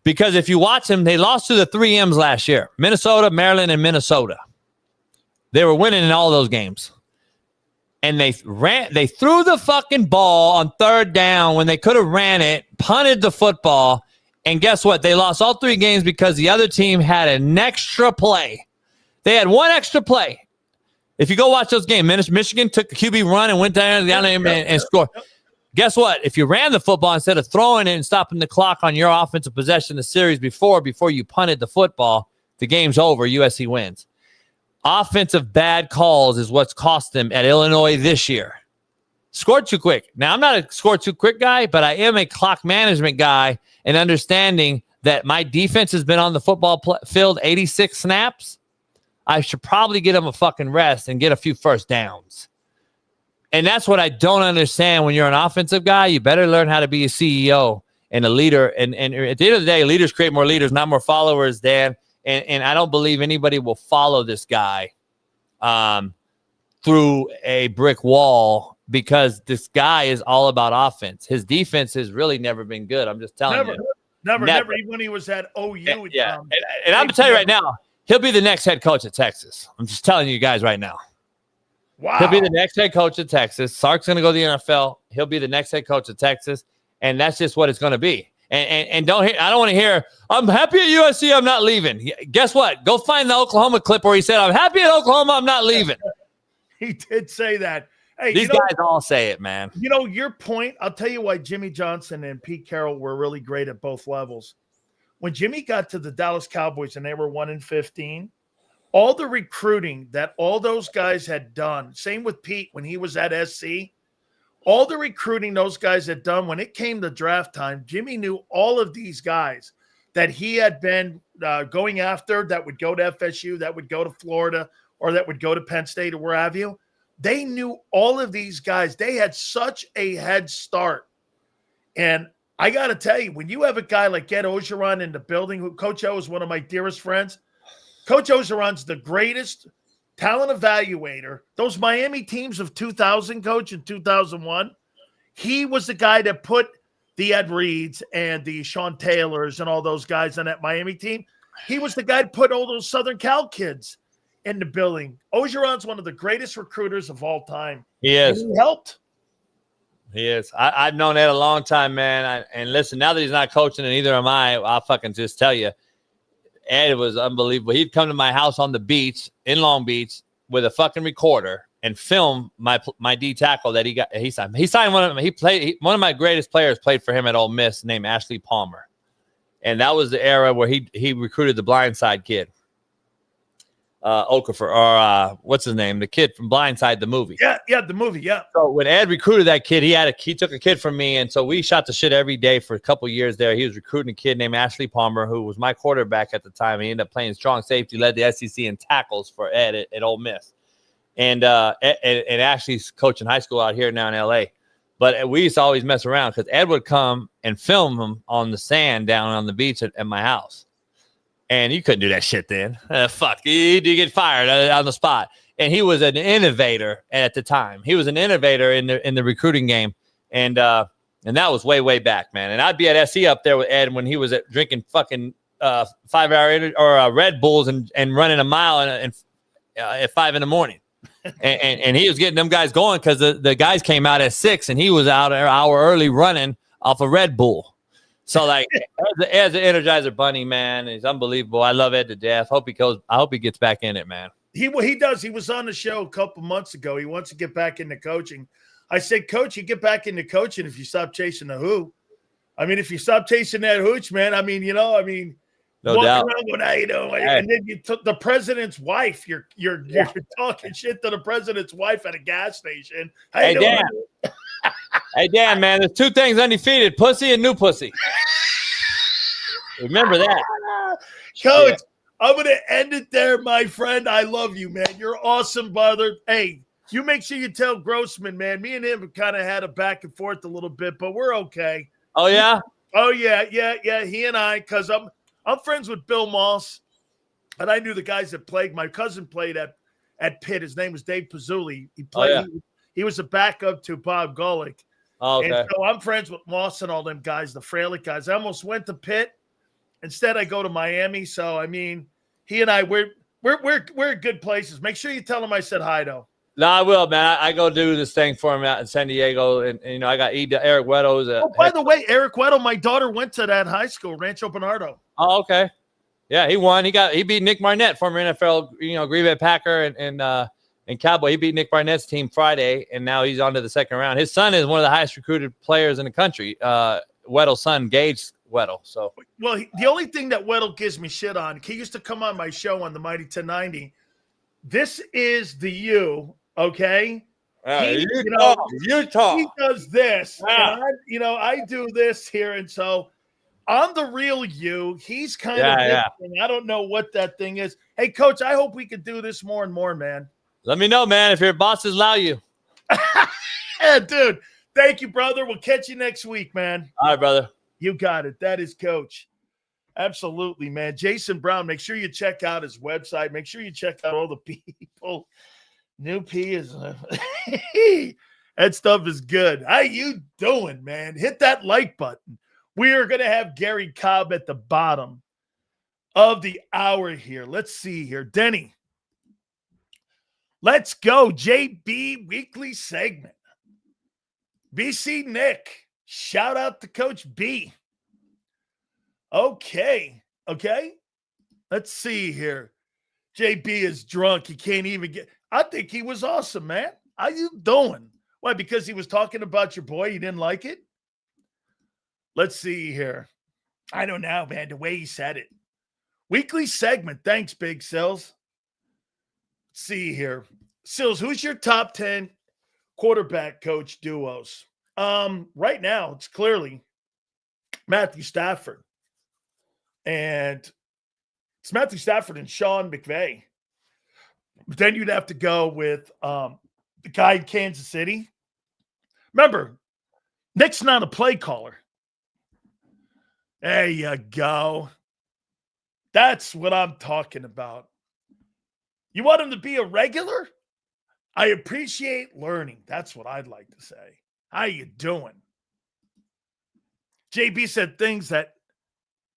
Because if you watch them, they lost to the 3Ms last year. Minnesota, Maryland, and Minnesota. They were winning in all those games. And they threw the fucking ball on third down when they could have ran it, punted the football, and guess what? They lost all 3 games because the other team had an extra play. They had one extra play. If you go watch those games, Michigan took the QB run and went down and scored. Guess what? If you ran the football instead of throwing it and stopping the clock on your offensive possession the series before you punted the football, the game's over. USC wins. Offensive bad calls is what's cost them at Illinois this year. Scored too quick. Now, I'm not a score too quick guy, but I am a clock management guy and understanding that my defense has been on the football field 86 snaps. I should probably get them a fucking rest and get a few first downs. And that's what I don't understand. When you're an offensive guy, you better learn how to be a CEO and a leader. And at the end of the day, leaders create more leaders, not more followers, Dan. And I don't believe anybody will follow this guy through a brick wall because this guy is all about offense. His defense has really never been good. I'm just telling you. Never. Even when he was at OU. Yeah. And I'm going to tell you right now, he'll be the next head coach at Texas. I'm just telling you guys right now. Wow. He'll be the next head coach at Texas. Sark's going to go to the NFL. He'll be the next head coach at Texas. And that's just what it's going to be. And I don't want to hear, I'm happy at USC, I'm not leaving. Guess what? Go find the Oklahoma clip where he said, I'm happy at Oklahoma, I'm not leaving. He did say that. Hey, these guys all say it, man. You know, your point, I'll tell you why Jimmy Johnson and Pete Carroll were really great at both levels. When Jimmy got to the Dallas Cowboys and they were 1-15, all the recruiting that all those guys had done, same with Pete when he was at SC, all the recruiting those guys had done, when it came to draft time, Jimmy knew all of these guys that he had been going after that would go to FSU, that would go to Florida, or that would go to Penn State or where have you. They knew all of these guys. They had such a head start. And I got to tell you, when you have a guy like Ed Ogeron in the building, who Coach O is one of my dearest friends, Coach Ogeron's the greatest talent evaluator. Those Miami teams of 2000, Coach, in 2001, he was the guy that put the Ed Reeds and the Sean Taylors and all those guys on that Miami team. He was the guy that put all those Southern Cal kids in the building. Ogeron's one of the greatest recruiters of all time. He is. And he helped. He is. I've known Ed a long time, man. And listen, now that he's not coaching, and neither am I, I'll fucking just tell you, Ed was unbelievable. He'd come to my house on the beach in Long Beach with a fucking recorder and film my D tackle that he signed. He signed one of them. One of my greatest players played for him at Ole Miss, named Ashley Palmer, and that was the era where he recruited the Blindside kid, Okafor, or what's his name, the kid from Blindside, the movie. Yeah, the movie. Yeah. So when Ed recruited that kid, he took a kid from me, and so we shot the shit every day for a couple years there. He was recruiting a kid named Ashley Palmer, who was my quarterback at the time. He ended up playing strong safety, led the SEC in tackles for Ed at Ole Miss, and Ashley's coaching high school out here now in LA. But we used to always mess around because Ed would come and film him on the sand down on the beach at my house. And you couldn't do that shit then. Fuck, you get fired on the spot. And he was an innovator at the time. He was an innovator in the recruiting game, and that was way back, man. And I'd be at SC up there with Ed when he was drinking fucking 5-hour Red Bulls and running a mile at 5 a.m. and he was getting them guys going because the guys came out at 6 and he was out an hour early running off a Red Bull. So, like, as an Energizer Bunny, man, he's unbelievable. I love Ed to death. I hope he gets back in it, man. He does. He was on the show a couple months ago. He wants to get back into coaching. I said, Coach, you get back into coaching if you stop chasing the who. I mean, if you stop chasing that hooch, man, no doubt. Around going, how you doing? Hey. And then you took the president's wife. You're talking shit to the president's wife at a gas station. Hey, Dan. Hey, Dan, man, there's 2 things undefeated: pussy and new pussy. Remember that. Coach, yeah. I'm going to end it there, my friend. I love you, man. You're awesome, brother. Hey, you make sure you tell Grossman, man. Me and him have kind of had a back and forth a little bit, but we're okay. Oh, yeah? Oh, yeah. He and I, because I'm friends with Bill Moss, and I knew the guys that played. My cousin played at Pitt. His name was Dave Pizzulli. He played. Oh, yeah. He was a backup to Bob Golick. Oh, okay. And so I'm friends with Moss and all them guys, the Fralick guys. I almost went to Pitt. Instead, I go to Miami. So, I mean, he and I, we're at good places. Make sure you tell him I said hi, though. No, I will, man. I go do this thing for him out in San Diego, and you know I got Eric Weddle's. By the way, Eric Weddle, my daughter went to that high school, Rancho Bernardo. Oh, okay. Yeah, he won. He beat Nick Barnett, former NFL, Green Bay Packer and Cowboy. He beat Nick Barnett's team Friday, and now he's on to the second round. His son is one of the highest recruited players in the country. Weddle's son, Gage Weddle. So, well, the only thing that Weddle gives me shit on, he used to come on my show on the Mighty 1090. This is the U, okay? You talk. He does this. Yeah. And I do this here, and so on the real you, he's kind of thing. I don't know what that thing is. Hey, Coach, I hope we could do this more and more, man. Let me know, man, if your bosses allow you. Yeah, dude. Thank you, brother. We'll catch you next week, man. All right, brother. You got it. That is Coach. Absolutely, man. Jason Brown, make sure you check out his website. Make sure you check out all the people. New P is that stuff is good. How you doing, man? Hit that like button. We are going to have Garry Cobb at the bottom of the hour here. Let's see here. Denny. Let's go. JB weekly segment. BC Nick. Shout out to Coach B. Okay. Let's see here. JB is drunk. He can't even get. I think he was awesome, man. How you doing? Why? Because he was talking about your boy. You didn't like it? Let's see here. I don't know, man. The way he said it. Weekly segment. Thanks, Big Sills. Let's see here. Sills, who's your top 10 quarterback coach duos? Right now, it's clearly Matthew Stafford. And it's Matthew Stafford and Sean McVay. But then you'd have to go with the guy in Kansas City. Remember, Nick's not a play caller. There you go. That's what I'm talking about. You want him to be a regular? I appreciate learning. That's what I'd like to say. How you doing? JB said things that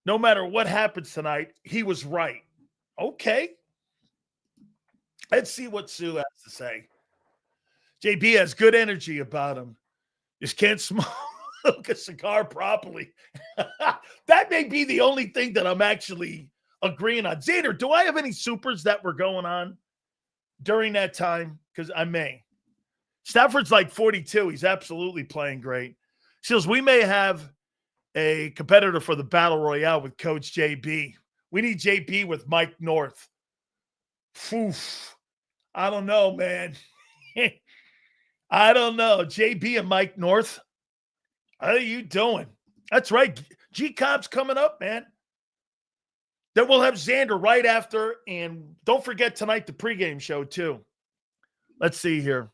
no matter what happens tonight, he was right. Okay. Let's see what Sue has to say. JB has good energy about him. Just can't smoke a cigar properly. That may be the only thing that I'm actually agreeing on. Xander, do I have any supers that were going on during that time? Because I may. Stafford's like 42. He's absolutely playing great. Seals, we may have a competitor for the Battle Royale with Coach JB. We need JB with Mike North. Oof. I don't know, man. I don't know. JB and Mike North. How are you doing? That's right. GAKIB's coming up, man. Then we'll have Xander right after. And don't forget tonight the pregame show, too. Let's see here.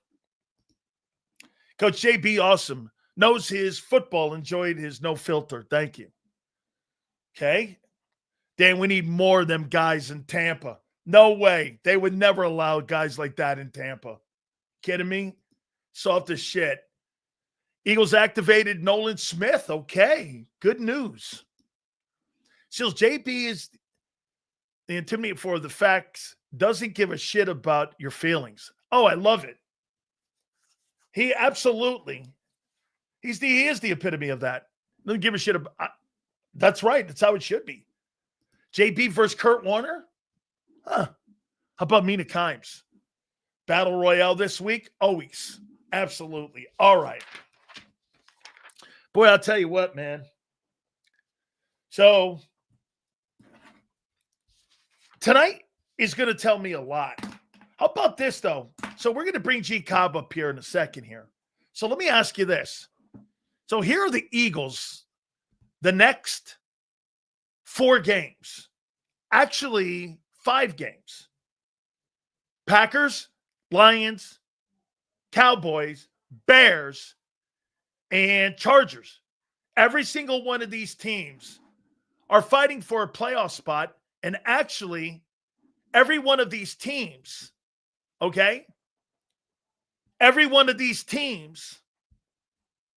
Coach JB, awesome. Knows his football. Enjoyed his no filter. Thank you. Okay. Dan, we need more of them guys in Tampa. No way. They would never allow guys like that in Tampa. Kidding me? Soft as shit. Eagles activated Nolan Smith. Okay. Good news. Seals, JB is the intimidating for the facts. Doesn't give a shit about your feelings. Oh, I love it. He absolutely. He is the epitome of that. Doesn't give a shit about. That's right. That's how it should be. JB versus Kurt Warner? Huh. How about Mina Kimes? Battle Royale this week? Always. Absolutely. All right. Boy, I'll tell you what, man. So, tonight is going to tell me a lot. How about this, though? So, we're going to bring G Cobb up here in a second here. So, let me ask you this. So, here are the Eagles, the next 4 games. Actually, 5 games. Packers, Lions, Cowboys, Bears, and Chargers. Every single one of these teams are fighting for a playoff spot. And actually, every one of these teams, okay? Every one of these teams,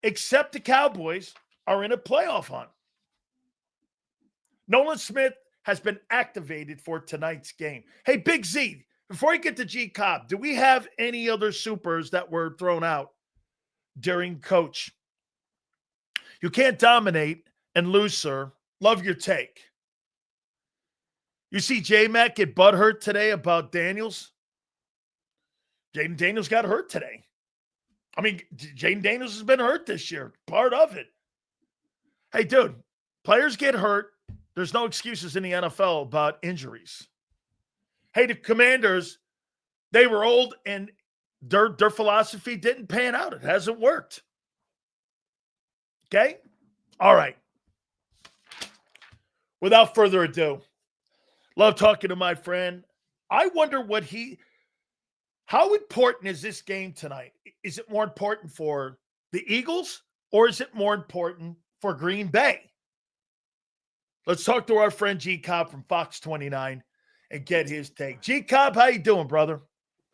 except the Cowboys, are in a playoff hunt. Nolan Smith has been activated for tonight's game. Hey, Big Z, before you get to JAKIB, do we have any other supers that were thrown out during coach? You can't dominate and lose, sir. Love your take. You see J-Mac get butthurt today about Daniels? Jaden Daniels got hurt today. I mean, Jaden Daniels has been hurt this year. Part of it. Hey, dude, players get hurt. There's no excuses in the NFL about injuries. Hey, the Commanders, they were old and their philosophy didn't pan out. It hasn't worked. Okay? All right. Without further ado, love talking to my friend. I wonder how important is this game tonight? Is it more important for the Eagles or is it more important for Green Bay? Let's talk to our friend JAKIB from Fox 29 and get his take. JAKIB, how you doing, brother?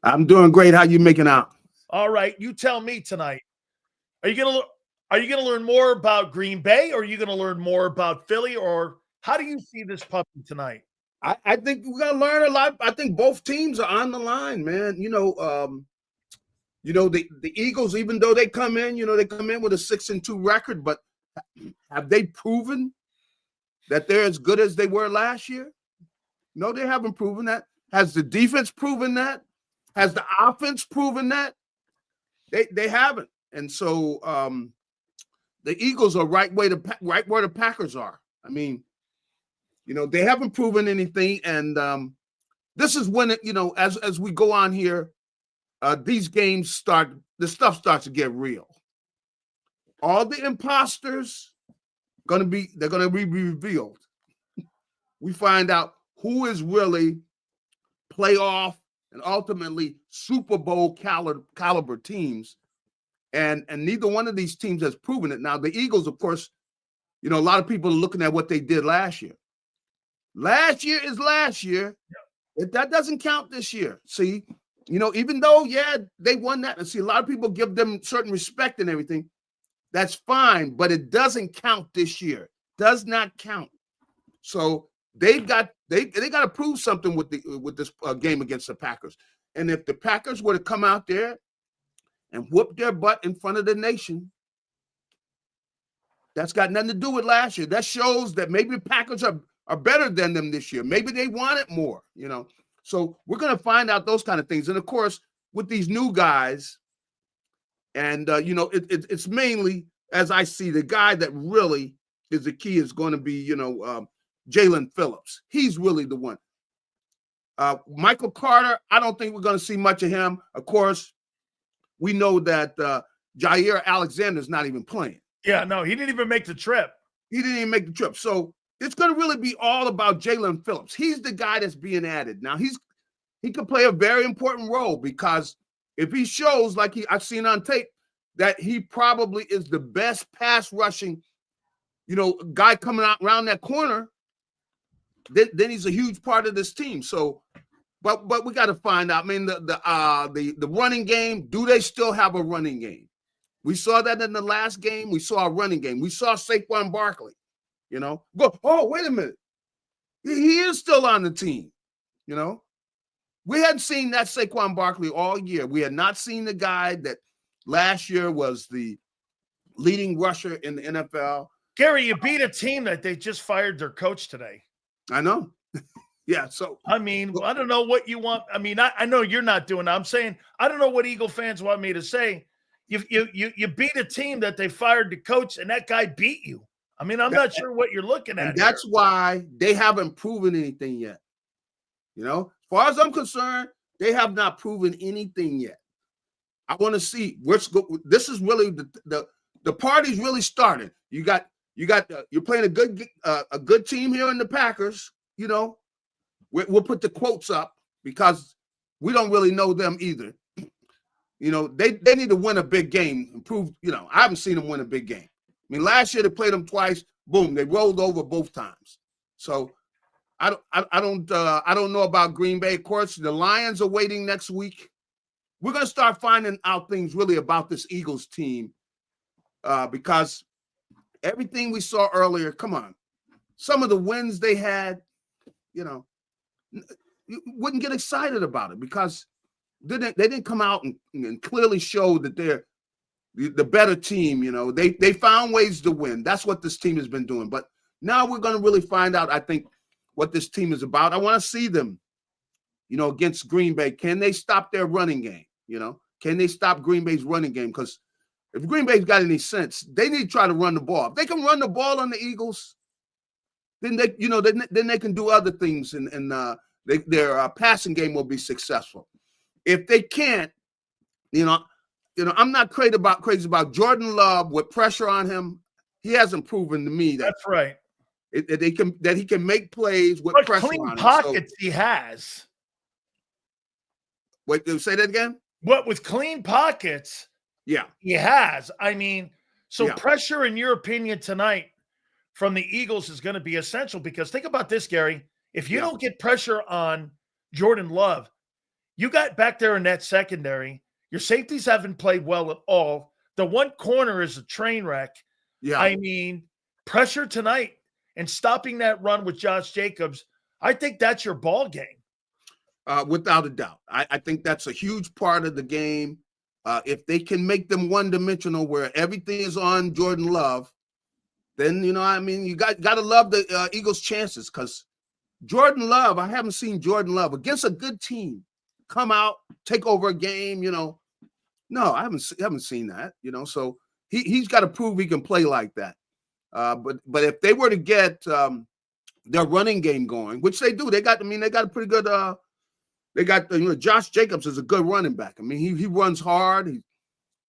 I'm doing great. How you making out? All right, you tell me tonight. Are you gonna learn more about Green Bay, or are you gonna learn more about Philly, or how do you see this puppy tonight? I think we're gonna learn a lot. I think both teams are on the line, man. The Eagles, even though they come in, they come in with a 6-2 record, but have they proven that they're as good as they were last year? No, they haven't proven that. Has the defense proven that? Has the offense proven that? They haven't. And so the Eagles are right where the Packers are. I mean, they haven't proven anything. And this is when, as we go on here, these games the stuff starts to get real. All the imposters they're going to be revealed. We find out who is really playoff and ultimately Super Bowl caliber teams. And neither one of these teams has proven it. Now, the Eagles, of course, a lot of people are looking at what they did last year. Last year is last year. That doesn't count this year. See, even though, they won that. And see, a lot of people give them certain respect and everything. That's fine, but it doesn't count this year. Does not count. So they got to prove something with this game against the Packers. And if the Packers were to come out there and whoop their butt in front of the nation, that's got nothing to do with last year. That shows that maybe the Packers are better than them this year. Maybe they want it more, So we're going to find out those kind of things. And, of course, with these new guys, and, it's mainly, as I see, the guy that really is the key is going to be, Jalen Phillips. He's really the one. Michael Carter, I don't think we're going to see much of him. Of course, we know that Jair Alexander's not even playing. Yeah, no, he didn't even make the trip. So it's going to really be all about Jalen Phillips. He's the guy that's being added. Now, he could play a very important role because if he shows, like I've seen on tape, that he probably is the best pass rushing, guy coming out around that corner, then he's a huge part of this team. So, but we got to find out. I mean, the running game. Do they still have a running game? We saw that in the last game. We saw a running game. We saw Saquon Barkley. Oh, wait a minute. He is still on the team. We hadn't seen that Saquon Barkley all year. We had not seen the guy that last year was the leading rusher in the NFL. Garry, you beat a team that they just fired their coach today. I know. Yeah. So, I mean, I don't know what you want. I mean, I know you're not doing that. I'm saying, I don't know what Eagle fans want me to say. You beat a team that they fired the coach and that guy beat you. I mean, I'm not sure what you're looking at. And that's why they haven't proven anything yet. As far as I'm concerned, they have not proven anything yet. I want to see this is really the party's really started. You're playing a good team here in the Packers. We'll put the quotes up because we don't really know them either. They need to win a big game and prove. I haven't seen them win a big game. I mean, last year they played them twice. Boom, they rolled over both times. So I don't know about Green Bay. Of course, the Lions are waiting next week. We're going to start finding out things really about this Eagles team because everything we saw earlier, come on, some of the wins they had, you wouldn't get excited about it because they didn't come out and clearly show that they're the better team. They found ways to win. That's what this team has been doing. But now we're going to really find out, I think, what this team is about. I want to see them, against Green Bay. Can they stop their running game? Can they stop Green Bay's running game? Because if Green Bay's got any sense, they need to try to run the ball. If they can run the ball on the Eagles, then they can do other things, and their passing game will be successful. If they can't, I'm not crazy about Jordan Love with pressure on him. He hasn't proven to me that that's right. That he can make plays with pressure clean on him. pockets he has. Wait, say that again? What with clean pockets? Yeah, he has. I mean, Yeah. pressure, in your opinion, tonight from the Eagles is going to be essential because think about this, Gary. If you don't get pressure on Jordan Love, you got back there in that secondary. Your safeties haven't played well at all. The one corner is a train wreck. Yeah. I mean, pressure tonight and stopping that run with Josh Jacobs, I think that's your ball game. Without a doubt. I think that's a huge part of the game. If they can make them one-dimensional where everything is on Jordan Love, then, you got to love the Eagles' chances because Jordan Love, I haven't seen Jordan Love against a good team come out, take over a game, No, I haven't seen that, So he's got to prove he can play like that. But if they were to get their running game going, which they do, they got a pretty good they got Josh Jacobs is a good running back. I mean, he runs hard.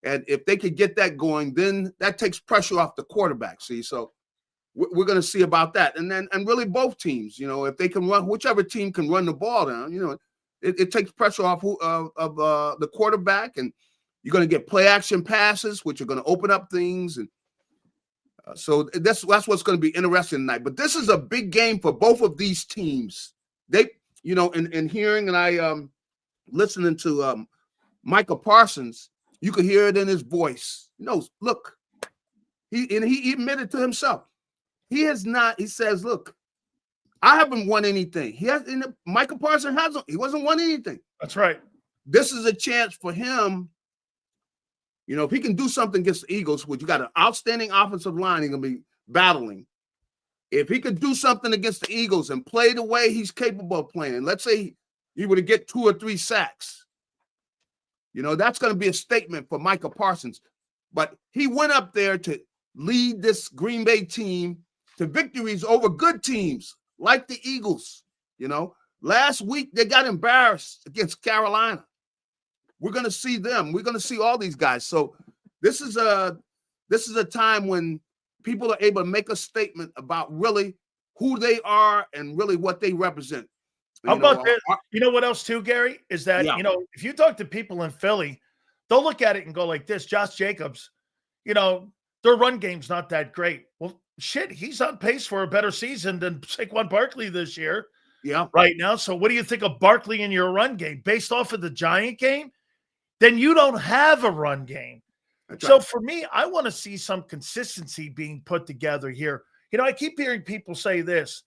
And if they could get that going, then that takes pressure off the quarterback. See, so we're going to see about that. And really both teams, if they can run, whichever team can run the ball down, it takes pressure off of the quarterback, and you're going to get play action passes, which are going to open up things. And so that's what's going to be interesting tonight. But this is a big game for both of these teams. They, in hearing and I listening to Micah Parsons, you could hear it in his voice. Look, he admitted to himself. He has not, he says, look, I haven't won anything. Micah Parsons hasn't, he wasn't won anything. That's right. This is a chance for him. If he can do something against the Eagles, which you got an outstanding offensive line, he's going to be battling. If he could do something against the Eagles and play the way he's capable of playing, let's say he were to get 2 or 3 sacks, that's going to be a statement for Micah Parsons. But he went up there to lead this Green Bay team to victories over good teams like the Eagles. Last week they got embarrassed against Carolina. We're going to see them. We're going to see all these guys. So this is a time when people are able to make a statement about really who they are and really what they represent. How about this? You know what else too, Gary, is that, if you talk to people in Philly, they'll look at it and go like this: Josh Jacobs, their run game's not that great. Well, shit, he's on pace for a better season than Saquon Barkley this year. Yeah. Right now. So what do you think of Barkley in your run game? Based off of the Giant game, then you don't have a run game. That's so right. For me, I want to see some consistency being put together here. I keep hearing people say this.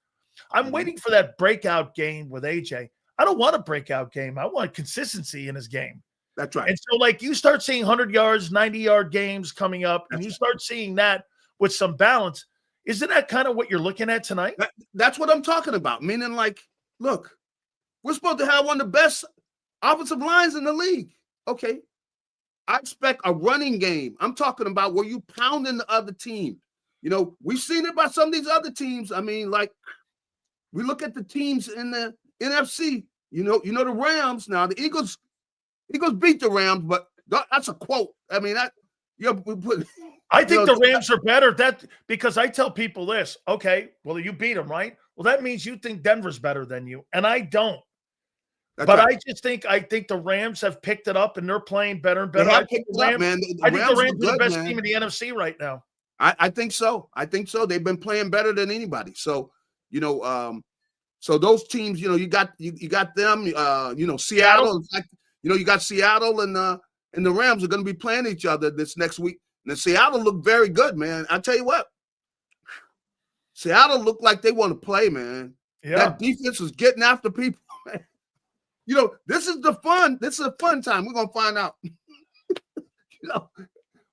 I'm waiting for that breakout game with AJ. I don't want a breakout game. I want consistency in his game. That's right. And so, you start seeing 100 yards, 90-yard games coming up, and you start seeing that with some balance. Isn't that kind of what you're looking at tonight? That's what I'm talking about. Meaning, look, we're supposed to have one of the best offensive lines in the league. Okay. I expect a running game. I'm talking about where you pounding the other team. We've seen it by some of these other teams. I mean, we look at the teams in the NFC. The Rams. Now the Eagles beat the Rams, but that's a quote. I mean, I think the Rams are better. Because I tell people this. Okay, well, you beat them, right? Well, that means you think Denver's better than you, and I don't. That's but right. I think the Rams have picked it up and they're playing better and better. I think the Rams are the best team in the NFC right now. I think so. I think so. They've been playing better than anybody. So, so those teams, you got them. Seattle. You got Seattle and the Rams are going to be playing each other this next week. And Seattle looked very good, man. I tell you what, Seattle looked like they want to play, man. Yeah. That defense was getting after people, man. This is the fun. This is a fun time. We're gonna find out.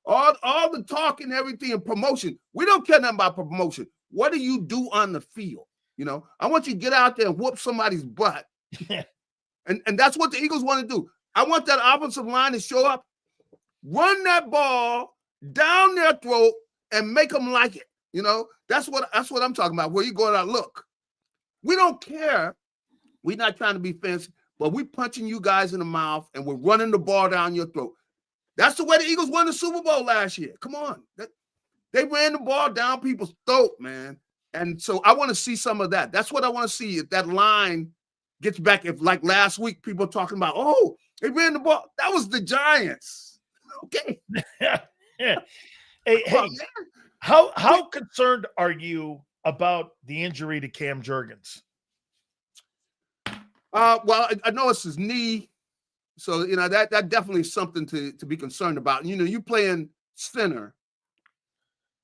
All the talk and everything and promotion. We don't care nothing about promotion. What do you do on the field? I want you to get out there and whoop somebody's butt. And that's what the Eagles want to do. I want that offensive line to show up, run that ball down their throat, and make them like it. That's what I'm talking about. Where you going out, look, we don't care. We're not trying to be fancy, but we're punching you guys in the mouth and we're running the ball down your throat. That's the way the Eagles won the Super Bowl last year. Come on. They ran the ball down people's throat, man. And so I want to see some of that. That's what I want to see. If that line gets back, if like last week, people are talking about, oh, they ran the ball. That was the Giants. Okay. Hey, how concerned are you about the injury to Cam Jurgens? Well, I know it's his knee. So, that definitely is something to be concerned about. You playing center,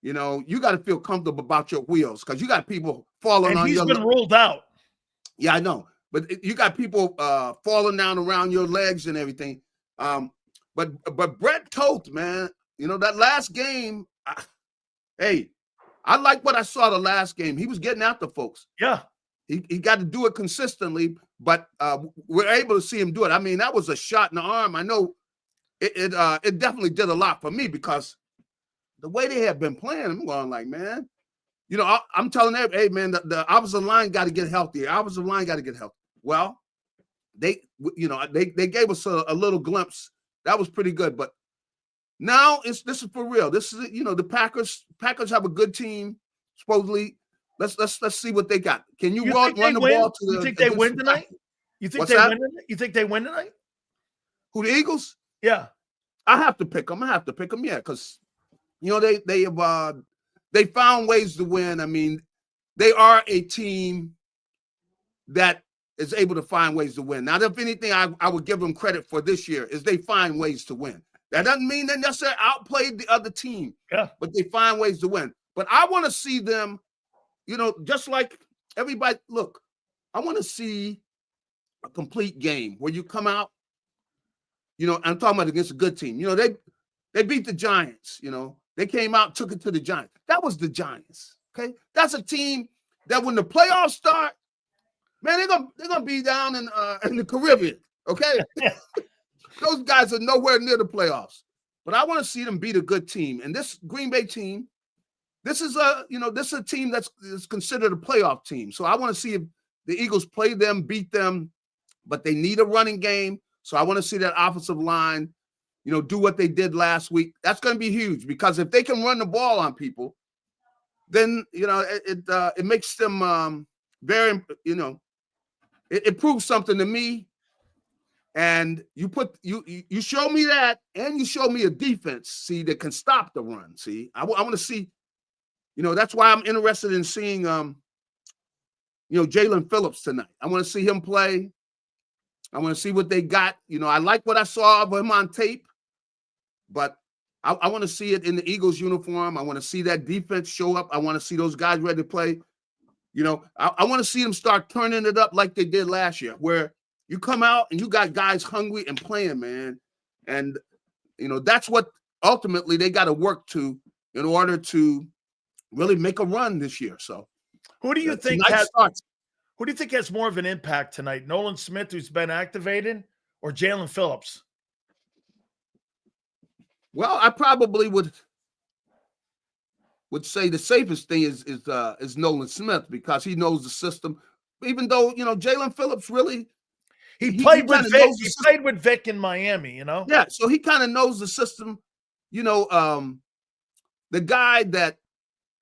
you got to feel comfortable about your wheels because you got people falling on your legs. He's been ruled out. Yeah, I know. But you got people falling down around your legs and everything. But Brett Toth, man, that last game, I like what I saw the last game. He was getting after folks. Yeah. He got to do it consistently, but we're able to see him do it. I mean, that was a shot in the arm. I know it definitely did a lot for me because the way they have been playing, I'm going like, man, I'm telling them, hey, man, the offensive line got to get healthy. The offensive line got to get healthy. Well, they gave us a little glimpse. That was pretty good, but now this is for real. This is the Packers have a good team supposedly. Let's see what they got. Can you run the ball to the? You think they win tonight? You think they win tonight? Who, the Eagles? Yeah, I have to pick them. Yeah, because they found ways to win. I mean, they are a team that is able to find ways to win. Now, if anything, I would give them credit for this year is they find ways to win. That doesn't mean they necessarily outplayed the other team. Yeah, but they find ways to win. But I want to see them. Just like everybody, look, I want to see a complete game where you come out, I'm talking about against a good team. They beat the Giants, they came out, took it to the Giants. That was the Giants, okay? That's a team that when the playoffs start, man, they're gonna be down in the Caribbean, okay? Those guys are nowhere near the playoffs. But I want to see them beat a good team. And this Green Bay team, this is a team that's considered a playoff team. So I want to see if the Eagles play them, beat them, but they need a running game. So I want to see that offensive line, do what they did last week. That's going to be huge because if they can run the ball on people, then it makes them very it proves something to me. And you show me that, and you show me a defense, see, that can stop the run. See, I want to see. That's why I'm interested in seeing, Jalen Phillips tonight. I want to see him play. I want to see what they got. I like what I saw of him on tape, but I want to see it in the Eagles uniform. I want to see that defense show up. I want to see those guys ready to play. I want to see them start turning it up like they did last year, where you come out and you got guys hungry and playing, man. And, that's what ultimately they got to work to in order to really make a run this year. So who do you think has more of an impact tonight? Nolan Smith, who's been activated, or Jalen Phillips? Well, I probably would say the safest thing is Nolan Smith because he knows the system. Even though, Jalen Phillips really he played with Vic. He played with Vic in Miami, Yeah, so he kind of knows the system. The guy that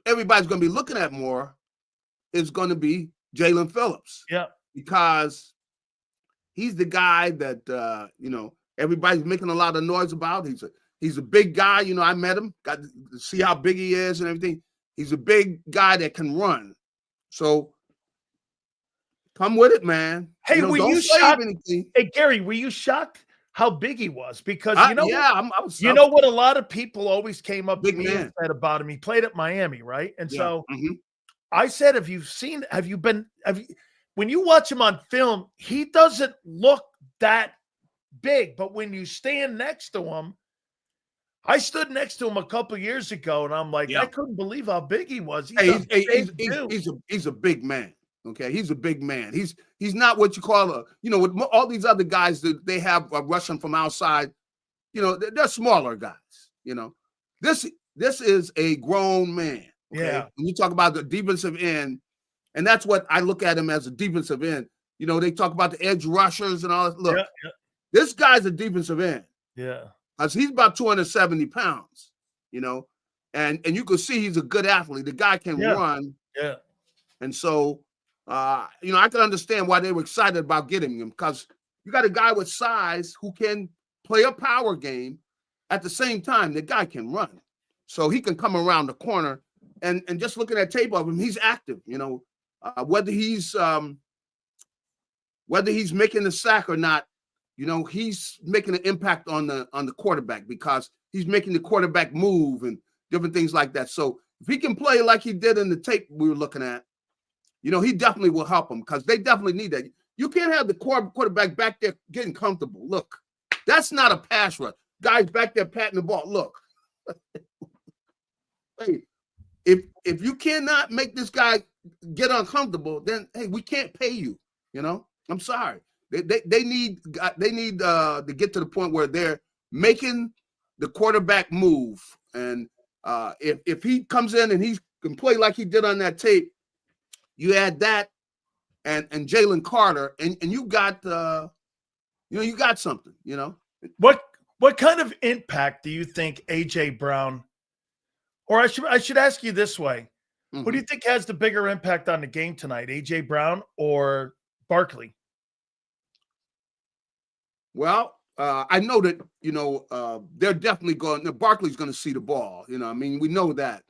everybody's going to be looking at more is going to be Jalen Phillips. Yeah. Because he's the guy that, everybody's making a lot of noise about. He's a big guy. You know, I met him, got to see how big he is and everything. He's a big guy that can run. So come with it, man. Hey, don't were you save shocked? anything. Hey, Gary, were you shocked how big he was? Because I was. you know what a lot of people always came up to Big me man. and said about him. He played at Miami, right? And Yeah. so Mhm. I said, when you watch him on film, he doesn't look that big. But when you stand next to him, I stood next to him a couple years ago, and I'm like, Yeah. I couldn't believe how big he was. He's a big man. Okay, he's a big man. He's not what you call with all these other guys that they have rushing from outside. You know, they're smaller guys. You know, this is a grown man. Okay? Yeah. When you talk about the defensive end, and that's what I look at him as, a defensive end. You know, they talk about the edge rushers and all that. Look, this guy's a defensive end. Yeah. Because he's about 270 pounds, you know, and you can see he's a good athlete. The guy can run. Yeah. And so, I can understand why they were excited about getting him, because you got a guy with size who can play a power game. At the same time, the guy can run. So he can come around the corner, and just looking at tape of him, he's active, you know, whether he's making the sack or not. You know, he's making an impact on the quarterback, because he's making the quarterback move and different things like that. So if he can play like he did in the tape we were looking at, you know, he definitely will help them, because they definitely need that. You can't have the quarterback back there getting comfortable. Look, that's not a pass rush. Guys back there patting the ball. Look, hey, if you cannot make this guy get uncomfortable, then hey, we can't pay you. You know, I'm sorry. They need to get to the point where they're making the quarterback move, and if he comes in and he can play like he did on that tape, you add that and Jalen Carter, and you got you got something. You know, what kind of impact do you think AJ Brown, or I should ask you this way, who do you think has the bigger impact on the game tonight, AJ Brown or Barkley? Well, I know that, they're definitely Barkley's going to see the ball. You know, I mean, we know that.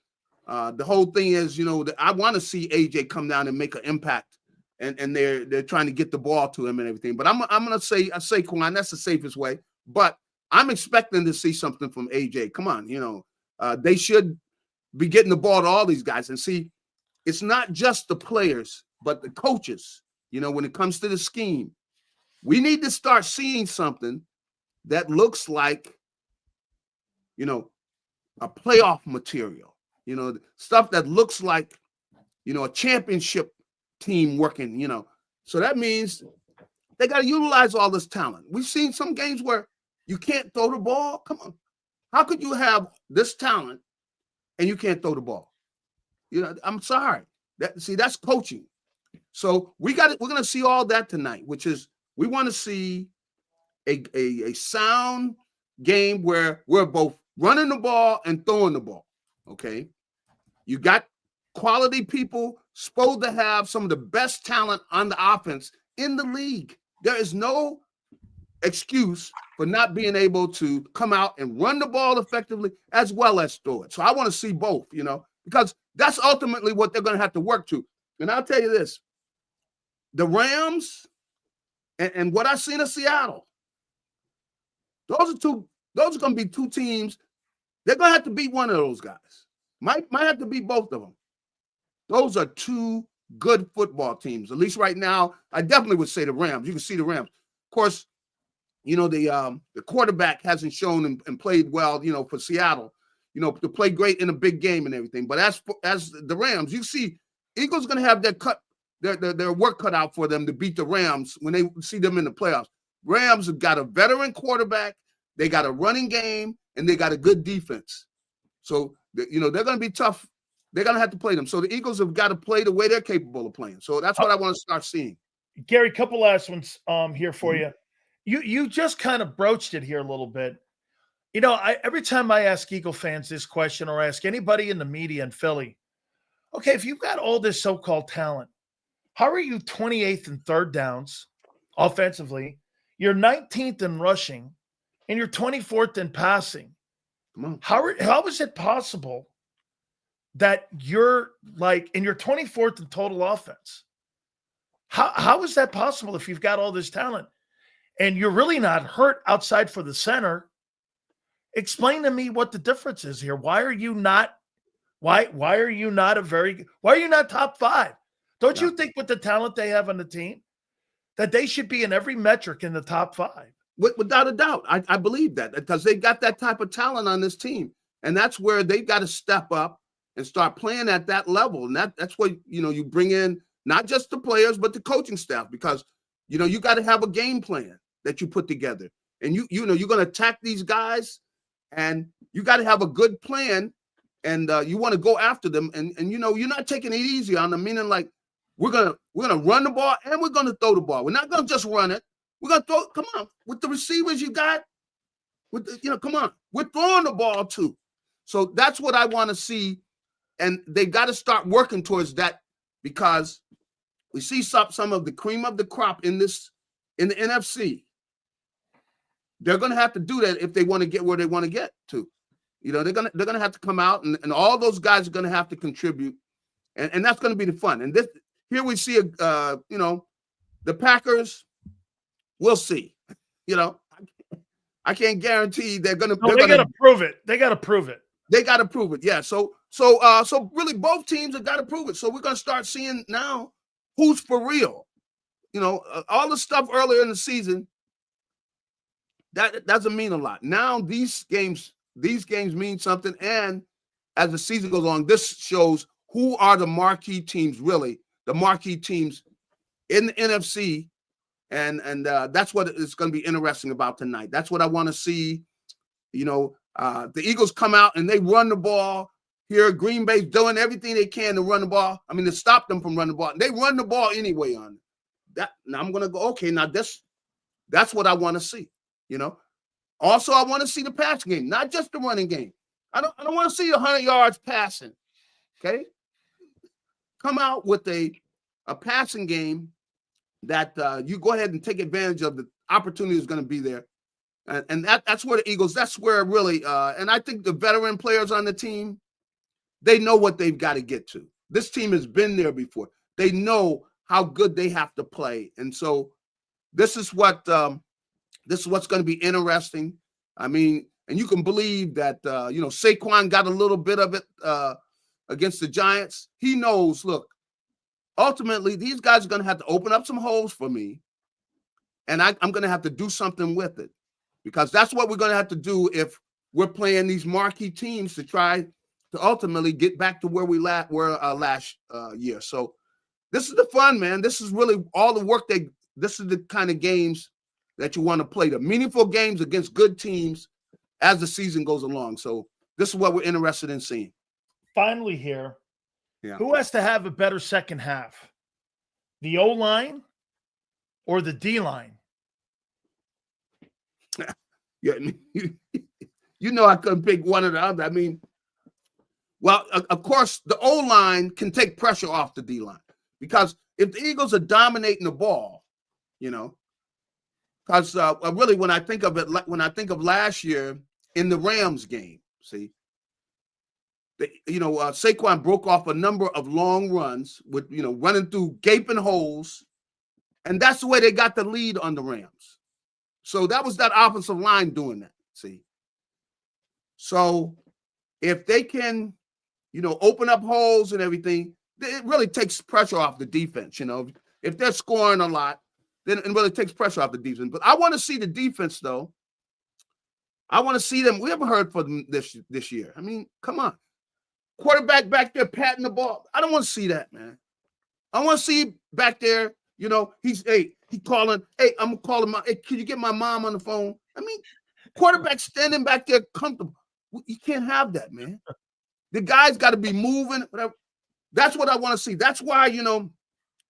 The whole thing is, that I want to see AJ come down and make an impact, and they're trying to get the ball to him and everything. But I'm going to say Saquon, that's the safest way. But I'm expecting to see something from AJ. Come on, they should be getting the ball to all these guys. And see, it's not just the players, but the coaches, when it comes to the scheme. We need to start seeing something that looks like, a playoff material, stuff that looks like, a championship team working, So that means they got to utilize all this talent. We've seen some games where you can't throw the ball. Come on. How could you have this talent and you can't throw the ball? I'm sorry. That's coaching. So we're going to see all that tonight, which is, we want to see a sound game where we're both running the ball and throwing the ball, okay? You got quality people, supposed to have some of the best talent on the offense in the league. There is no excuse for not being able to come out and run the ball effectively as well as throw it. So I want to see both, because that's ultimately what they're going to have to work to. And I'll tell you this, the Rams and what I've seen in Seattle, those are going to be two teams. They're going to have to beat one of those guys. Might have to beat both of them. Those are two good football teams. At least right now, I definitely would say the Rams. You can see the Rams. Of course, the quarterback hasn't shown and played well, for Seattle, to play great in a big game and everything. But as the Rams, you see, Eagles going to have their work cut out for them to beat the Rams when they see them in the playoffs. Rams have got a veteran quarterback, they got a running game, and they got a good defense. So, they're going to be tough. They're going to have to play them. So the Eagles have got to play the way they're capable of playing. So that's what I want to start seeing. Gary, couple last ones here for you. You just kind of broached it here a little bit. Every time I ask Eagle fans this question, or ask anybody in the media in Philly, okay, if you've got all this so-called talent, how are you 28th in third downs offensively? You're 19th in rushing, and you're 24th in passing. Come on. How is it possible that you're like in your 24th in total offense? How is that possible if you've got all this talent and you're really not hurt outside for the center? Explain to me what the difference is here. Why are you not top 5? Don't you think with the talent they have on the team that they should be in every metric in the top 5? Without a doubt. I believe that because they've got that type of talent on this team. And that's where they've got to step up and start playing at that level. And that's what, you bring in not just the players, but the coaching staff, because, you got to have a game plan that you put together. And you're going to attack these guys, and you got to have a good plan, and you want to go after them. And you're not taking it easy on them, meaning like we're gonna run the ball and we're gonna throw the ball. We're not gonna just run it. We're gonna throw. Come on, with the receivers you got, come on, we're throwing the ball too. So that's what I want to see, and they got to start working towards that, because we see some of the cream of the crop in the NFC. They're going to have to do that if they want to get where they want to get to. They're gonna have to come out, and all those guys are going to have to contribute, and that's going to be the fun. And here we see the Packers. We'll see. I can't guarantee they're going to. No, they got to prove it. They got to prove it. They got to prove it. Yeah. So really, both teams have got to prove it. So we're going to start seeing now who's for real. All the stuff earlier in the season, that doesn't mean a lot. Now these games mean something. And as the season goes on, this shows who are the marquee teams, really, the marquee teams in the NFC. And that's what it's going to be interesting about tonight. That's what I want to see. The Eagles come out and they run the ball. Here, Green Bay's doing everything they can to run the ball. I mean, to stop them from running the ball. They run the ball anyway on that. Now I'm going to go, okay, now that's what I want to see. Also, I want to see the passing game, not just the running game. I don't want to see 100 yards passing. Okay, come out with a passing game that you go ahead and take advantage of. The opportunity is going to be there, and that's where the Eagles. That's where really, and I think the veteran players on the team, they know what they've got to get to. This team has been there before. They know how good they have to play, and so this is what's going to be interesting. I mean, and you can believe that Saquon got a little bit of it against the Giants. He knows, look, ultimately these guys are going to have to open up some holes for me, and I'm going to have to do something with it, because that's what we're going to have to do if we're playing these marquee teams to try to ultimately get back to where we were last year. So this is the fun, man. This is really all the work this is the kind of games that you want to play, the meaningful games against good teams as the season goes along. So this is what we're interested in seeing. Finally here, who has to have a better second half? The O-line or the D-line? Yeah, I couldn't pick one or the other. I mean, well, of course, the O-line can take pressure off the D-line, because if the Eagles are dominating the ball, because really, when I think of last year in the Rams game, see, Saquon broke off a number of long runs with, running through gaping holes, and that's the way they got the lead on the Rams. So that was that offensive line doing that. See, so if they can, open up holes and everything, it really takes pressure off the defense. If they're scoring a lot, then it really takes pressure off the defense. But I want to see the defense, though. I want to see them. We haven't heard from them this year. I mean, come on. Quarterback back there patting the ball. I don't want to see that, man. I want to see back there, he's calling, I'm going to call him. Hey, can you get my mom on the phone? I mean, quarterback standing back there comfortable. You can't have that, man. The guy's got to be moving. Whatever. That's what I want to see. That's why,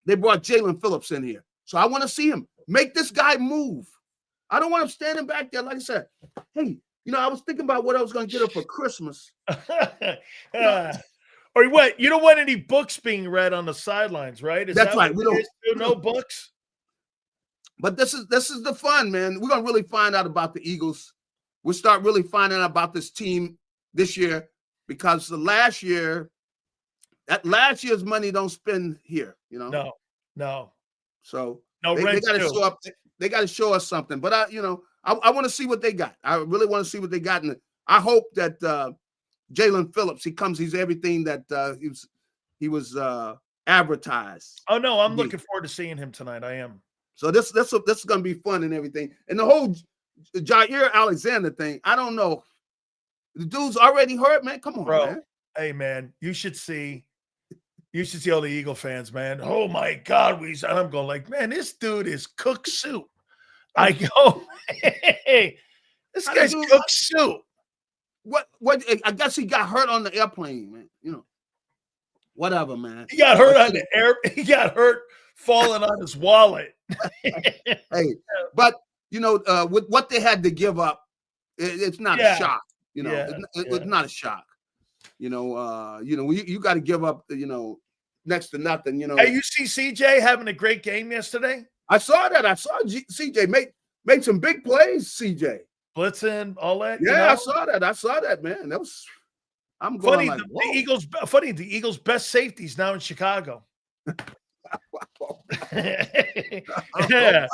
they brought Jalen Phillips in here. So I want to see him make this guy move. I don't want him standing back there. Like I said, hey, I was thinking about what I was going to get her for Christmas. Or what? You don't want any books being read on the sidelines, right? That's right. We don't no books. But this is the fun, man. We're going to really find out about the Eagles we'll start really finding out about this team this year, because the last year's money don't spend here, you know. No. So No, they got to show up. They got to show us something. But I want to see what they got. I really want to see what they got, and I hope that Jalen Phillips, he's everything that he was advertised. Oh no, I'm looking forward to seeing him tonight. I am. So this is going to be fun and everything. And the whole Jair Alexander thing, I don't know. The dude's already hurt, man. Come on, bro. Man. Hey, man, you should see all the Eagle fans, man. Oh my God, and I'm going like, man, this dude is cook soup. I go, hey, this guy's cook soup. What? I guess he got hurt on the airplane, man. You know, whatever, man. He got hurt on the air. He got hurt falling on his wallet. Hey, but with what they had to give up, it's not a shock. You know, it's not a shock. You got to give up. Next to nothing. Hey, you see CJ having a great game yesterday? I saw that. I saw CJ made some big plays. CJ blitzing, all that. Yeah, I saw that, man. That was. I'm going funny. Like, the Eagles. Funny. The Eagles' best safeties now in Chicago. Yeah.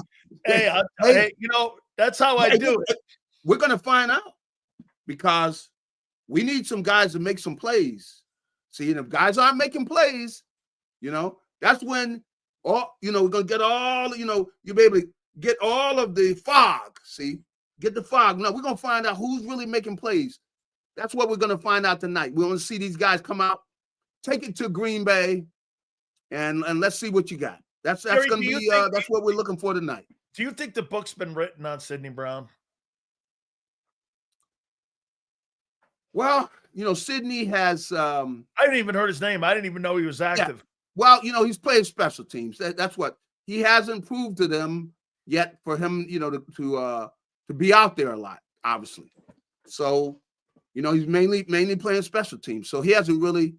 Hey, that's how I do it. We're gonna find out, because we need some guys to make some plays. See, and if guys aren't making plays, that's when we're gonna get all. You'll be able to get all of the fog. See, get the fog. No, we're gonna find out who's really making plays. That's what we're gonna find out tonight. We want to see these guys come out, take it to Green Bay, and let's see what you got. That's Garry, gonna be that's what we're looking for tonight. Do you think the book's been written on Sidney Brown? Well, Sidney has. I didn't even heard his name. I didn't even know he was active. Yeah. Well, he's playing special teams. That's what he hasn't proved to them yet. For him, to be out there a lot, obviously. So, he's mainly playing special teams. So he hasn't really,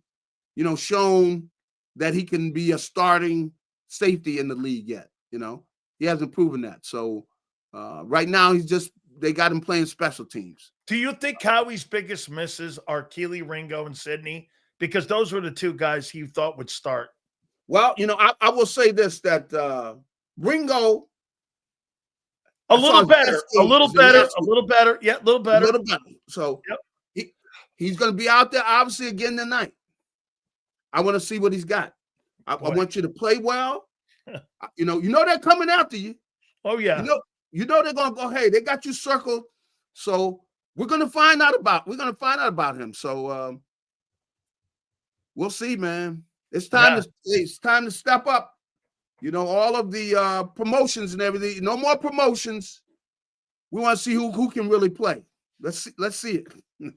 shown that he can be a starting safety in the league yet. He hasn't proven that. So right now they got him playing special teams. Do you think Howie's biggest misses are Keely Ringo and Sidney? Because those were the two guys he thought would start. Well, I will say this, that Ringo. A little better. Yeah, a little better. So he's going to be out there, obviously, again tonight. I want to see what he's got. I want you to play well. They're coming after you. Oh, yeah. They're going to go, hey, they got you circled. So we're going to find out about him. So we'll see, man. It's time to step up. All of the promotions and everything. No more promotions. We want to see who can really play. Let's see it.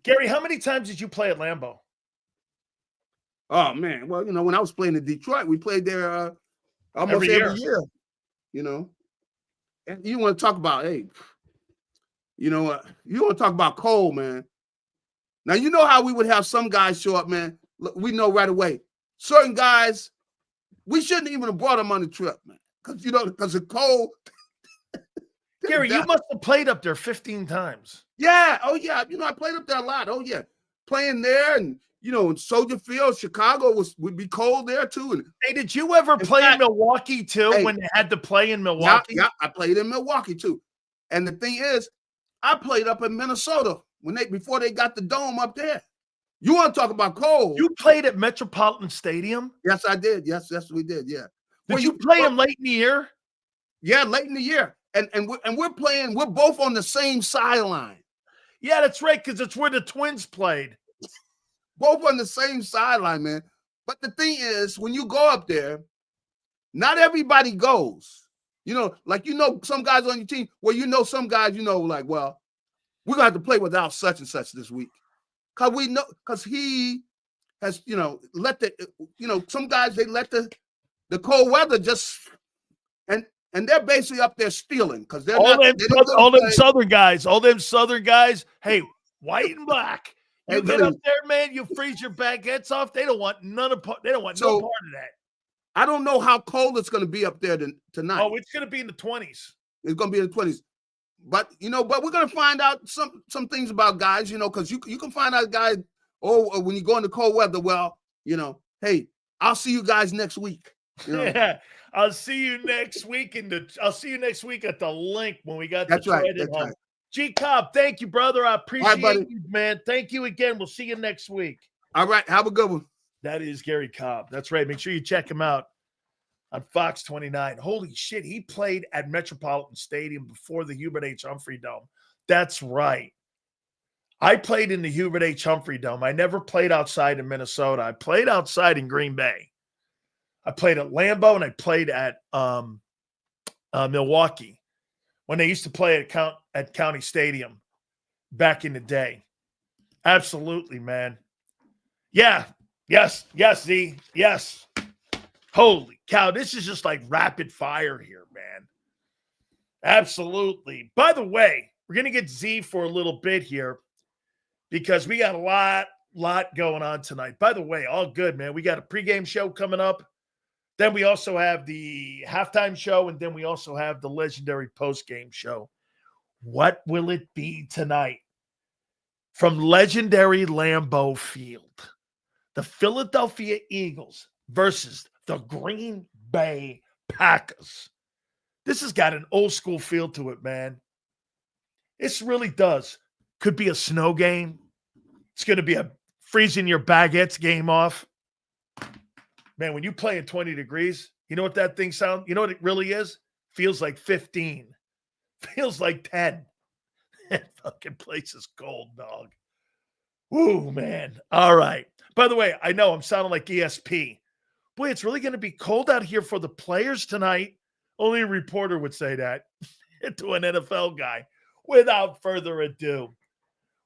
Garry, how many times did you play at Lambeau? Oh man, well, when I was playing in Detroit, we played there almost every year. And you want to talk about, hey, you want to talk about Cole, man. Now how we would have some guys show up, man. Look, we know right away. Certain guys, we shouldn't even have brought them on the trip, man. Because of Cole. Garry, you must have played up there 15 times. Yeah. Oh, yeah. I played up there a lot. Oh, yeah. Playing there and, in Soldier Field, Chicago would be cold there, too. And hey, did you ever play in Milwaukee, too, when they had to play in Milwaukee? Yeah, I played in Milwaukee, too. And the thing is, I played up in Minnesota before they got the dome up there. You want to talk about cold? You played at Metropolitan Stadium? Yes, I did. Yes, we did. Yeah. Did you play him late in the year? Yeah, late in the year. And we're playing. We're both on the same sideline. Yeah, that's right, because it's where the Twins played. Both on the same sideline, man. But the thing is, when you go up there, not everybody goes. Some guys on your team. Well, some guys, like, well, we're gonna have to play without such and such this week. Because he has, let some guys, they let the cold weather just, and they're basically up there stealing because they're all them Southern guys. Hey, white and black. You get up there, man. You freeze your baguettes off. They don't want no part of that. I don't know how cold it's going to be up there tonight. Oh, it's going to be in the 20s. It's going to be in the 20s. But but we're gonna find out some things about guys, because you can find out guys. Oh, when you go into cold weather, well, hey, I'll see you guys next week. Yeah, I'll see you next week I'll see you next week at the link when we got That's Detroit right. at That's home. right. G-Cobb, thank you, brother. I appreciate buddy. you, man. Thank you again. We'll see you next week. All right. Have a good one. That is Garry Cobb. That's right. Make sure you check him out on Fox 29. Holy shit, he played at Metropolitan Stadium before the Hubert H. Humphrey Dome. That's right. I played in the Hubert H. Humphrey Dome. I never played outside in Minnesota. I played outside in Green Bay. I played at Lambeau and I played at Milwaukee when they used to play at County Stadium back in the day. Absolutely, man. Yeah. Yes, Z. Yes. Holy cow. This is just like rapid fire here, man. Absolutely. By the way, we're going to get Z for a little bit here because we got a lot going on tonight. By the way, all good, man. We got a pregame show coming up. Then we also have the halftime show, and then we also have the legendary postgame show. What will it be tonight? From legendary Lambeau Field, the Philadelphia Eagles versus the Green Bay Packers. This has got an old school feel to it, man. This really does. Could be a snow game. It's going to be a freezing your baguettes game off. Man, when you play at 20 degrees, you know what that thing sounds? You know what it really is? Feels like 15. Feels like 10. That fucking place is cold, dog. Woo, man. All right. By the way, I know I'm sounding like ESP. Boy, it's really going to be cold out here for the players tonight. Only a reporter would say that to an NFL guy. Without further ado,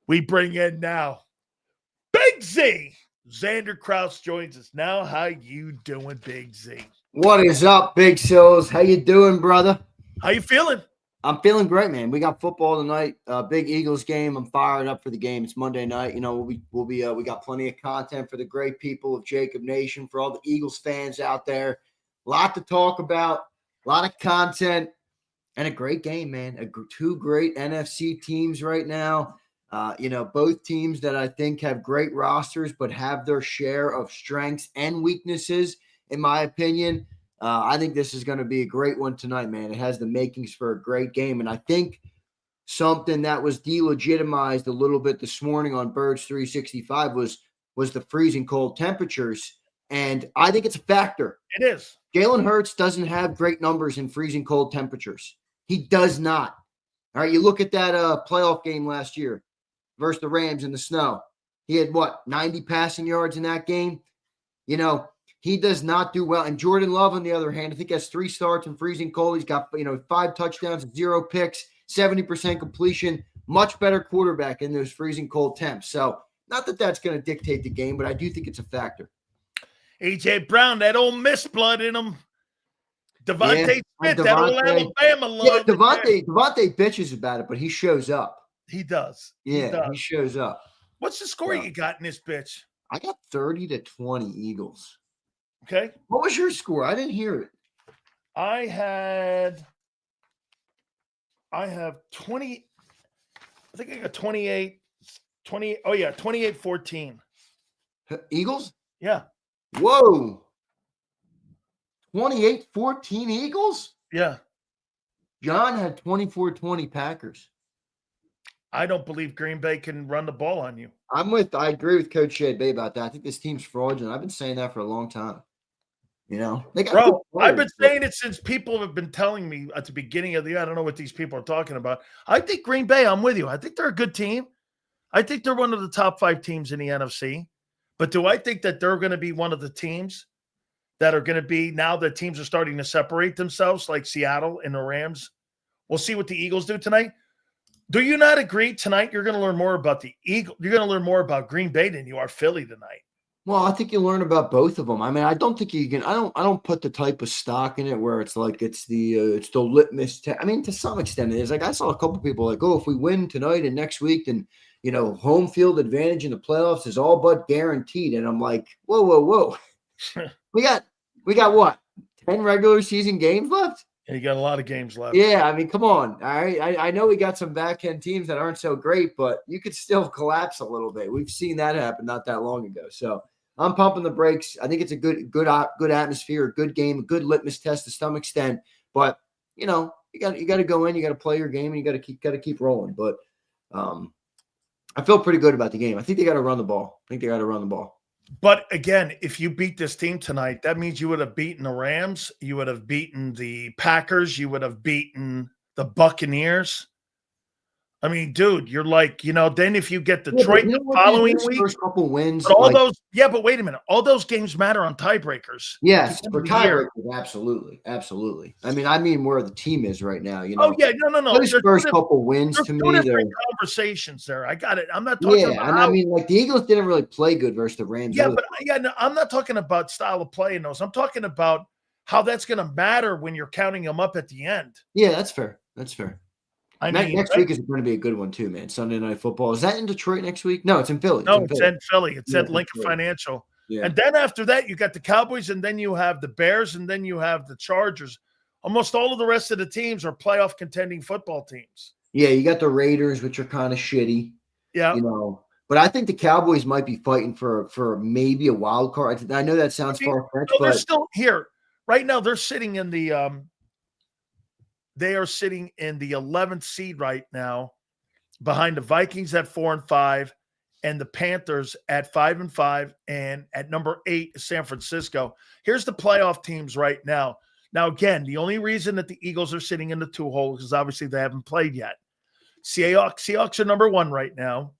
we bring in now Big Z. Xander Krauss joins us now. How you doing, Big Z? What is up, Big Sills? How you doing, brother? How you feeling? I'm feeling great, man. We got football tonight. Big Eagles game. I'm fired up for the game. It's Monday night. We got plenty of content for the great people of JAKIB Nation, for all the Eagles fans out there. A lot to talk about, a lot of content, and a great game, man. Two great NFC teams right now. Both teams that I think have great rosters, but have their share of strengths and weaknesses, in my opinion. I think this is going to be a great one tonight, man. It has the makings for a great game. And I think something that was delegitimized a little bit this morning on Birds 365 was the freezing cold temperatures. And I think it's a factor. It is. Jalen Hurts doesn't have great numbers in freezing cold temperatures. He does not. All right, you look at that playoff game last year versus the Rams in the snow. He had 90 passing yards in that game. He does not do well. And Jordan Love, on the other hand, I think has 3 starts in freezing cold. He's got 5 touchdowns, 0 picks, 70% completion. Much better quarterback in those freezing cold temps. So not that that's going to dictate the game, but I do think it's a factor. A.J. Brown, that old Miss blood in him. Devontae Smith, that old Alabama love. Yeah, Devontae bitches about it, but he shows up. He does. Yeah, he shows up. What's the score you got in this bitch? I got 30-20 Eagles. Okay. What was your score? I didn't hear it. I have 20. I think I got 28. 20. Oh, yeah. 28-14. Eagles? Yeah. Whoa. 28-14 Eagles? Yeah. John had 24-20 Packers. I don't believe Green Bay can run the ball on you. I agree with Coach Shea Bay about that. I think this team's fraudulent. I've been saying that for a long time. Bro, I've been saying it since people have been telling me at the beginning of the year. I don't know what these people are talking about. I think Green Bay, I'm with you. I think they're a good team. I think they're one of the top 5 teams in the NFC. But do I think that they're going to be one of the teams that are going to be, now that teams are starting to separate themselves, like Seattle and the Rams? We'll see what the Eagles do tonight. Do you not agree tonight you're going to learn more about the Eagles? You're going to learn more about Green Bay than you are Philly tonight. Well, I think you learn about both of them. I mean, I don't think you can. I don't put the type of stock in it where it's like it's the litmus test. I mean, to some extent, it is. Like I saw a couple people like, oh, if we win tonight and next week, then home field advantage in the playoffs is all but guaranteed. And I'm like, whoa. we got what? 10 regular season games left. And you got a lot of games left. Yeah, I mean, come on. All right. I know we got some back end teams that aren't so great, but you could still collapse a little bit. We've seen that happen not that long ago. So I'm pumping the brakes. I think it's a good atmosphere, a good game, a good litmus test to some extent. But you know, you got to go in, you got to play your game, and you got to keep rolling. But I feel pretty good about the game. I think they got to run the ball. But again, if you beat this team tonight, that means you would have beaten the Rams, you would have beaten the Packers, you would have beaten the Buccaneers. I mean, dude, you're like, then if you get Detroit the following week, first couple wins, but wait a minute, all those games matter on tiebreakers. Yes, for tiebreakers, absolutely. I mean where the team is right now. Oh yeah, no. Those first couple wins to me, they're conversations there. I got it. I'm not talking about. And I mean, like the Eagles didn't really play good versus the Rams. Yeah, but I'm not talking about style of play in those. I'm talking about how that's going to matter when you're counting them up at the end. Yeah, that's fair. I mean, next week is going to be a good one too, man. Sunday Night Football. Is that in Detroit next week? No, it's in Philly. No, it's in Philly. It's at Lincoln Financial. Yeah. And then after that, you got the Cowboys, and then you have the Bears, and then you have the Chargers. Almost all of the rest of the teams are playoff contending football teams. Yeah, you got the Raiders, which are kind of shitty. Yeah. But I think the Cowboys might be fighting for maybe a wild card. I know that sounds far-fetched, but they're still here. Right now, they're sitting in the they are sitting in the 11th seed right now, behind the Vikings at 4-5 and the Panthers at 5-5, and at number 8 is San Francisco. Here's the playoff teams right now. Now, again, the only reason that the Eagles are sitting in the 2-hole is obviously they haven't played yet. Seahawks are number 1 right now.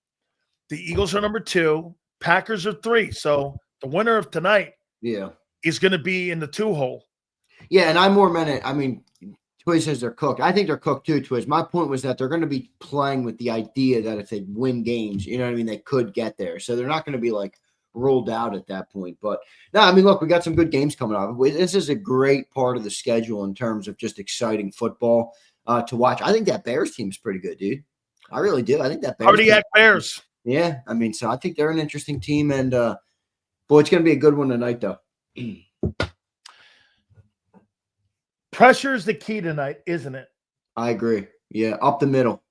The Eagles are number 2. Packers are 3. So the winner of tonight is going to be in the 2-hole. Yeah, and I more meant it. I mean, Twiz says they're cooked. I think they're cooked too, Twiz. My point was that they're going to be playing with the idea that if they win games, you know what I mean, they could get there. So they're not going to be like ruled out at that point. But no, I mean, look, we got some good games coming up. This is a great part of the schedule in terms of just exciting football to watch. I think that Bears team is pretty good, dude. I really do. I think that Bears. Yeah, I mean, so I think they're an interesting team, and boy, it's going to be a good one tonight, though. Pressure is the key tonight, isn't it? I agree. Yeah, up the middle.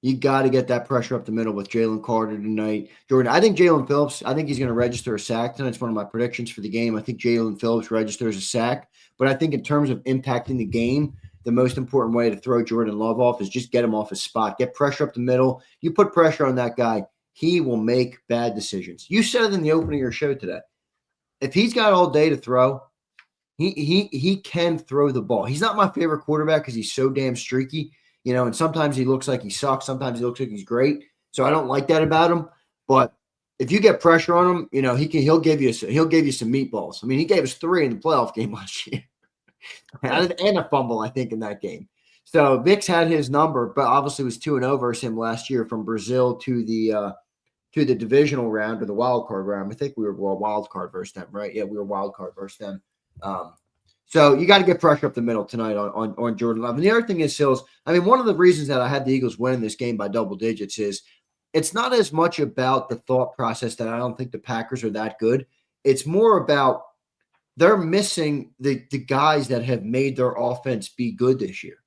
You got to get that pressure up the middle with Jalen Carter tonight. Jordan, I think Jalen Phillips, I think he's going to register a sack tonight. It's one of my predictions for the game. I think Jalen Phillips registers a sack. But I think in terms of impacting the game, the most important way to throw Jordan Love off is just get him off his spot. Get pressure up the middle. You put pressure on that guy, he will make bad decisions. You said it in the opening of your show today. If he's got all day to throw, he can throw the ball. He's not my favorite quarterback because he's so damn streaky, and sometimes he looks like he sucks. Sometimes he looks like he's great. So I don't like that about him. But if you get pressure on him, he'll give you some meatballs. I mean, he gave us 3 in the playoff game last year. and a fumble, I think, in that game. So Vic's had his number, but obviously was 2-0 versus him last year from Brazil to the divisional round or the wild card round. I think we were wild card versus them, right? Yeah, we were wild card versus them. So you got to get pressure up the middle tonight on Jordan Love. And the other thing is, Sills, I mean, one of the reasons that I had the Eagles winning this game by double digits is it's not as much about the thought process that I don't think the Packers are that good. It's more about they're missing the guys that have made their offense be good this year.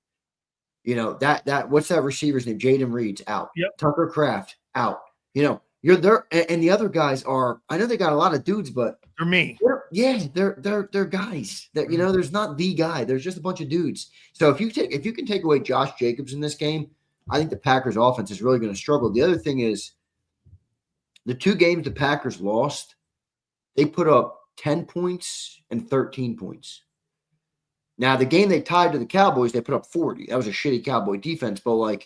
That what's that receiver's name? Jaden Reed's out. Yep. Tucker Kraft out. You're there, and the other guys are. I know they got a lot of dudes, but they're me. They're guys. That there's not the guy. There's just a bunch of dudes. So if you can take away Josh Jacobs in this game, I think the Packers offense is really going to struggle. The other thing is, the 2 games the Packers lost, they put up 10 points and 13 points. Now the game they tied to the Cowboys, they put up 40. That was a shitty Cowboy defense, but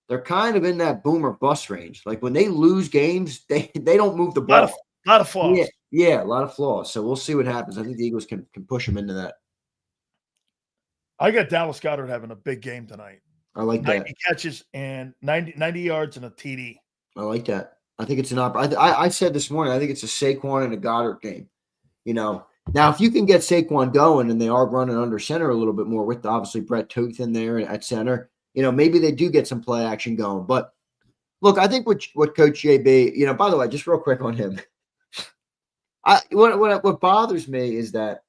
they're kind of in that boom or bust range. Like when they lose games, they don't move the ball. A lot of flaws. Yeah, a lot of flaws. So we'll see what happens. I think the Eagles can push them into that. I got Dallas Goedert having a big game tonight. I like that. 90 catches and 90 yards and a TD. I like that. I think it's an I said this morning, I think it's a Saquon and a Goddard game. Now if you can get Saquon going and they are running under center a little bit more with obviously Brett Toth in there at center, maybe they do get some play action going. But look, I think what Coach JB, by the way, just real quick on him. What bothers me is that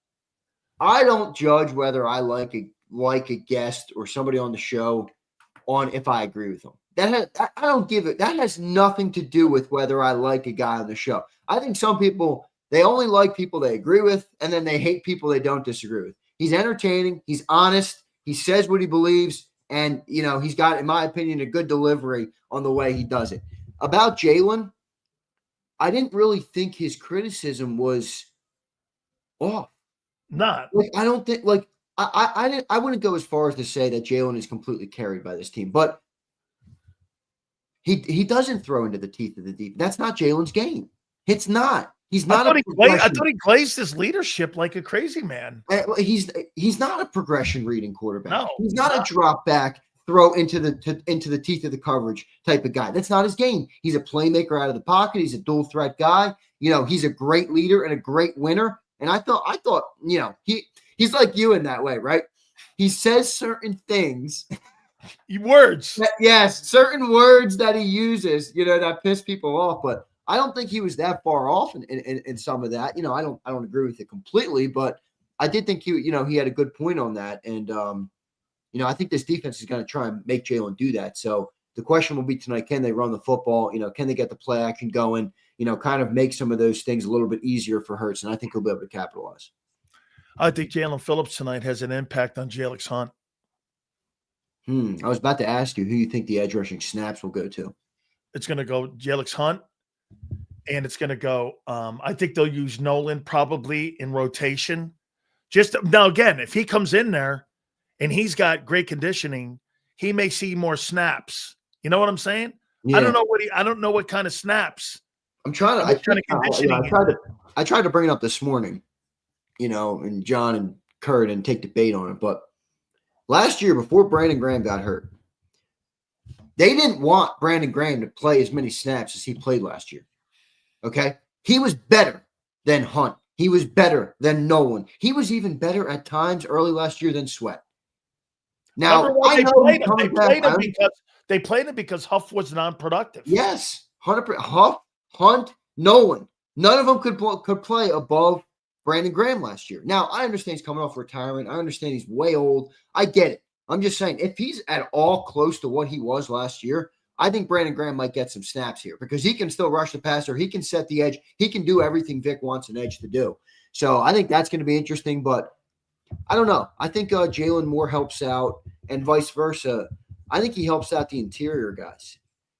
I don't judge whether I like a guest or somebody on the show on if I agree with them. I don't give it. That has nothing to do with whether I like a guy on the show. I think some people, they only like people they agree with, and then they hate people they don't disagree with. He's entertaining. He's honest. He says what he believes. And, he's got, in my opinion, a good delivery on the way he does it. About Jalen, I didn't really think his criticism was off. Not. I don't think, I wouldn't go as far as to say that Jalen is completely carried by this team, but he doesn't throw into the teeth of the deep. That's not Jalen's game. It's not. He's not. I thought he glazed his leadership like a crazy man. He's not a progression reading quarterback. No, he's not a drop back, throw into the teeth of the coverage type of guy. That's not his game. He's a playmaker out of the pocket. He's a dual threat guy. He's a great leader and a great winner. And I thought, he's like you in that way, right? He says certain things. Words. Yes, certain words that he uses, that piss people off. But I don't think he was that far off in some of that. I don't agree with it completely, but I did think he had a good point on that. And I think this defense is going to try and make Jalen do that. So the question will be tonight, can they run the football? Can they get the play action going? Kind of make some of those things a little bit easier for Hurts, and I think he'll be able to capitalize. I think Jalen Phillips tonight has an impact on Jalen Hunt. I was about to ask you who you think the edge rushing snaps will go to. It's going to go Jalen Hunt, and it's going to go I think they'll use Nolan probably in rotation. Just now, again, if he comes in there and he's got great conditioning, he may see more snaps. You know what I'm saying? Yeah. I don't know what kind of snaps. I tried to bring it up this morning, and John and Kurt and take debate on it. But last year, before Brandon Graham got hurt, they didn't want Brandon Graham to play as many snaps as he played last year. Okay? He was better than Hunt. He was better than Nolan. He was even better at times early last year than Sweat. Now, they played him because Huff was non-productive. Yes. Huff, Hunt, Nolan. None of them could play above Brandon Graham last year. Now, I understand he's coming off retirement. I understand he's way old. I get it. I'm just saying, if he's at all close to what he was last year, I think Brandon Graham might get some snaps here because he can still rush the passer. He can set the edge. He can do everything Vic wants an edge to do. So I think that's going to be interesting, but I don't know. I think Jalen Moore helps out and vice versa. I think he helps out the interior guys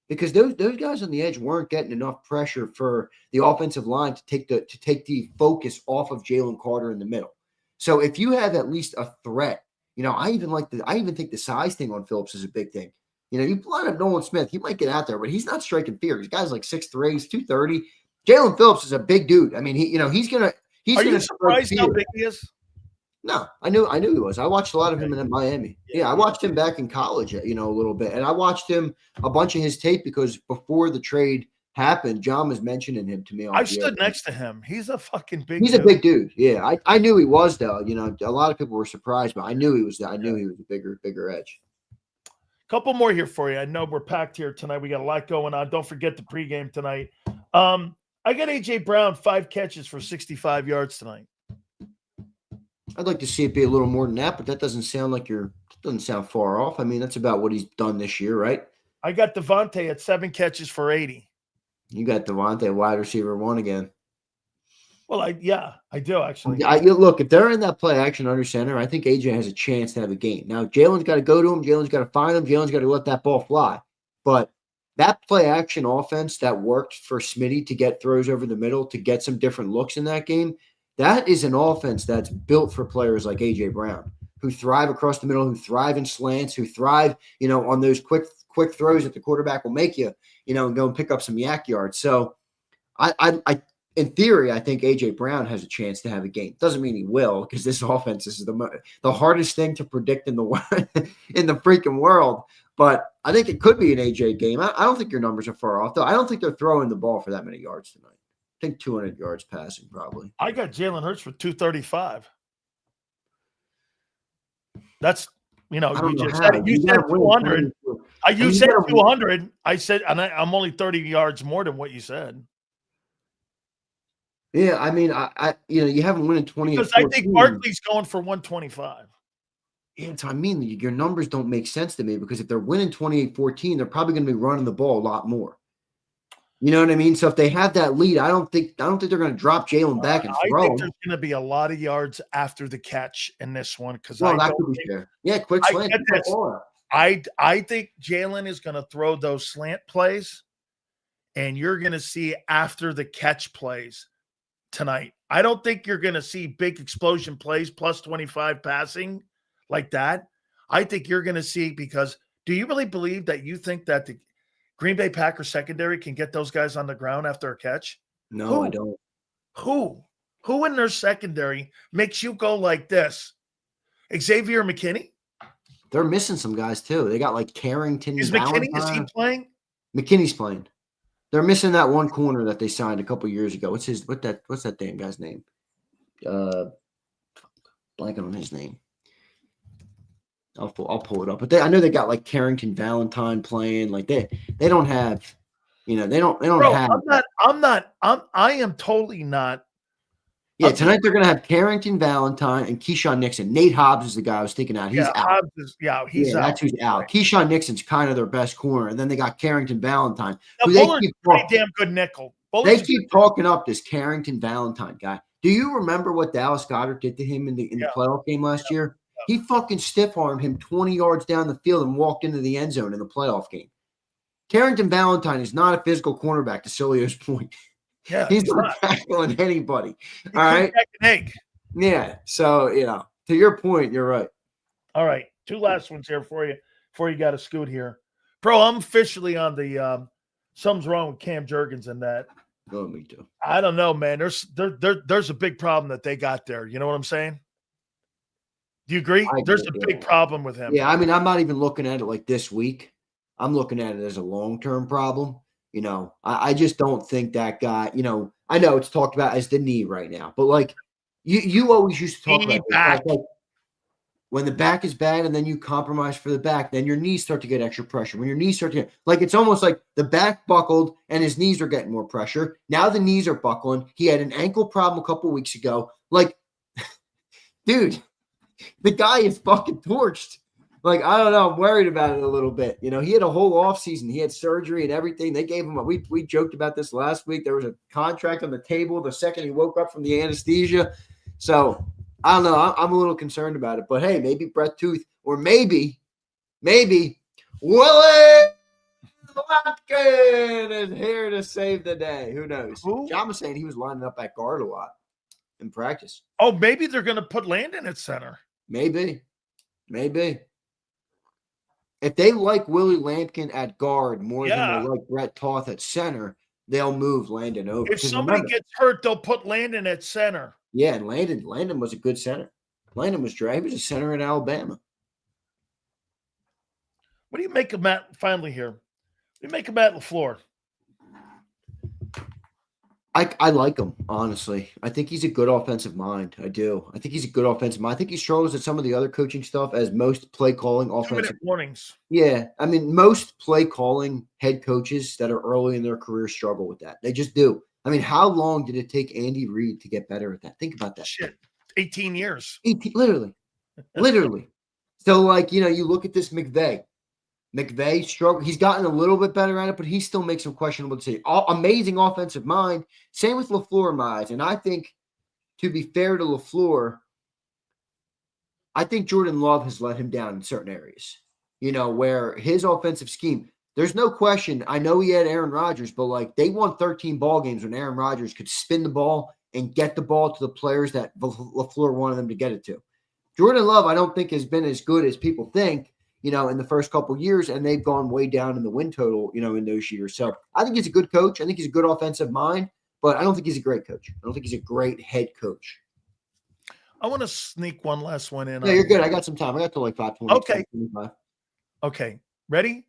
because those guys on the edge weren't getting enough pressure for the offensive line to take the focus off of Jalen Carter in the middle. So if you have at least a threat, I even think the size thing on Phillips is a big thing. You line up Nolan Smith, he might get out there, but he's not striking fear. This guy's like 6'3", he's 230. Jalen Phillips is a big dude. I mean, he's gonna. Are you surprised how big he is? No, I knew he was. I watched a lot of him in Miami. Yeah, I watched him back in college, a little bit, and I watched him a bunch of his tape because before the trade happened, John was mentioning him to me. I stood next to him. He's a fucking big. He's a big dude. Yeah, I knew he was though. A lot of people were surprised, but I knew he was. I knew he was a bigger edge. Couple more here for you. I know we're packed here tonight. We got a lot going on. Don't forget the pregame tonight. I got A.J. Brown 5 catches for 65 yards tonight. I'd like to see it be a little more than that, but that doesn't sound far off. I mean, that's about what he's done this year, right? I got Devontae at 7 catches for 80. You got Devontae wide receiver 1 again. Well, I do actually. Look, if they're in that play action under center, I think AJ has a chance to have a game. Now, Jalen's got to go to him. Jalen's got to find him. Jalen's got to let that ball fly. But that play action offense that worked for Smitty to get throws over the middle, to get some different looks in that game, that is an offense that's built for players like A.J. Brown, who thrive across the middle, who thrive in slants, who thrive, on those quick throws that the quarterback will make you, and go and pick up some yak yards. So I in theory, I think A.J. Brown has a chance to have a game. Doesn't mean he will, because this offense is the hardest thing to predict in the freaking world. But I think it could be an A.J. game. I don't think your numbers are far off, though. I don't think they're throwing the ball for that many yards tonight. I think 200 yards passing, probably. I got Jalen Hurts for 235. That's, you said 200. You said 200. I said, and I'm only 30 yards more than what you said. Yeah, I mean, you haven't won in 20 Because I think Barkley's going for 125. Yeah, I mean, your numbers don't make sense to me because if they're winning 28-14, they're probably going to be running the ball a lot more. You know what I mean? So if they have that lead, I don't think they're going to drop Jalen back and throw. I think there's going to be a lot of yards after the catch in this one because that could be fair. Yeah, quick slant. I think Jalen is going to throw those slant plays, and you're going to see after the catch plays tonight. I don't think you're going to see big explosion plays plus 25 passing like that. I think you're going to see, because do you really believe that you think that the Green Bay Packers secondary can get those guys on the ground after a catch? No, I don't. Who in their secondary makes you go like this? Xavier McKinney? They're missing some guys too. They got like Carrington. Is he playing? McKinney's playing. They're missing that one corner that they signed a couple years ago. What's that damn guy's name? Blanking on his name. I'll pull it up. But I know they got like Carrington Valentine playing. Like they don't have, they don't have. I am totally not. Yeah, tonight they're gonna have Carrington Valentine and Keyshawn Nixon. Nate Hobbs is the guy I was thinking out. He's out. He's out. That's who's out. Keyshawn Nixon's kind of their best corner, and then they got Carrington Valentine. Who Buller's pretty damn good nickel. They keep talking up this Carrington Valentine guy. Do you remember what Dallas Goedert did to him in the playoff game last year? He fucking stiff-armed him 20 yards down the field and walked into the end zone in the playoff game. Carrington Valentine is not a physical cornerback, to Sileo's point. Yeah, he's not tackling anybody. All right. Yeah. So, to your point, you're right. All right. Two last ones here for you before you got to scoot here. Bro, I'm officially on the something's wrong with Cam Jurgens and that. Oh, me too. I don't know, man. There's a big problem that they got there. You know what I'm saying? Do you agree? There's a big problem with him. Yeah, I mean, I'm not even looking at it like this week. I'm looking at it as a long-term problem. I just don't think that guy, I know it's talked about as the knee right now, but like you always used to talk about back. Like when the back is bad and then you compromise for the back, then your knees start to get extra pressure. When your knees start to get, like, it's almost like the back buckled and his knees are getting more pressure. Now the knees are buckling. He had an ankle problem a couple weeks ago. Like, dude, the guy is fucking torched. Like, I don't know. I'm worried about it a little bit. He had a whole offseason. He had surgery and everything. They gave him we joked about this last week. There was a contract on the table the second he woke up from the anesthesia. So, I don't know. I'm a little concerned about it. But, hey, maybe Brett Tooth or maybe Willie Watkins is here to save the day. Who knows? John was saying he was lining up at guard a lot in practice. Oh, maybe they're going to put Landon at center. Maybe. If they like Willie Lampkin at guard more than they like Brett Toth at center, they'll move Landon over. If somebody gets hurt, they'll put Landon at center. Yeah, and Landon was a good center. Landon was dry. He was a center in Alabama. What do you make of Matt, finally here? What do you make of Matt LaFleur? I like him, honestly. I think he's a good offensive mind. I do. I think he's a good offensive mind. I think he struggles at some of the other coaching stuff as most play calling offensive warnings. Yeah. I mean, most play calling head coaches that are early in their career struggle with that. They just do. I mean, how long did it take Andy Reid to get better at that? Think about that. Shit. 18 years. 18, literally. So, like, you look at this McVay struggled. He's gotten a little bit better at it, but he still makes some questionable decisions. Amazing offensive mind. Same with LaFleur in my eyes. And I think, to be fair to LaFleur, I think Jordan Love has let him down in certain areas. Where his offensive scheme, there's no question. I know he had Aaron Rodgers, but like they won 13 ball games when Aaron Rodgers could spin the ball and get the ball to the players that LaFleur wanted them to get it to. Jordan Love, I don't think has been as good as people think. In the first couple of years, and they've gone way down in the win total, in those years. So I think he's a good coach. I think he's a good offensive mind, but I don't think he's a great coach. I don't think he's a great head coach. I want to sneak one last one in. No, you're good. I got some time. I got to like 5:20. Okay. 5:25. Okay. Ready?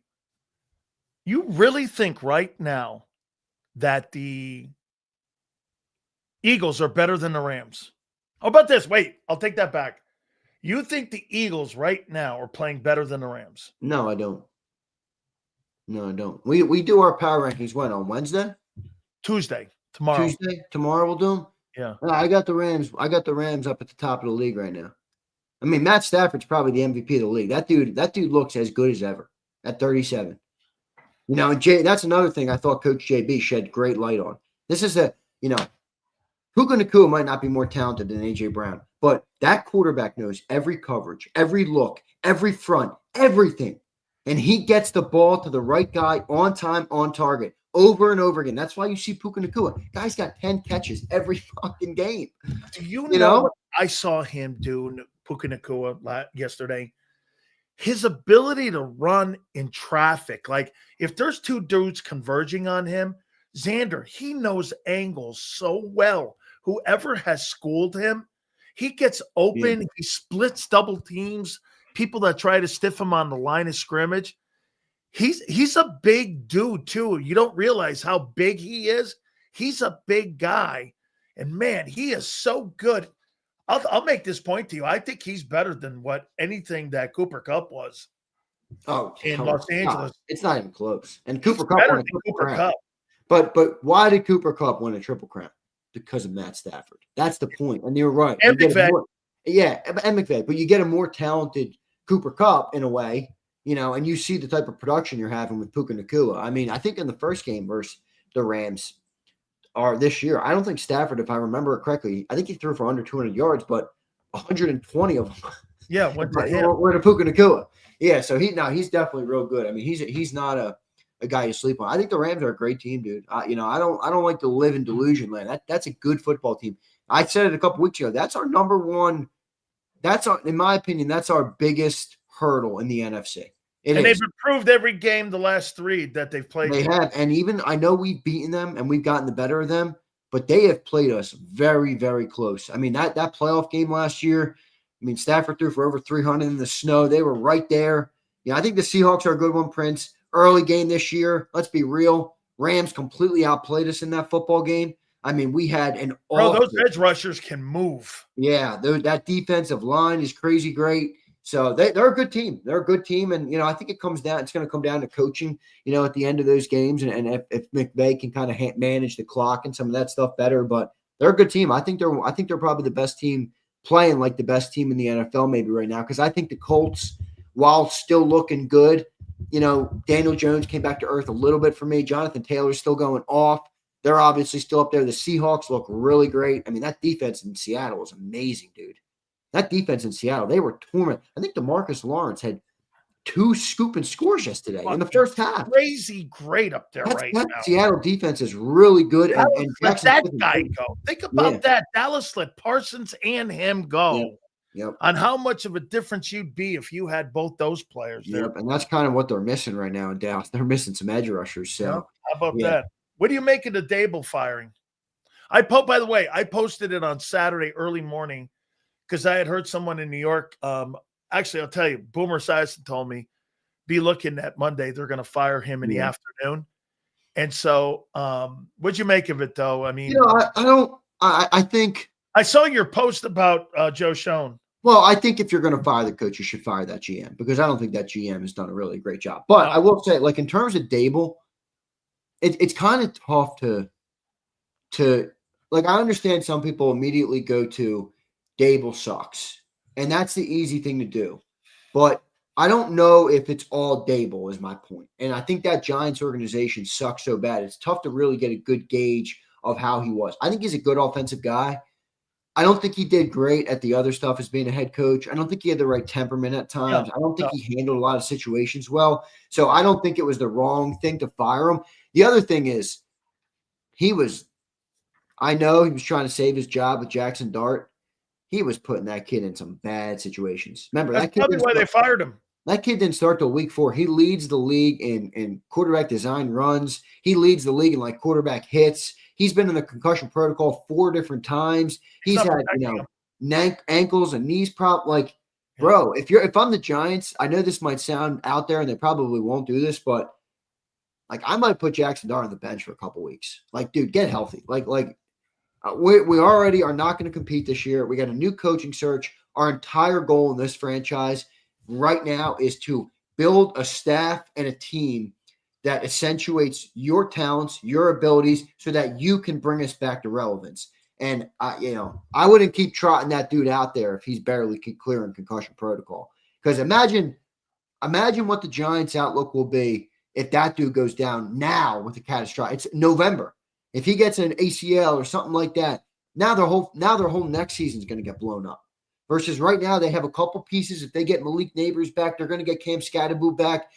You really think right now that the Eagles are better than the Rams? How about this? Wait, I'll take that back. You think the Eagles right now are playing better than the Rams? No, I don't. We do our power rankings when? On Wednesday? Tuesday. Tomorrow. Tomorrow we'll do them? Yeah. I got the Rams. I got the Rams up at the top of the league right now. I mean, Matt Stafford's probably the MVP of the league. That dude looks as good as ever at 37. You know, and that's another thing I thought Coach JB shed great light on. This is Puka Nacua might not be more talented than A.J. Brown, but that quarterback knows every coverage, every look, every front, everything. And he gets the ball to the right guy on time, on target, over and over again. That's why you see Puka Nacua. Guy's got 10 catches every fucking game. Do you You know know? what I saw him do, Puka Nacua, yesterday? His ability to run in traffic. Like, if there's two dudes converging on him, Xander, he knows angles so well. Whoever has schooled him, he gets open. Yeah. He splits double teams, people that try to stiff him on the line of scrimmage. He's a big dude, too. You don't realize how big he is. He's a big guy. And, man, he is so good. I'll make this point to you. I think he's better than anything that Cooper Kupp was in Los Angeles. It's not even close. And Cooper Kupp Better won a than triple Cooper crown. Kupp. But why did Cooper Kupp win a triple crown? Because of Matt Stafford. That's the point. And you're right. And McVay. And McVay. But you get a more talented Cooper Kupp in a way, and you see the type of production you're having with Puka Nacua. I mean, I think in the first game versus the Rams this year, I don't think Stafford, if I remember it correctly, I think he threw for under 200 yards, but 120 of them went to him. Were to Puka Nacua. Yeah, so he's definitely real good. I mean, he's not a guy you sleep on. I think the Rams are a great team, dude. I don't like to live in delusion land. That's a good football team. I said it a couple weeks ago. That's our number one. In my opinion, that's our biggest hurdle in the NFC. They've improved every game the last 3 that they've played. They have, and even I know we've beaten them and we've gotten the better of them, but they have played us very, very close. I mean, that playoff game last year, Stafford threw for over 300 in the snow. They were right there. I think the Seahawks are a good one, Prince. Early game this year, let's be real. Rams completely outplayed us in that football game. I mean, we had an awful. Those edge rushers can move. Yeah, that defensive line is crazy great. So they're a good team. They're a good team. And, it's going to come down to coaching, at the end of those games. And if McVay can kind of manage the clock and some of that stuff better, but they're a good team. I think they're probably the best team playing like the best team in the NFL maybe right now. Cause I think the Colts, while still looking good, Daniel Jones came back to earth a little bit for me. Jonathan Taylor's still going off. They're obviously still up there. The Seahawks look really great. I mean, that defense in Seattle is amazing, dude. That defense in Seattle, they were tormented. I think DeMarcus Lawrence had 2 scoop and scores yesterday in the first half. Crazy great up there now. Seattle defense is really good. And let that guy go. Think about that. Dallas let Parsons and him go. Yep. On how much of a difference you'd be if you had both those players there. Yep. And that's kind of what they're missing right now in Dallas. They're missing some edge rushers. So how about that? What do you make of the Daboll firing? By the way, I posted it on Saturday early morning because I had heard someone in New York. Actually, I'll tell you, Boomer Esiason told me, be looking at Monday. They're going to fire him in the afternoon. And so what'd you make of it, though? I mean, I think I saw your post about Joe Schoen. Well, I think if you're going to fire the coach, you should fire that GM because I don't think that GM has done a really great job. But I will say, like, in terms of Daboll, it's kind of tough to like, I understand some people immediately go to Daboll sucks, and that's the easy thing to do. But I don't know if it's all Daboll is my point. And I think that Giants organization sucks so bad. It's tough to really get a good gauge of how he was. I think he's a good offensive guy. I don't think he did great at the other stuff as being a head coach. I don't think he had the right temperament at times. I don't think he handled a lot of situations well. So I don't think it was the wrong thing to fire him. The other thing is I know he was trying to save his job with Jackson Dart. He was putting that kid in some bad situations. Remember, that's probably why they fired him. That kid didn't start till week 4. He leads the league in quarterback design runs. He leads the league in like quarterback hits. He's been in the concussion protocol 4 different times. He's had, ankles and knees bro, if I'm the Giants, I know this might sound out there and they probably won't do this, but like I might put Jackson Dart on the bench for a couple weeks. Like, dude, get healthy. We already are not going to compete this year. We got a new coaching search. Our entire goal in this franchise right now is to build a staff and a team that accentuates your talents, your abilities, so that you can bring us back to relevance. And I wouldn't keep trotting that dude out there if he's barely clearing concussion protocol. Because imagine what the Giants' outlook will be if that dude goes down now with a catastrophic. It's November. If he gets an ACL or something like that, now their whole next season is going to get blown up. Versus right now, they have a couple pieces. If they get Malik Neighbors back, they're going to get Cam Scatterboo back.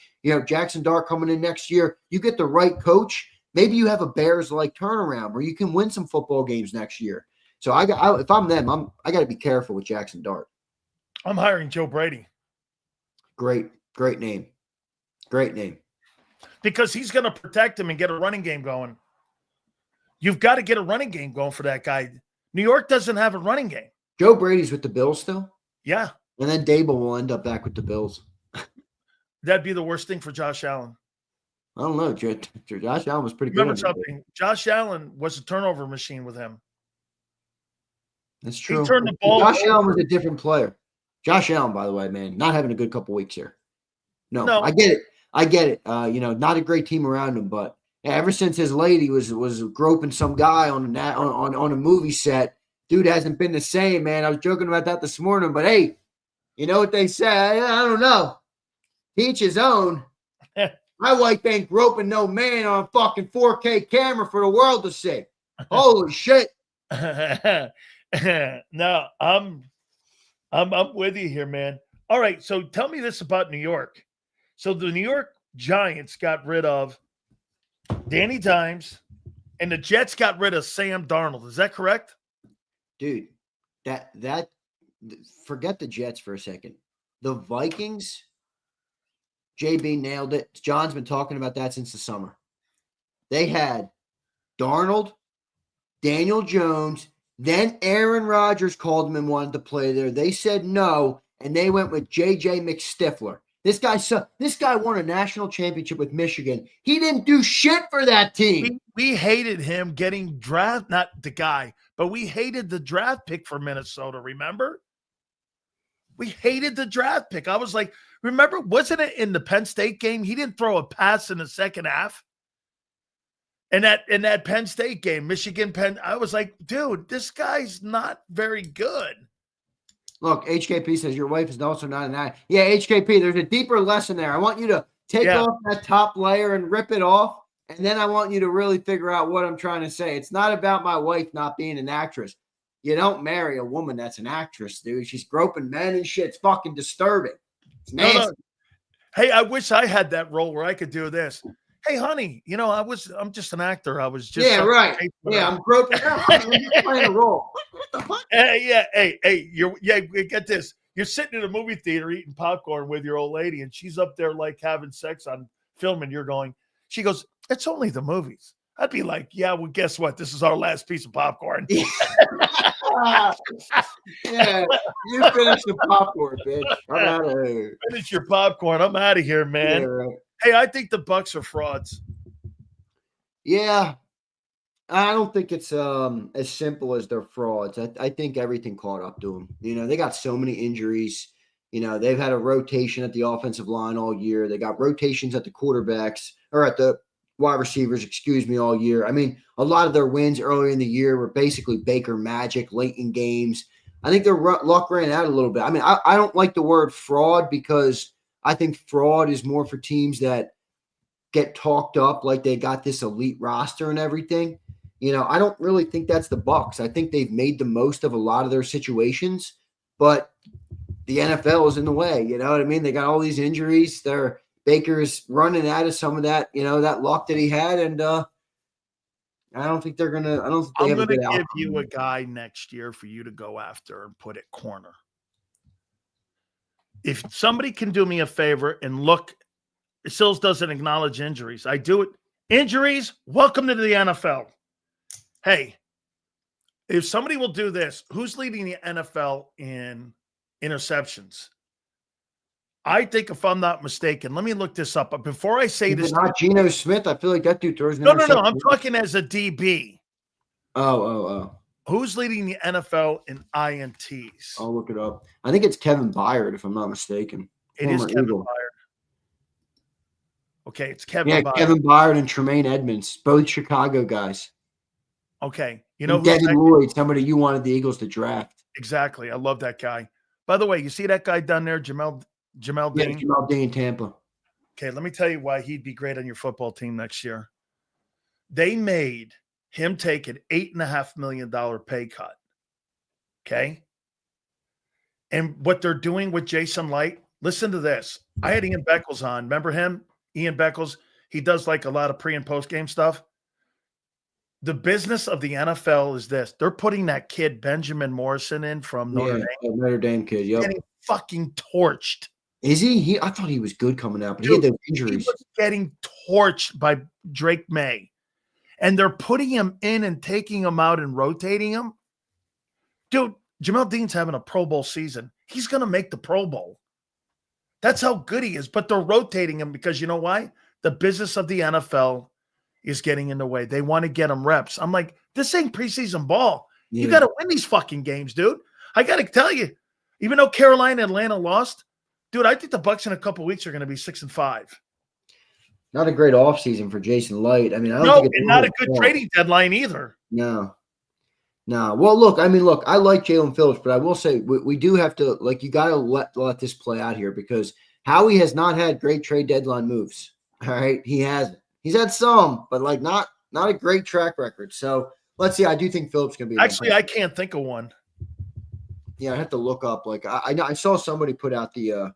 Jackson Dart coming in next year. You get the right coach. Maybe you have a Bears-like turnaround where you can win some football games next year. So if I'm them, I got to be careful with Jackson Dart. I'm hiring Joe Brady. Great name. Great name. Because he's going to protect him and get a running game going. You've got to get a running game going for that guy. New York doesn't have a running game. Joe Brady's with the Bills still? Yeah. And then Daboll will end up back with the Bills. That'd be the worst thing for Josh Allen. I don't know. Josh Allen was pretty Remember good. something. Josh Allen was a turnover machine with him. That's true. He turned the ball Josh over. Allen was a different player. Josh Allen, by the way, man, not having a good couple weeks here. No, I get it. Not a great team around him, but ever since his lady was groping some guy on a movie set, dude hasn't been the same, man. I was joking about that this morning, but hey, you know what they say? I don't know. Each his own. My wife ain't groping no man on a fucking 4K camera for the world to see. Holy shit. No, I'm with you here, man. All right, so tell me this about New York. So the New York Giants got rid of Danny Dimes, and the Jets got rid of Sam Darnold. Is that correct? Dude, that forget the Jets for a second. The Vikings, JB nailed it. John's been talking about that since the summer. They had Darnold, Daniel Jones, then Aaron Rodgers called them and wanted to play there. They said no, and they went with J.J. McStiffler. This guy won a national championship with Michigan. He didn't do shit for that team. We hated him getting draft, not the guy, but we hated the draft pick for Minnesota, remember? We hated the draft pick. I was like, remember, wasn't it in the Penn State game? He didn't throw a pass in the second half. And in that Penn State game, Michigan, Penn, I was like, dude, this guy's not very good. Look, HKP says your wife is also not an eye. Yeah, HKP, there's a deeper lesson there. I want you to take off that top layer and rip it off, and then I want you to really figure out what I'm trying to say. It's not about my wife not being an actress. You don't marry a woman that's an actress, dude. She's groping men and shit. It's fucking disturbing. It's nasty. No. Hey, I wish I had that role where I could do this. Hey, honey, I'm just an actor. I was just right. Yeah, I'm groping. I'm just playing a role. What the fuck? Hey, get this. You're sitting in a movie theater eating popcorn with your old lady, and she's up there like having sex on film, and she goes, it's only the movies. I'd be like, yeah, well, guess what? This is our last piece of popcorn. Yeah, you finish the popcorn, bitch. I'm out of here. Finish your popcorn. I'm out of here, man. Yeah, right. Hey, I think the Bucks are frauds. Yeah. I don't think it's as simple as they're frauds. I think everything caught up to them. They got so many injuries. They've had a rotation at the offensive line all year. They got rotations at the quarterbacks or at the wide receivers, all year. I mean, a lot of their wins earlier in the year were basically Baker magic late in games. I think their luck ran out a little bit. I mean, I don't like the word fraud because I think fraud is more for teams that get talked up like they got this elite roster and everything. I don't really think that's the Bucs. I think they've made the most of a lot of their situations, but the NFL is in the way. You know what I mean? They got all these injuries. Baker's running out of some of that, that luck that he had, and I don't think they're gonna. I don't think they I'm have a good gonna give outcome. you a guy next year for you to go after and put at corner. If somebody can do me a favor and look, Sills doesn't acknowledge injuries. I do it. Injuries, welcome to the NFL. Hey, if somebody will do this, who's leading the NFL in interceptions? I think, if I'm not mistaken, let me look this up. But before I say this, not Geno Smith. I feel like that dude throws. No. I'm talking as a DB. Oh. Who's leading the NFL in INTs? I'll look it up. I think it's Kevin Byard, if I'm not mistaken. It is Kevin Byard. Okay, it's Kevin Byard. Kevin Byard and Tremaine Edmonds, both Chicago guys. Okay. You know And who's Devin Lloyd, somebody you wanted the Eagles to draft. exactly. I love that guy. By the way, you see that guy down there, Jamel Yeah, Dean? Jamal Dean, Tampa. Okay, let me tell you why he'd be great on your football team next year. They made him take an $8.5 million pay cut. Okay. And what they're doing with Jason Light, listen to this. I had Ian Beckles on. Remember him? Ian Beckles. He does like a lot of pre and post game stuff. The business of the NFL is this. They're putting that kid Benjamin Morrison in from Notre Dame. Notre Dame kid. Yep. Getting fucking torched. Is he? I thought he was good coming out, but Dude, he had those injuries. He was getting torched by Drake May. And they're putting him in and taking him out and rotating him. Dude, Jamel Dean's having a Pro Bowl season. He's going to make the Pro Bowl. That's how good he is. But they're rotating him because you know why? The business of the NFL is getting in the way. They want to get him reps. I'm like, this ain't preseason ball. Yeah. You got to win these fucking games, dude. I got to tell you, even though Carolina and Atlanta lost, dude, I think the Bucs in a couple weeks are going to be 6-5. Not a great offseason for Jason Light. I mean, I don't No, think it's and not a good trading deadline either. No. Well, look, I like Jalen Phillips, but I will say we do have to, like, you got to let this play out here because Howie has not had great trade deadline moves. All right. He hasn't. He's had some, but like not a great track record. So let's see. I do think Phillips can be. Actually, I can't think of one. Yeah, I have to look up. Like I saw somebody put out the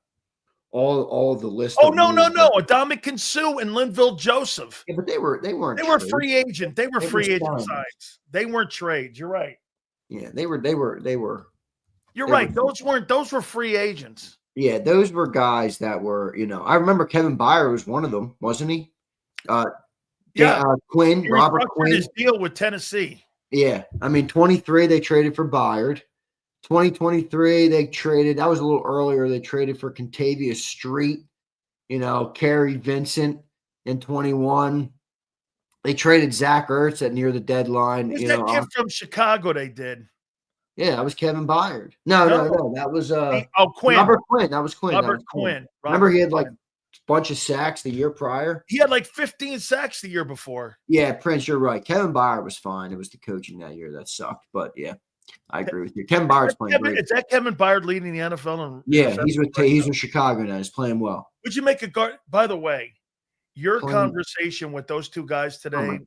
all the list. Oh no, Adamik Sue and Linville Joseph. Yeah, but they weren't. They were trades. free agent. They were free agent signings. signs. They weren't trades. You're right. Yeah, they were. You're right. Those were free agents. Yeah, those were guys that were, I remember Kevin Byard was one of them, wasn't he? Quinn, Robert Quinn. His deal with Tennessee. Yeah, I mean, 23 they traded for Byard. 2023 they traded. That was a little earlier. They traded for Contavious Street. Kerry Vincent in 21. They traded Zach Ertz at near the deadline. Who's that kid from Chicago? They did. Yeah, that was Kevin Byard. No. That was Quinn. Robert Quinn. That was Quinn. Robert Quinn. Remember, he had like a bunch of sacks the year prior. He had like 15 sacks the year before. Yeah, Prince, you're right. Kevin Byard was fine. It was the coaching that year that sucked. But yeah, I agree with you. Kevin Byard's playing great. Is that Kevin Byard leading the NFL? Yeah, he's with Chicago now. He's playing well. Would you make a guard? By the way, your conversation with those two guys today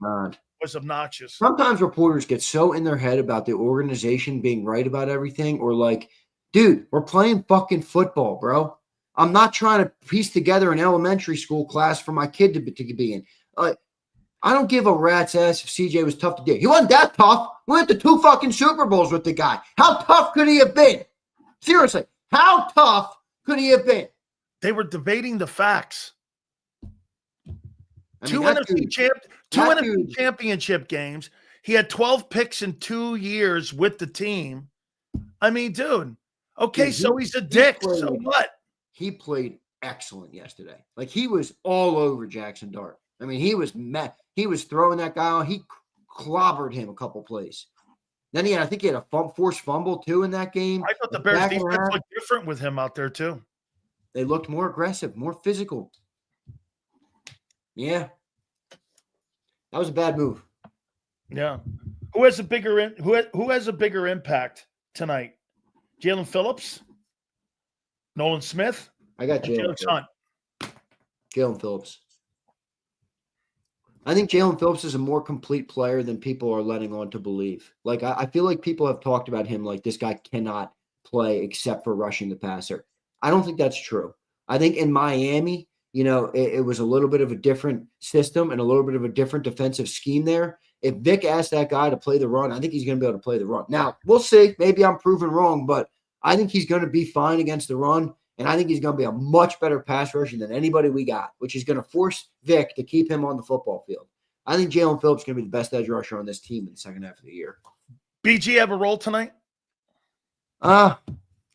was obnoxious. Sometimes reporters get so in their head about the organization being right about everything, or like, dude, we're playing fucking football, bro. I'm not trying to piece together an elementary school class for my kid to be in. I don't give a rat's ass if CJ was tough to deal. He wasn't that tough. We went to 2 fucking Super Bowls with the guy. How tough could he have been? Seriously, how tough could he have been? They were debating the facts. I mean, Two NFC championship games. He had 12 picks in 2 years with the team. I mean, dude. Okay, so he's a dick. So what? He played excellent yesterday. Like, he was all over Jackson Dart. I mean, he was mad. He was throwing that guy on. He clobbered him a couple plays. Then I think he had a forced fumble too in that game. I thought the Bears defense looked different with him out there too. They looked more aggressive, more physical. Yeah. That was a bad move. Yeah. Who has a bigger impact tonight? Jalen Phillips? Nolan Smith? I got Jalen Phillips. I think Jalen Phillips is a more complete player than people are letting on to believe. Like, I feel like people have talked about him like this guy cannot play except for rushing the passer. I don't think that's true. I think in Miami, it was a little bit of a different system and a little bit of a different defensive scheme there. If Vic asked that guy to play the run, I think he's going to be able to play the run. Now, we'll see. Maybe I'm proven wrong, but I think he's going to be fine against the run, and I think he's going to be a much better pass rusher than anybody we got, which is going to force Vic to keep him on the football field. I think Jalen Phillips is going to be the best edge rusher on this team in the second half of the year. BG have a role tonight? Kind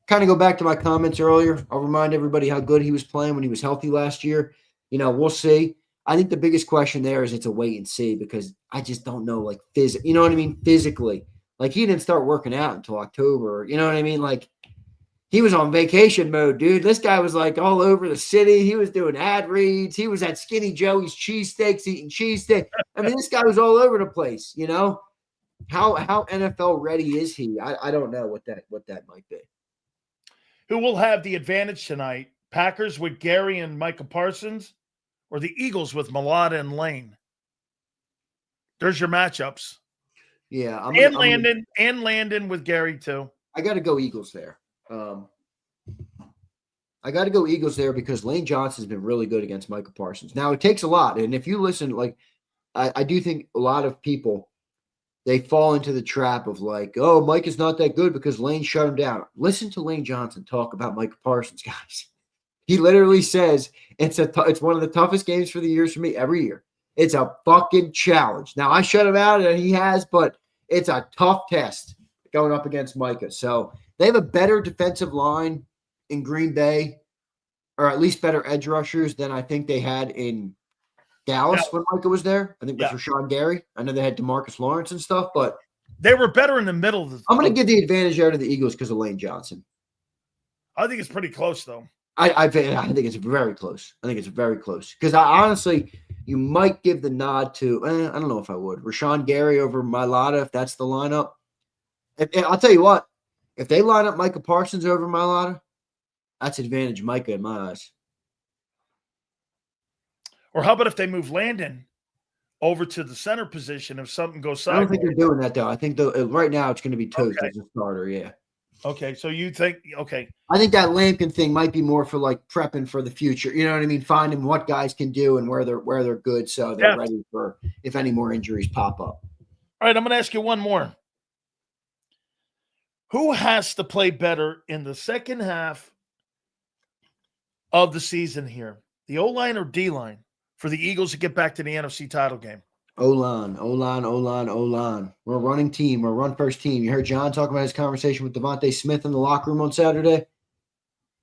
of go back to my comments earlier. I'll remind everybody how good he was playing when he was healthy last year. We'll see. I think the biggest question there is it's a wait and see because I just don't know, like, you know what I mean? Physically. Like, he didn't start working out until October. You know what I mean? Like, he was on vacation mode, dude. This guy was, like, all over the city. He was doing ad reads. He was at Skinny Joey's cheesesteaks, eating cheesesteak. I mean, this guy was all over the place, how NFL ready is he? I don't know what that might be. Who will have the advantage tonight? Packers with Garry and Micah Parsons, or the Eagles with Mulata and Lane? There's your matchups. Yeah, Landon with Garry too. I got to go Eagles there. I got to go Eagles there because Lane Johnson's been really good against Micah Parsons. Now, it takes a lot. And if you listen, like, I do think a lot of people, they fall into the trap of like, oh, Mike is not that good because Lane shut him down. Listen to Lane Johnson talk about Micah Parsons, guys. He literally says it's one of the toughest games for the years for me every year. It's a fucking challenge. Now, I shut him out, and he has, but it's a tough test going up against Micah. So they have a better defensive line in Green Bay, or at least better edge rushers than I think they had in Dallas when Micah was there. I think it was Rashawn Gary. I know they had DeMarcus Lawrence and stuff, but they were better in the middle. I'm going to give the advantage out of the Eagles because of Lane Johnson. I think it's pretty close, though. I think it's very close. I think it's very close because honestly, you might give the nod to. I don't know if I would Rashawn Gary over Mailata if that's the lineup. I'll tell you what, if they line up Micah Parsons over Mailata, that's advantage Micah in my eyes. Or how about if they move Landon over to the center position if something goes sideways? I don't think they're doing that, though. I think right now it's going to be Toast as a starter, yeah. Okay, so you think – okay. I think that Lampkin thing might be more for, like, prepping for the future. You know what I mean? Finding what guys can do and where they're good so they're ready for if any more injuries pop up. All right, I'm going to ask you one more. Who has to play better in the second half of the season here? The O-line or D-line for the Eagles to get back to the NFC title game? O-line. We're a running team. We're a run-first team. You heard John talk about his conversation with Devontae Smith in the locker room on Saturday?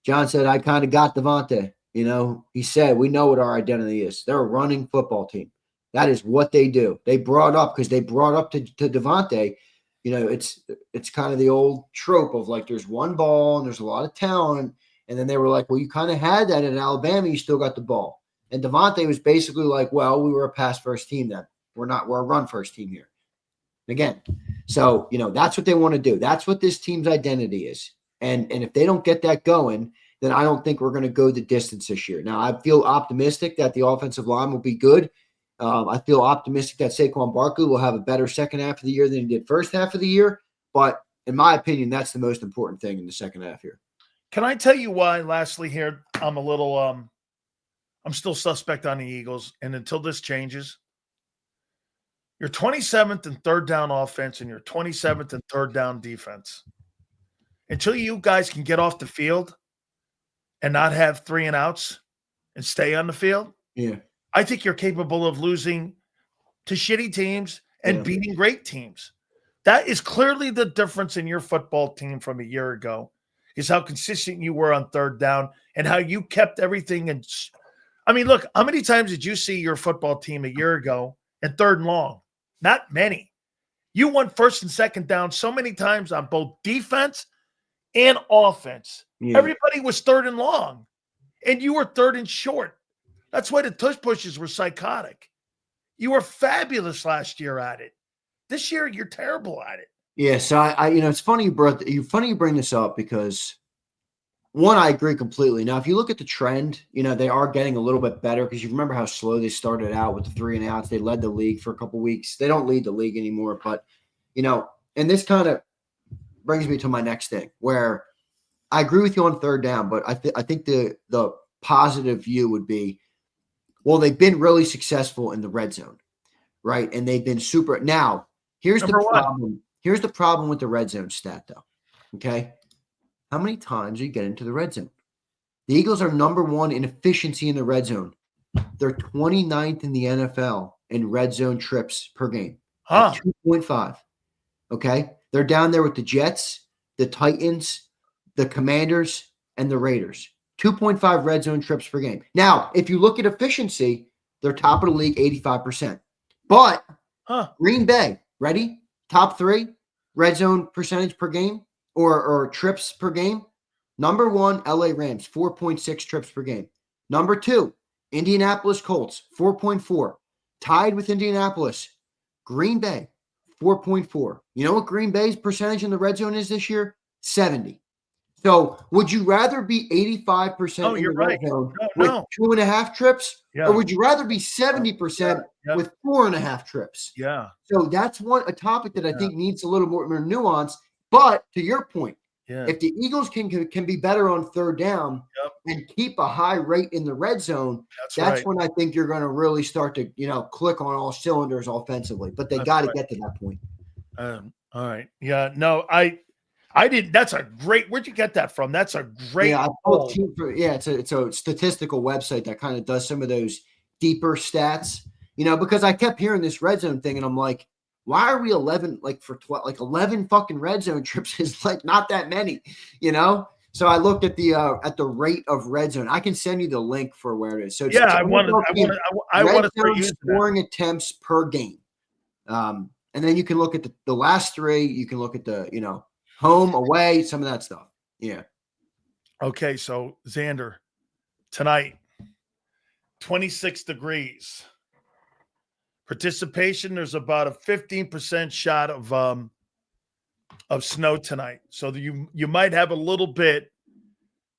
John said, I kind of got Devontae. You know, he said, we know what our identity is. They're a running football team. That is what they do. They brought up to Devontae, you know, it's kind of the old trope of like there's one ball and there's a lot of talent. And then they were like, well, you kind of had that in Alabama. You still got the ball. And Devontae was basically like, well, we were a pass-first team then. We're a run-first team here. Again, so, you know, that's what they want to do. That's what this team's identity is. And if they don't get that going, then I don't think we're going to go the distance this year. Now, I feel optimistic that the offensive line will be good. I feel optimistic that Saquon Barkley will have a better second half of the year than he did first half of the year. But in my opinion, that's the most important thing in the second half here. Can I tell you why, lastly here, I'm a little I'm still suspect on the Eagles, and until this changes, your 27th and third down offense and your 27th and third down defense, until you guys can get off the field and not have 3 and outs and stay on the field, I think you're capable of losing to shitty teams and beating great teams. That is clearly the difference in your football team from a year ago, is how consistent you were on third down and how you kept everything. And I mean, look, how many times did you see your football team a year ago in third and long? Not many. You won first and second down so many times on both defense and offense. Everybody was third and long, and you were third and short. That's why the tush pushes were psychotic. You were fabulous last year at it. This year, you're terrible at it. Yeah, so I you know, it's funny you bring this up because one, I agree completely. Now, if you look at the trend, you know, they are getting a little bit better because you remember how slow they started out with the 3 and outs. They led the league for a couple weeks. They don't lead the league anymore, but you know, and this kind of brings me to my next thing where I agree with you on third down, but I think the positive view would be, well, they've been really successful in the red zone, right? And they've been super. Now, here's the problem. Here's the problem with the red zone stat, though. Okay, how many times do you get into the red zone? The Eagles are number 1 in efficiency in the red zone. They're 29th in the NFL in red zone trips per game. 2.5. Okay, they're down there with the Jets, the Titans, the Commanders, and the Raiders. 2.5 red zone trips per game. Now, if you look at efficiency, they're top of the league, 85%. But Green Bay, ready? Top 3 red zone percentage per game or trips per game. Number 1, LA Rams, 4.6 trips per game. Number 2, Indianapolis Colts, 4.4. Tied with Indianapolis, Green Bay, 4.4. You know what Green Bay's percentage in the red zone is this year? 70. So would you rather be 85% in the red zone with 2.5 trips? Yeah. Or would you rather be 70% with 4.5 trips? Yeah. So that's a topic that I think needs a little more nuance. But to your point, if the Eagles can be better on third down and keep a high rate in the red zone, that's when I think you're going to really start to, click on all cylinders offensively. But they got to get to that point. All right. Yeah. No, I didn't. That's a great. Where'd you get that from? That's a great. It's a statistical website that kind of does some of those deeper stats. Because I kept hearing this red zone thing, and I'm like, why are we 11? Like for 12, like 11 fucking red zone trips is like not that many, So I looked at the rate of red zone. I can send you the link for where it is. So I want to start using scoring attempts per game, and then you can look at the last three. You can look at the home, away, some of that stuff. Yeah. Okay, so Xander, tonight, 26 degrees. Participation, there's about a 15% shot of snow tonight. So you might have a little bit,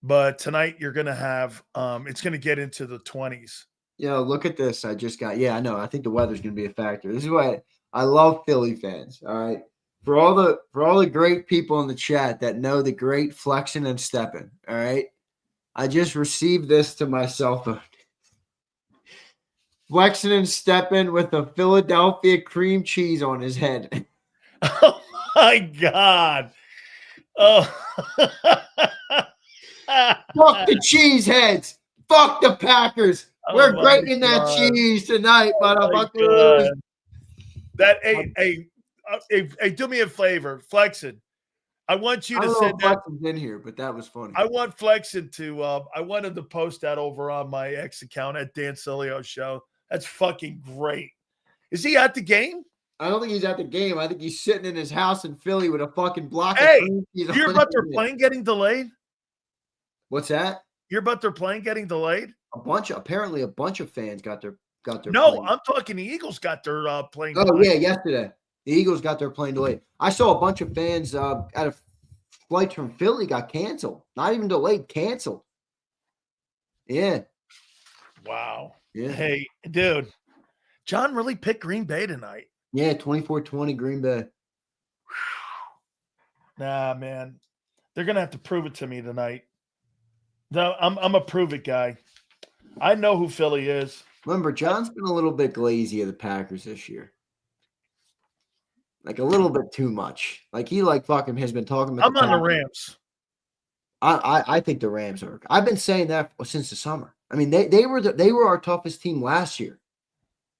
but tonight you're going to have it's going to get into the 20s. Look at this. I just got I know. I think the weather's going to be a factor. This is why I love Philly fans, all right? For all the great people in the chat that know the great flexing and stepping, all right? I just received this to my cell phone. Flexing and stepping with a Philadelphia cream cheese on his head. Oh my God! Oh, fuck the cheese heads! Fuck the Packers! We're grating that cheese tonight, motherfuckers. Hey, do me a favor, Flexin. I want you to send that in here, but that was funny. I want Flexin to. I wanted to post that over on my X account at Dan Sileo Show. That's fucking great. Is he at the game? I don't think he's at the game. I think he's sitting in his house in Philly with a fucking block. Hey, you hear about their plane getting delayed? What's that? You hear about their plane getting delayed? Apparently a bunch of fans got their. No, plane. I'm talking the Eagles got their plane. Oh delayed. Yeah, yesterday. The Eagles got their plane delayed. I saw a bunch of fans at a flight from Philly got canceled. Not even delayed, canceled. Yeah. Wow. Yeah. Hey, dude. John really picked Green Bay tonight. Yeah, 24-20 Green Bay. Nah, man. They're going to have to prove it to me tonight. No, I'm a prove it guy. I know who Philly is. Remember, John's been a little bit glazy of the Packers this year. Like a little bit too much. Like he fucking has been talking about. I'm on the Rams. I think the Rams are. I've been saying that since the summer. I mean, they were our toughest team last year.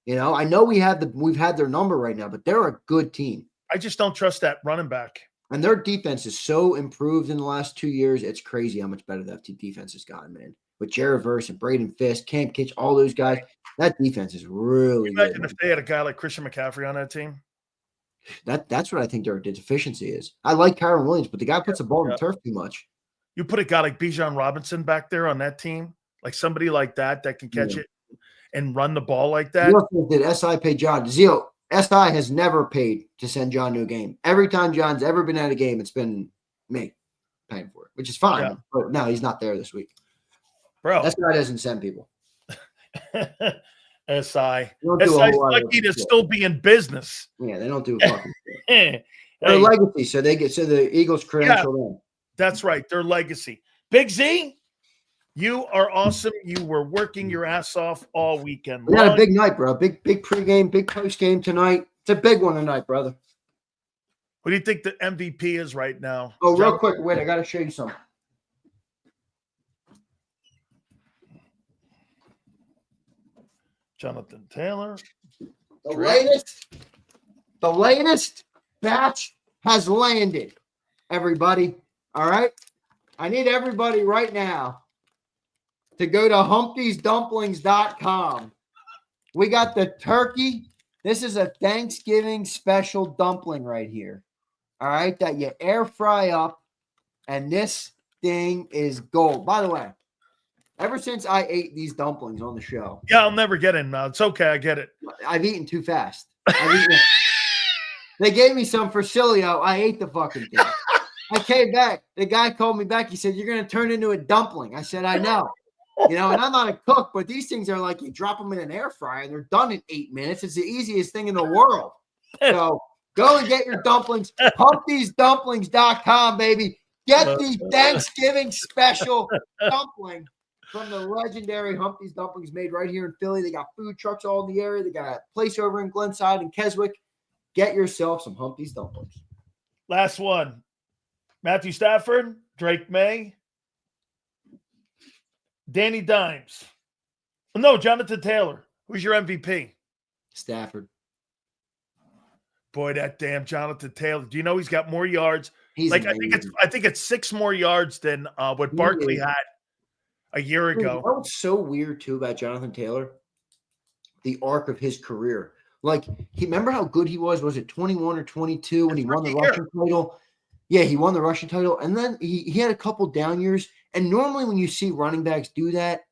I know we've had their number right now, but they're a good team. I just don't trust that running back. And their defense is so improved in the last 2 years. It's crazy how much better that defense has gotten, man. With Jared Verse and Braden Fisk, Cam Kitch, all those guys, that defense is really good. Imagine if they had a guy like Christian McCaffrey on that team. That's what I think their deficiency is. I like Kyron Williams, but the guy puts the ball in the turf too much. You put a guy like Bijan Robinson back there on that team, like somebody like that can catch it and run the ball like that. Did SI pay John? Zio, SI has never paid to send John to a game. Every time John's ever been at a game, it's been me paying for it, which is fine. Yeah. But no, he's not there this week. Bro. SI doesn't send people. SI's lucky to still be in business. Yeah, they don't do a fucking shit. Their legacy, so the Eagles credential them. That's right, their legacy. Big Z, you are awesome. You were working your ass off all weekend. We had a big night, bro. Big pregame, big postgame tonight. It's a big one tonight, brother. What do you think the MVP is right now? Oh, real quick, wait, I got to show you something. Jonathan Taylor. The latest batch has landed, everybody. All right? I need everybody right now to go to humptiesdumplings.com. We got the turkey. This is a Thanksgiving special dumpling right here. All right? That you air fry up. And this thing is gold. By the way, ever since I ate these dumplings on the show. Yeah, I'll never get in now. It's okay. I get it. I've eaten too fast. They gave me some for Sileo. I ate the fucking thing. I came back. The guy called me back. He said, "You're going to turn into a dumpling." I said, "I know." And I'm not a cook, but these things are like you drop them in an air fryer. They're done in 8 minutes. It's the easiest thing in the world. So go and get your dumplings. Humpty'sDumplings.com, baby. Get the Thanksgiving special dumpling from the legendary Humpty's Dumplings made right here in Philly. They got food trucks all in the area. They got a place over in Glenside and Keswick. Get yourself some Humpty's Dumplings. Last one. Matthew Stafford, Drake May, Danny Dimes. No, Jonathan Taylor. Who's your MVP? Stafford. Boy, that damn Jonathan Taylor. Do you know he's got more yards? He's like amazing. I think it's 6 more yards than what Barkley had a year ago. You know what's so weird too about Jonathan Taylor? The arc of his career. Like, remember how good he was? Was it 21 or 22 when he won the rushing title? Yeah, he won the rushing title. And then he had a couple down years. And normally when you see running backs do that,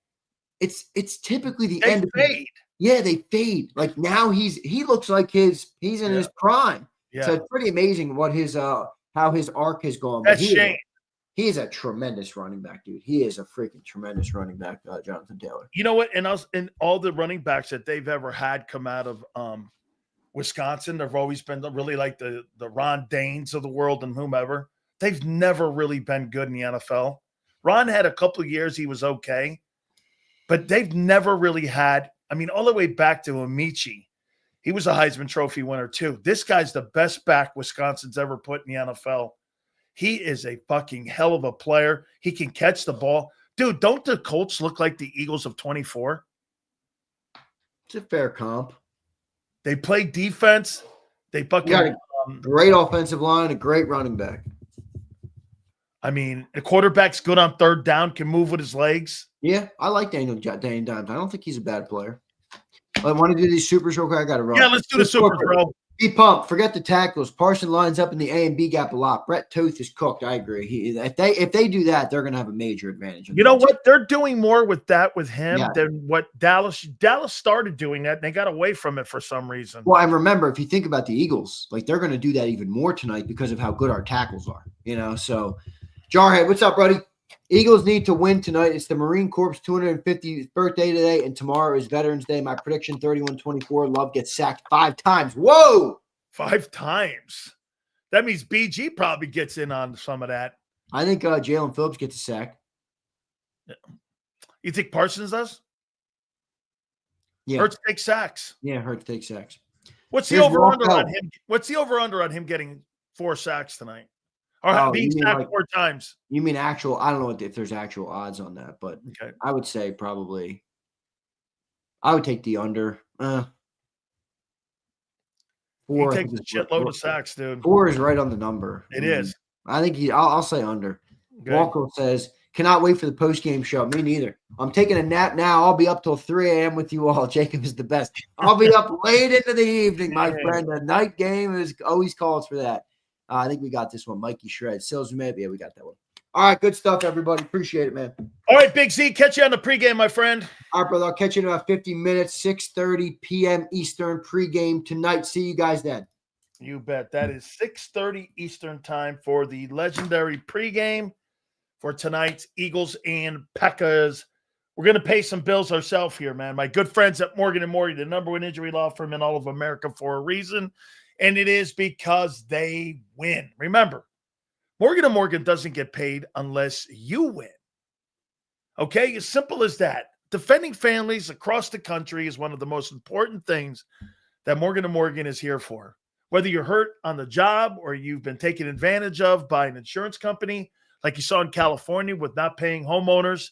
it's typically the end of fade. Yeah, they fade. Like now he looks like he's in his prime. Yeah. So it's pretty amazing what his how his arc has gone. That's Shane. He is a tremendous running back, dude. He is a freaking tremendous running back, Jonathan Taylor. You know what? And all the running backs that they've ever had come out of Wisconsin, they've always been really like the Ron Danes of the world and whomever. They've never really been good in the NFL. Ron had a couple of years he was okay, but they've never really had. I mean, all the way back to Amici, he was a Heisman Trophy winner too. This guy's the best back Wisconsin's ever put in the NFL. He is a fucking hell of a player. He can catch the ball. Dude, don't the Colts look like the Eagles of 24? It's a fair comp. They play defense. They fucking got a great offensive line, a great running back. I mean, the quarterback's good on third down, can move with his legs. Yeah, I like Danny Dimes. I don't think he's a bad player. I want to do these supers real quick. I got to run. Yeah, let's do the supers, bro. Be pumped. Forget the tackles. Parson lines up in the A and B gap a lot. Brett Toth is cooked. I agree. If they do that, they're going to have a major advantage. You know what? They're doing more with him than what Dallas started doing that. And they got away from it for some reason. Well, and remember, if you think about the Eagles, like they're going to do that even more tonight because of how good our tackles are. So, Jarhead, what's up, buddy? Eagles need to win tonight. It's the Marine Corps' 250th birthday today, and tomorrow is Veterans Day. My prediction, 31-24. Love gets sacked 5 times. Whoa! 5 times. That means BG probably gets in on some of that. I think Jalen Phillips gets a sack. You think Parsons does? Yeah. Hurts takes sacks. Yeah, Hurts takes sacks. What's the over-under on him? What's the over-under on him getting 4 sacks tonight? Or being sacked 4 times. You mean actual? I don't know if there's actual odds on that, but okay. I would say probably. I would take the under. 4. He takes a shitload of sacks, dude. 4 is right on the number. It is. I think I'll say under. Okay. Walker says, "Cannot wait for the post-game show." Me neither. I'm taking a nap now. I'll be up till 3 a.m. with you all. Jacob is the best. I'll be up late into the evening, my friend. The night game always calls for that. I think we got this one. Mikey Shred. Sales maybe. Yeah, we got that one. All right. Good stuff, everybody. Appreciate it, man. All right, Big Z. Catch you on the pregame, my friend. All right, brother. I'll catch you in about 50 minutes, 6:30 p.m. Eastern pregame tonight. See you guys then. You bet. That is 6:30 Eastern time for the legendary pregame for tonight's Eagles and Packers. We're going to pay some bills ourselves here, man. My good friends at Morgan & Morgan, the #1 injury law firm in all of America for a reason. And it is because they win. Remember, Morgan & Morgan doesn't get paid unless you win. Okay? As simple as that. Defending families across the country is one of the most important things that Morgan & Morgan is here for. Whether you're hurt on the job or you've been taken advantage of by an insurance company, like you saw in California with not paying homeowners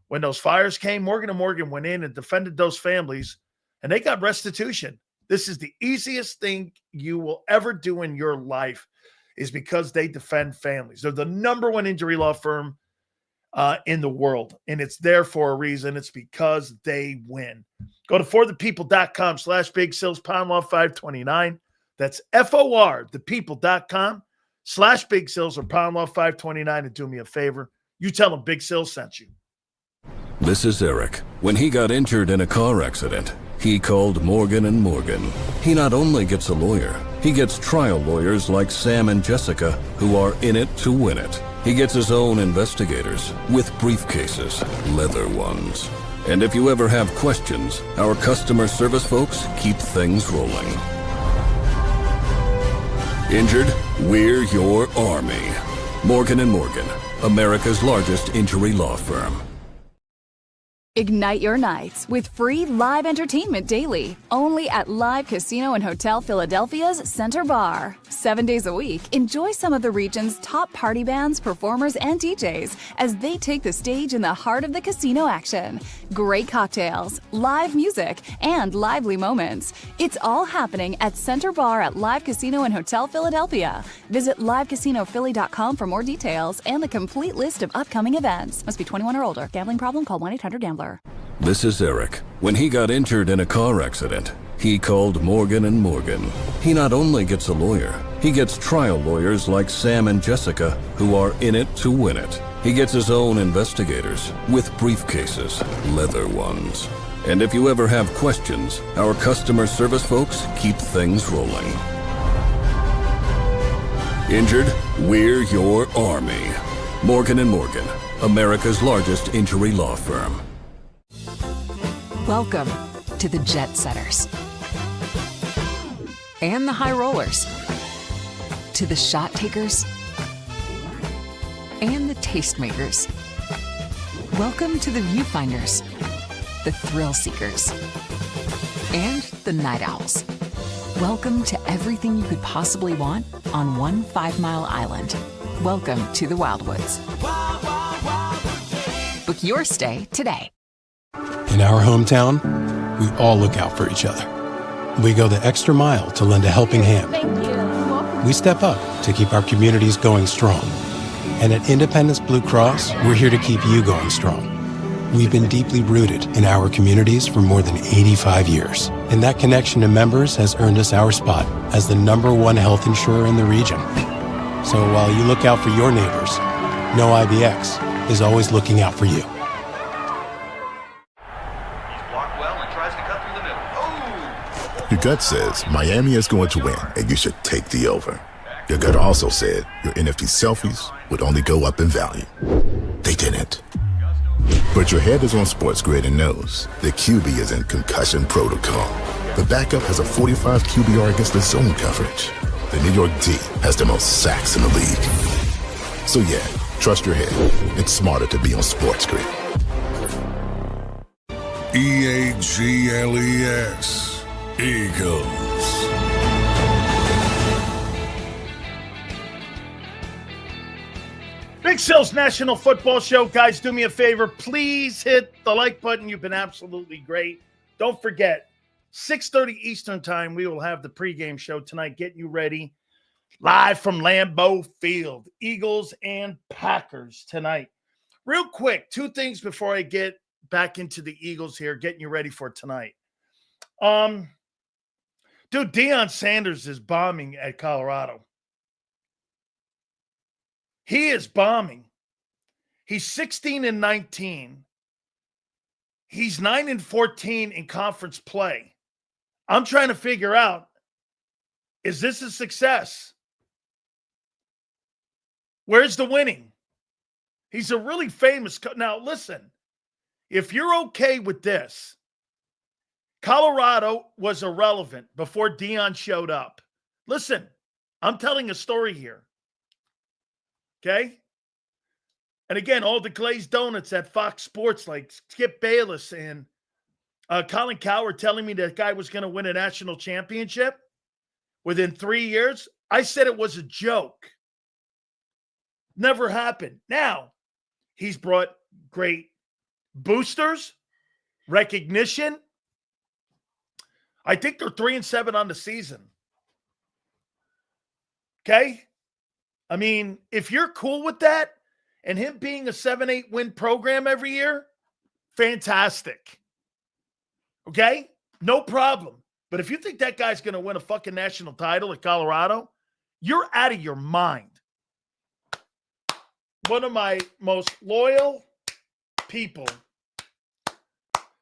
when those fires came, Morgan & Morgan went in and defended those families, and they got restitution. This is the easiest thing you will ever do in your life is because they defend families. They're the #1 injury law firm in the world, and it's there for a reason. It's because they win. Go to forthepeople.com/Big Sills, Pound Law 529. That's FORthepeople.com/Big Sills or Pound Law 529, and do me a favor. You tell them Big Sills sent you. This is Eric. When he got injured in a car accident, He called Morgan & Morgan. He not only gets a lawyer, he gets trial lawyers like Sam and Jessica who are in it to win it. He gets his own investigators with briefcases, leather ones. And if you ever have questions, our customer service folks keep things rolling. Injured? We're your army. Morgan & Morgan, America's largest injury law firm. Ignite your nights with free live entertainment daily, only at Live Casino and Hotel Philadelphia's Center Bar. 7 days a week, enjoy some of the region's top party bands, performers, and DJs as they take the stage in the heart of the casino action. Great cocktails, live music, and lively moments. It's all happening at Center Bar at Live Casino and Hotel Philadelphia. Visit livecasinophilly.com for more details and the complete list of upcoming events. Must be 21 or older. Gambling problem? Call 1-800-GAMBLER. This is Eric. When he got injured in a car accident, he called Morgan & Morgan. He not only gets a lawyer, he gets trial lawyers like Sam and Jessica who are in it to win it. He gets his own investigators with briefcases, leather ones. And if you ever have questions, our customer service folks keep things rolling. Injured? We're your army. Morgan & Morgan, America's largest injury law firm. Welcome to the Jet Setters and the High Rollers, to the Shot Takers and the Tastemakers. Welcome to the Viewfinders, the Thrill Seekers, and the Night Owls. Welcome to everything you could possibly want on one 5-mile island. Welcome to the Wildwoods. Book your stay today. In our hometown, we all look out for each other. We go the extra mile to lend a helping hand. We step up to keep our communities going strong. And at Independence Blue Cross, we're here to keep you going strong. We've been deeply rooted in our communities for more than 85 years. And that connection to members has earned us our spot as the #1 health insurer in the region. So while you look out for your neighbors, know IBX is always looking out for you. Your gut says Miami is going to win, and you should take the over. Your gut also said your NFT selfies would only go up in value. They didn't. But your head is on Sports Grid and knows the QB is in concussion protocol. The backup has a 45 QBR against the zone coverage. The New York D has the most sacks in the league. So yeah, trust your head. It's smarter to be on Sports Grid. EAGLES. Eagles. Big Sales National Football Show. Guys, do me a favor. Please hit the like button. You've been absolutely great. Don't forget, 6:30 Eastern time, we will have the pregame show tonight, getting you ready. Live from Lambeau Field. Eagles and Packers tonight. Real quick, 2 things before I get back into the Eagles here, getting you ready for tonight. Dude, Deion Sanders is bombing at Colorado. He is bombing. He's 16-19. He's 9-14 in conference play. I'm trying to figure out, is this a success? Where's the winning? He's a really famous now, listen, if you're okay with this, Colorado was irrelevant before Deion showed up. Listen, I'm telling a story here. Okay? And again, all the glazed donuts at Fox Sports, like Skip Bayless and Colin Cowherd telling me that guy was going to win a national championship within 3 years. I said it was a joke. Never happened. Now, he's brought great boosters, recognition. I think they're 3-7 on the season. Okay? I mean, if you're cool with that and him being a 7-8 win program every year, fantastic. Okay? No problem. But if you think that guy's going to win a fucking national title at Colorado, you're out of your mind. One of my most loyal people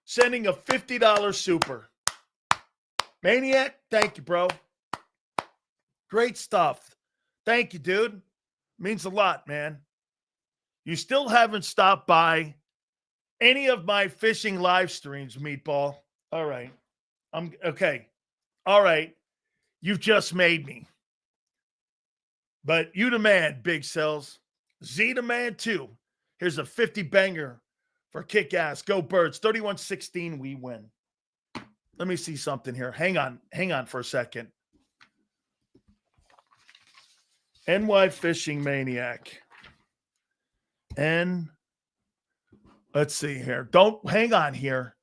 sending a $50 super. Maniac, thank you, bro. Great stuff. Thank you, dude. Means a lot, man. You still haven't stopped by any of my fishing live streams, Meatball. All right. I'm okay. All right. You've just made me. But you the man, Big Cells. Z the man, too. Here's a 50 banger for kick-ass. Go Birds. 31-16, we win. Let me see something here. Hang on for a second. NY Fishing Maniac. Let's see here. Don't hang on here.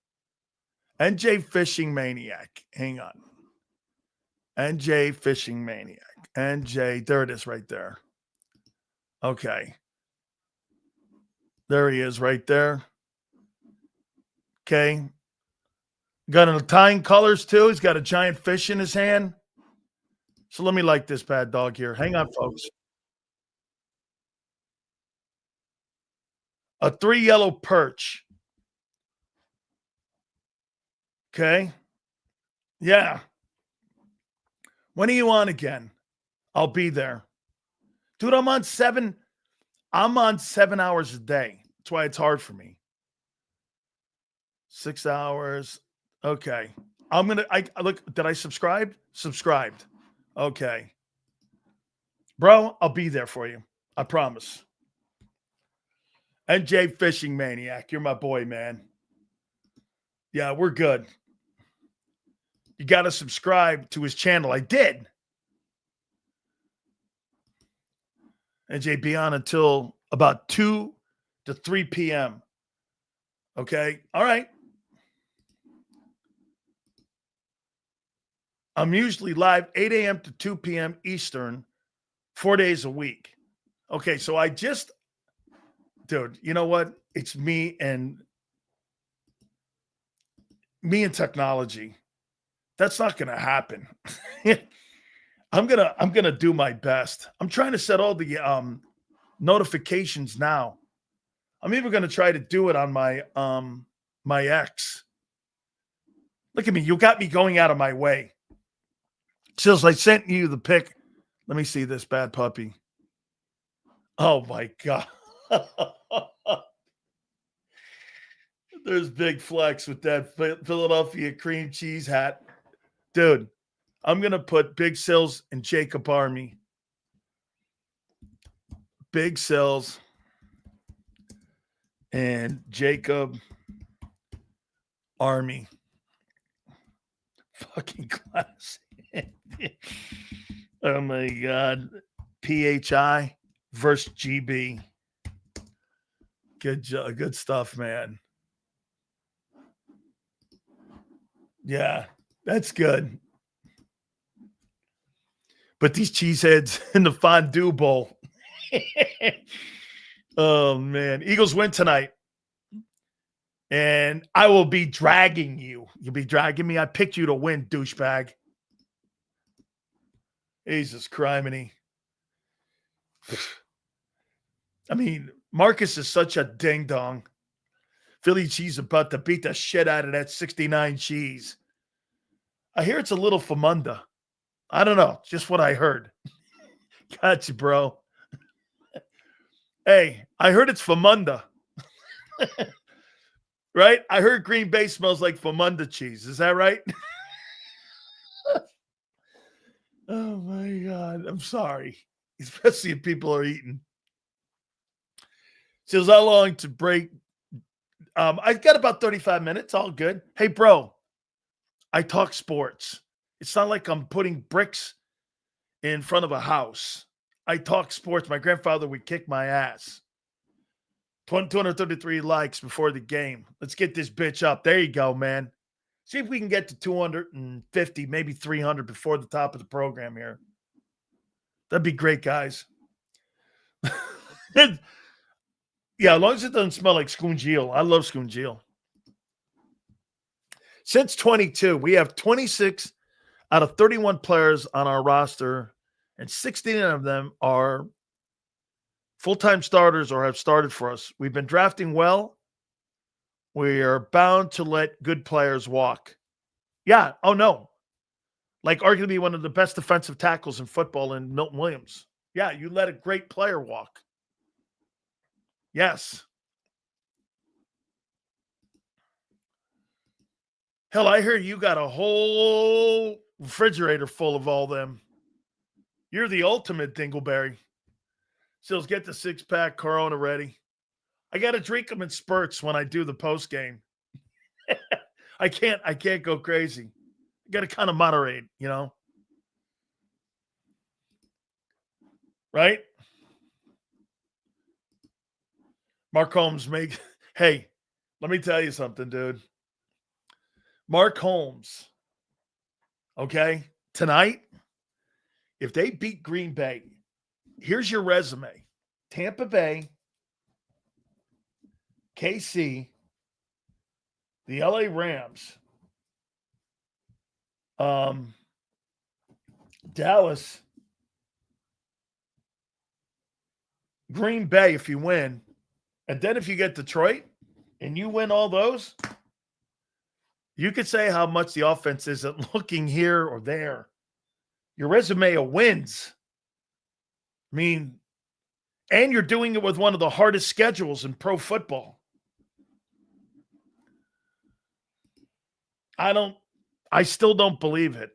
NJ Fishing Maniac. Hang on. NJ Fishing Maniac. NJ. There it is right there. Okay. There he is right there. Okay. Got an Italian colors too. He's got a giant fish in his hand. So let me like this bad dog here. Hang on, folks. A 3 yellow perch. Okay. Yeah. When are you on again? I'll be there. Dude, I'm on 7 hours a day. That's why it's hard for me. 6 hours. Okay. Look, did I subscribe? Subscribed. Okay. Bro, I'll be there for you. I promise. NJ Fishing Maniac, you're my boy, man. Yeah, we're good. You got to subscribe to his channel. I did. NJ, be on until about 2 to 3 p.m. Okay? All right. I'm usually live 8 a.m. to 2 p.m. Eastern, 4 days a week. Okay, so dude, you know what? It's me and technology. That's not going to happen. I'm going to do my best. I'm trying to set all the notifications now. I'm even going to try to do it on my my X. Look at me. You got me going out of my way. Sills, I sent you the pic. Let me see this bad puppy. Oh, my God. There's Big Flex with that Philadelphia cream cheese hat. Dude, I'm going to put Big Sills and JAKIB Army. Big Sills and JAKIB Army. Fucking classic. Oh, my God. PHI versus GB. Good stuff, man. Yeah, that's good. But these cheeseheads in the fondue bowl. Oh, man. Eagles win tonight. And I will be dragging you. You'll be dragging me. I picked you to win, douchebag. Jesus criminy. I mean, Marcus is such a ding-dong. Philly cheese about to beat the shit out of that 69 cheese. I hear it's a little Famunda. I don't know. Just what I heard. Gotcha, bro. Hey, I heard it's Famunda. Right? I heard Green Bay smells like Famunda cheese. Is that right? Oh, my God. I'm sorry. Especially if people are eating. Says, how long to break? I've got about 35 minutes. All good. Hey, bro, I talk sports. It's not like I'm putting bricks in front of a house. I talk sports. My grandfather would kick my ass. 233 likes before the game. Let's get this bitch up. There you go, man. See if we can get to 250, maybe 300 before the top of the program here. That'd be great, guys. Yeah, as long as it doesn't smell like scungeel. I love scungeel. Since 22, we have 26 out of 31 players on our roster, and 16 of them are full-time starters or have started for us. We've been drafting well. We are bound to let good players walk. Yeah. Oh, no. like arguably one of the best defensive tackles in football in Milton Williams. Yeah, you let a great player walk. Yes. Hell, I hear you got a whole refrigerator full of all them. You're the ultimate dingleberry. Sills, get the six-pack Corona ready. I got to drink them in spurts when I do the post game. I can't go crazy. I got to kind of moderate, you know? Right? Mark Holmes hey, let me tell you something, dude. Mark Holmes, okay, tonight, if they beat Green Bay, here's your resume. Tampa Bay, KC, the LA Rams, Dallas, Green Bay if you win, and then if you get Detroit and you win all those, you could say how much the offense isn't looking here or there. Your resume of wins. I mean, and you're doing it with one of the hardest schedules in pro football. I still don't believe it.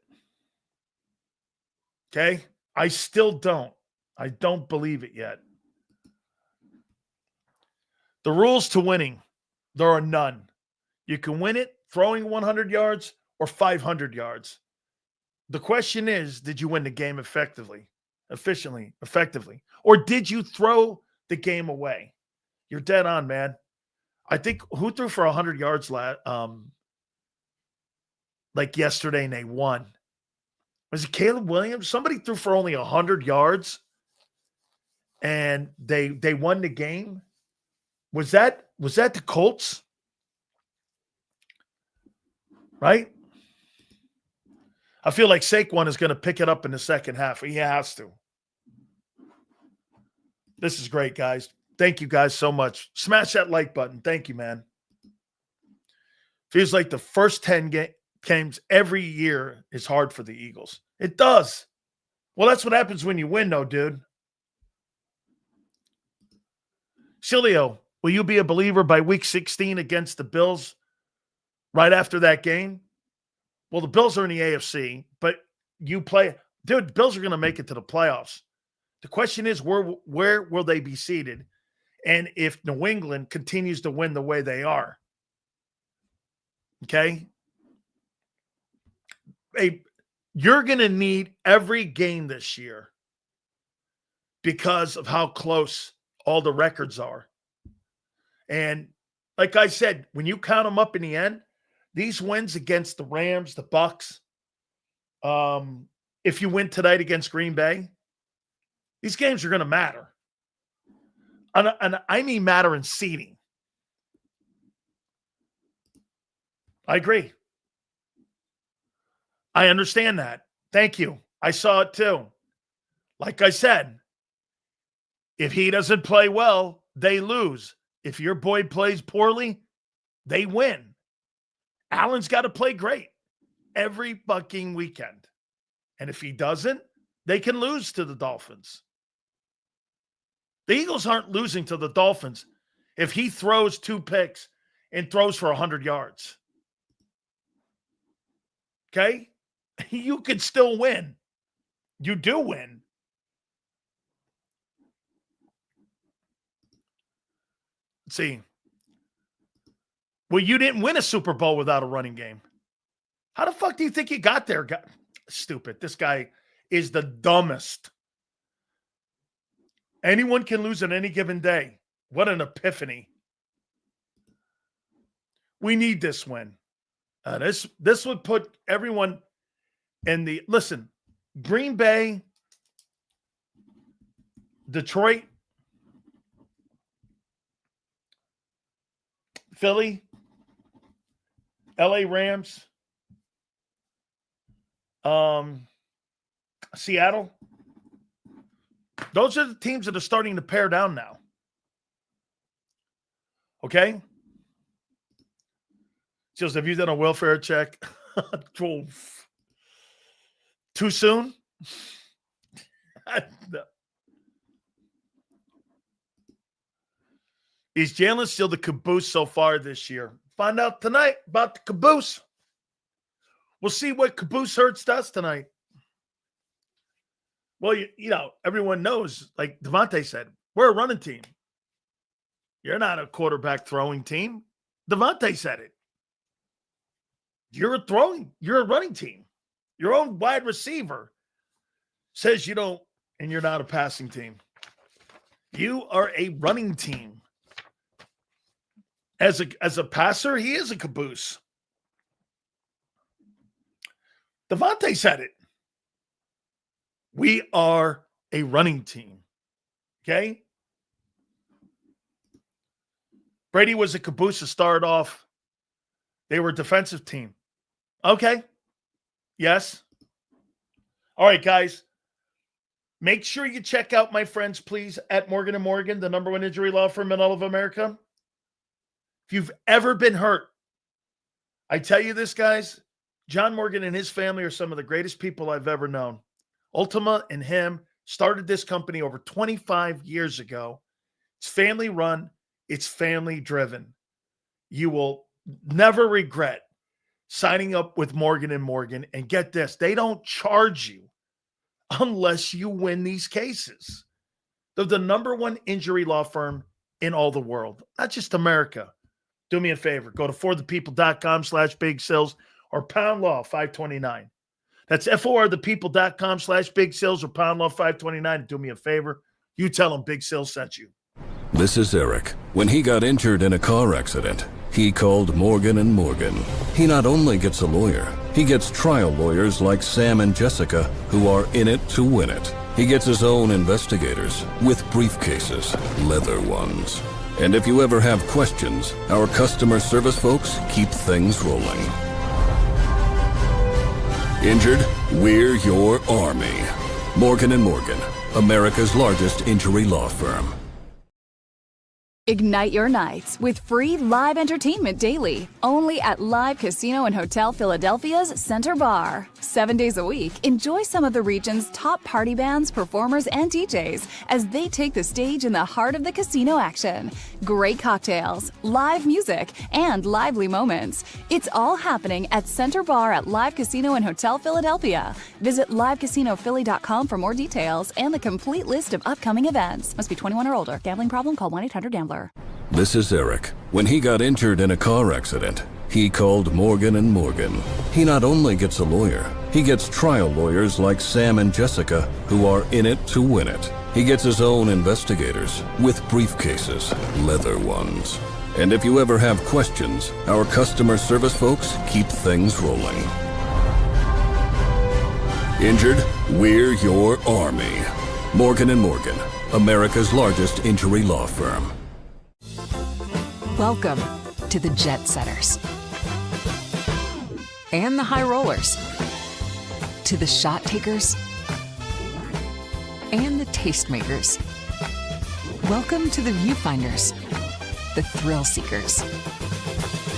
Okay? I still don't. I don't believe it yet. The rules to winning, there are none. You can win it throwing 100 yards or 500 yards. The question is, did you win the game efficiently? Or did you throw the game away? You're dead on, man. I think who threw for 100 yards like yesterday and they won? Was it Caleb Williams? Somebody threw for only 100 yards and they won the game. Was that the Colts? Right? I feel like Saquon is going to pick it up in the second half. He has to. This is great, guys. Thank you guys so much. Smash that like button. Thank you, man. Feels like the first 10 games every year is hard for the Eagles. It does. Well, that's what happens when you win, though, dude. Sileo, will you be a believer by week 16 against the Bills right after that game? Well, the Bills are in the AFC, but you play. Dude, the Bills are going to make it to the playoffs. The question is, where will they be seated? And if New England continues to win the way they are. Okay? You're going to need every game this year because of how close all the records are. And like I said, when you count them up in the end, these wins against the Rams, the Bucks, if you win tonight against Green Bay, these games are going to matter. And I mean matter in seeding. I agree. I understand that. Thank you. I saw it too. Like I said, if he doesn't play well, they lose. If your boy plays poorly, they win. Allen's got to play great every fucking weekend. And if he doesn't, they can lose to the Dolphins. The Eagles aren't losing to the Dolphins if he throws 2 picks and throws for 100 yards. Okay? You could still win. You do win. Let's see. Well, you didn't win a Super Bowl without a running game. How the fuck do you think you got there? Stupid. This guy is the dumbest. Anyone can lose on any given day. What an epiphany. We need this win. This would put everyone in the... Listen, Green Bay, Detroit, Philly, LA Rams, Seattle. Those are the teams that are starting to pare down now. Okay? Just have you done a welfare check? Too soon? No. Is Jalen still the caboose so far this year? Find out tonight about the caboose. We'll see what Caboose Hurts does tonight. Well, you know, everyone knows, like Devontae said, we're a running team. You're not a quarterback throwing team. Devontae said it. You're a running team. Your own wide receiver says you don't, and you're not a passing team. You are a running team. As a passer, he is a caboose. Devontae said it. We are a running team. Okay? Brady was a caboose to start off. They were a defensive team. Okay. Yes. All right, guys. Make sure you check out my friends, please, at Morgan & Morgan, the #1 injury law firm in all of America. If you've ever been hurt, I tell you this, guys, John Morgan and his family are some of the greatest people I've ever known. Ultima and him started this company over 25 years ago. It's family run. It's family driven. You will never regret signing up with Morgan & Morgan. And get this, they don't charge you unless you win these cases. They're the #1 injury law firm in all the world, not just America. Do me a favor. Go to forthepeople.com/big sales or pound law 529. That's forthepeople.com/big sales or pound law 529. Do me a favor. You tell them Big Sales sent you. This is Eric. When he got injured in a car accident, he called Morgan & Morgan. He not only gets a lawyer, he gets trial lawyers like Sam and Jessica who are in it to win it. He gets his own investigators with briefcases, leather ones. And if you ever have questions, our customer service folks keep things rolling. Injured? We're your army. Morgan & Morgan, America's largest injury law firm. Ignite your nights with free live entertainment daily, only at Live Casino and Hotel Philadelphia's Center Bar. 7 days a week, enjoy some of the region's top party bands, performers, and DJs as they take the stage in the heart of the casino action. Great cocktails, live music, and lively moments. It's all happening at Center Bar at Live Casino and Hotel Philadelphia. Visit livecasinophilly.com for more details and the complete list of upcoming events. Must be 21 or older. Gambling problem? Call 1-800-GAMBLER. This is Eric. When he got injured in a car accident, he called Morgan & Morgan. He not only gets a lawyer, he gets trial lawyers like Sam and Jessica who are in it to win it. He gets his own investigators with briefcases, leather ones. And if you ever have questions, our customer service folks keep things rolling. Injured? We're your army. Morgan & Morgan, America's largest injury law firm. Welcome to the Jet Setters and the High Rollers, to the Shot Takers and the Tastemakers. Welcome to the Viewfinders, the Thrill Seekers,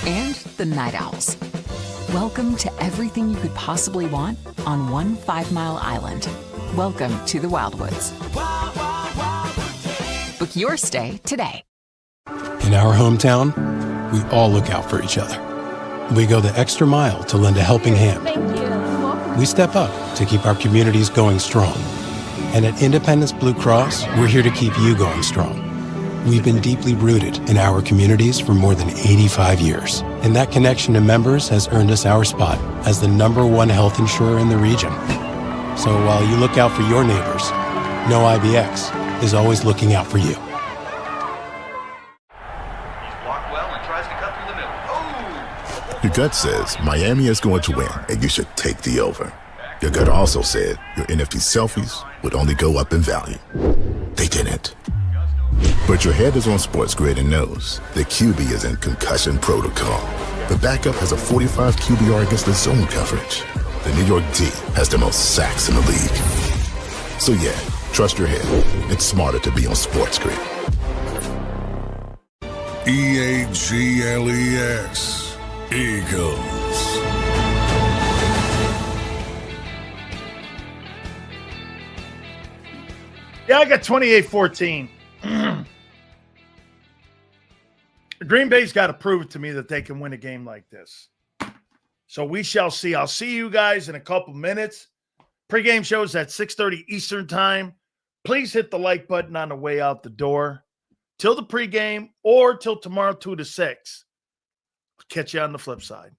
and the Night Owls. Welcome to everything you could possibly want on one 5-mile island. Welcome to the Wildwoods. Book your stay today. In our hometown, we all look out for each other. We go the extra mile to lend a helping hand. We step up to keep our communities going strong. And at Independence Blue Cross, we're here to keep you going strong. We've been deeply rooted in our communities for more than 85 years. And that connection to members has earned us our spot as the #1 health insurer in the region. So while you look out for your neighbors, know IBX is always looking out for you. Your gut says Miami is going to win, and you should take the over. Your gut also said your NFT selfies would only go up in value. They didn't. But your head is on Sports Grid and knows the QB is in concussion protocol. The backup has a 45 QBR against the zone coverage. The New York D has the most sacks in the league. So yeah, trust your head. It's smarter to be on Sports Grid. EAGLES. Yeah, I got 28-14. Green Bay's got to prove it to me that they can win a game like this. So we shall see. I'll see you guys in a couple minutes. Pre-game shows at 6:30 Eastern time. Please hit the like button on the way out the door. Till the pregame or till tomorrow 2 to 6. I'll catch you on the flip side.